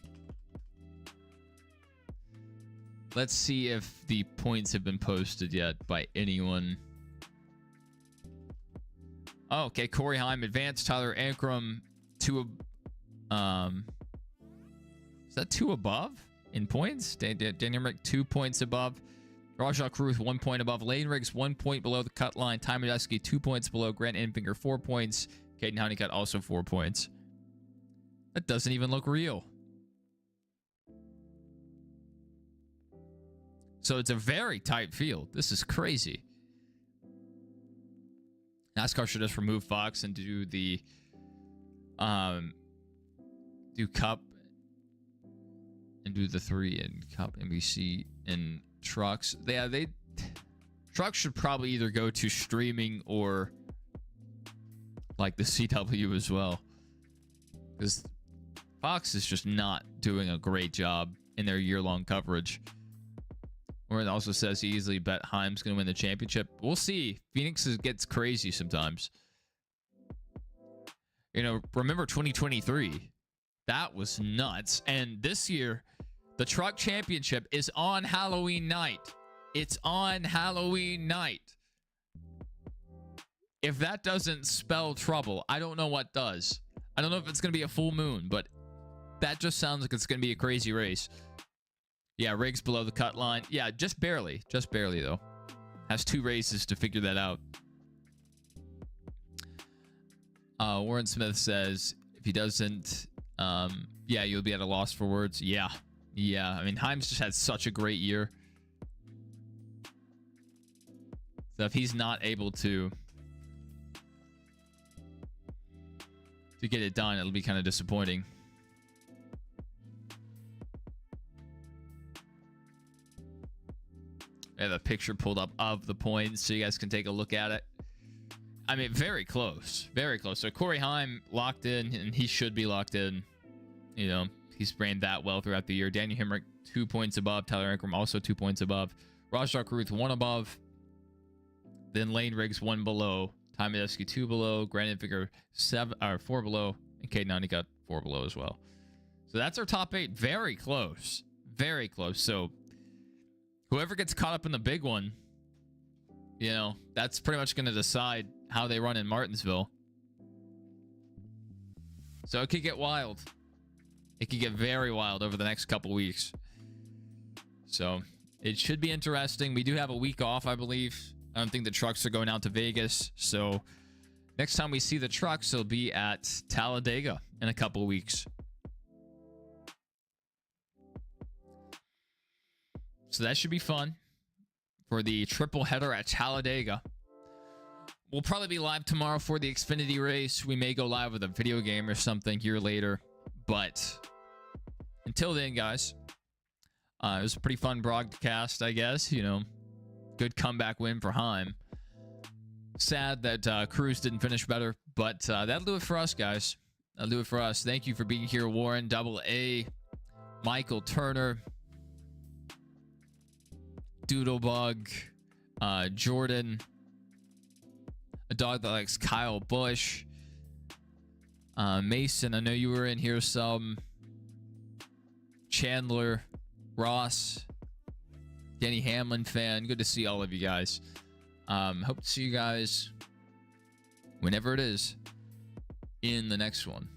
Let's see if the points have been posted yet by anyone. Oh, okay. Corey Heim advanced. Tyler Ankrum, is that 2 above in points? Danny Hemrick 2 points above. Rajah Caruth 1 point above. Lane Riggs 1 point below the cut line. Ty Medeski 2 points below. Grant Enfinger 4 points. Caden Honeycutt also 4 points. That doesn't even look real. So it's a very tight field. This is crazy. NASCAR should just remove Fox and do the do Cup and do the 3 in Cup, NBC, and trucks. Trucks should probably either go to streaming or like the CW as well, because Fox is just not doing a great job in their year-long coverage. Or it also says he easily bet Heim's going to win the championship. We'll see. Phoenix gets crazy sometimes. You know, remember 2023? That was nuts. And this year, the truck championship is on Halloween night. It's on Halloween night. If that doesn't spell trouble, I don't know what does. I don't know if it's going to be a full moon, but that just sounds like it's going to be a crazy race. Yeah, Riggs below the cut line. Yeah, just barely. Just barely, though. Has 2 races to figure that out. Warren Smith says, if he doesn't, yeah, you'll be at a loss for words. Yeah. Yeah, I mean, Heim's just had such a great year. So if he's not able to get it done, it'll be kind of disappointing. have a picture pulled up of the points so you guys can take a look at it. I mean, very close. Very close. So Corey Heim locked in, and he should be locked in. You know, he's ran that well throughout the year. Daniel Hemrick, 2 points above. Tyler Ankrum, also 2 points above. Rajah Caruth, 1 above. Then Lane Riggs, 1 below. Ty Medeski, 2 below. Grant Figure, 4 below. And Cade Nani got 4 below as well. So that's our top 8. Very close. Very close. So whoever gets caught up in the big one, you know, that's pretty much going to decide how they run in Martinsville. So it could get wild. It could get very wild over the next couple weeks. So it should be interesting. We do have a week off, I believe. I don't think the trucks are going out to Vegas. So next time we see the trucks, it'll be at Talladega in a couple weeks. So that should be fun for the triple header at Talladega. We'll probably be live tomorrow for the Xfinity race. We may go live with a video game or something here later. But until then, guys, it was a pretty fun broadcast, I guess. You know, good comeback win for Heim. Sad that Cruz didn't finish better. But that'll do it for us, guys. That'll do it for us. Thank you for being here, Warren, Double A, Michael Turner, Doodlebug, Jordan, a dog that likes Kyle Busch, Mason, I know you were in here some, Chandler, Ross, Denny Hamlin fan. Good to see all of you guys. Hope to see you guys whenever it is in the next one.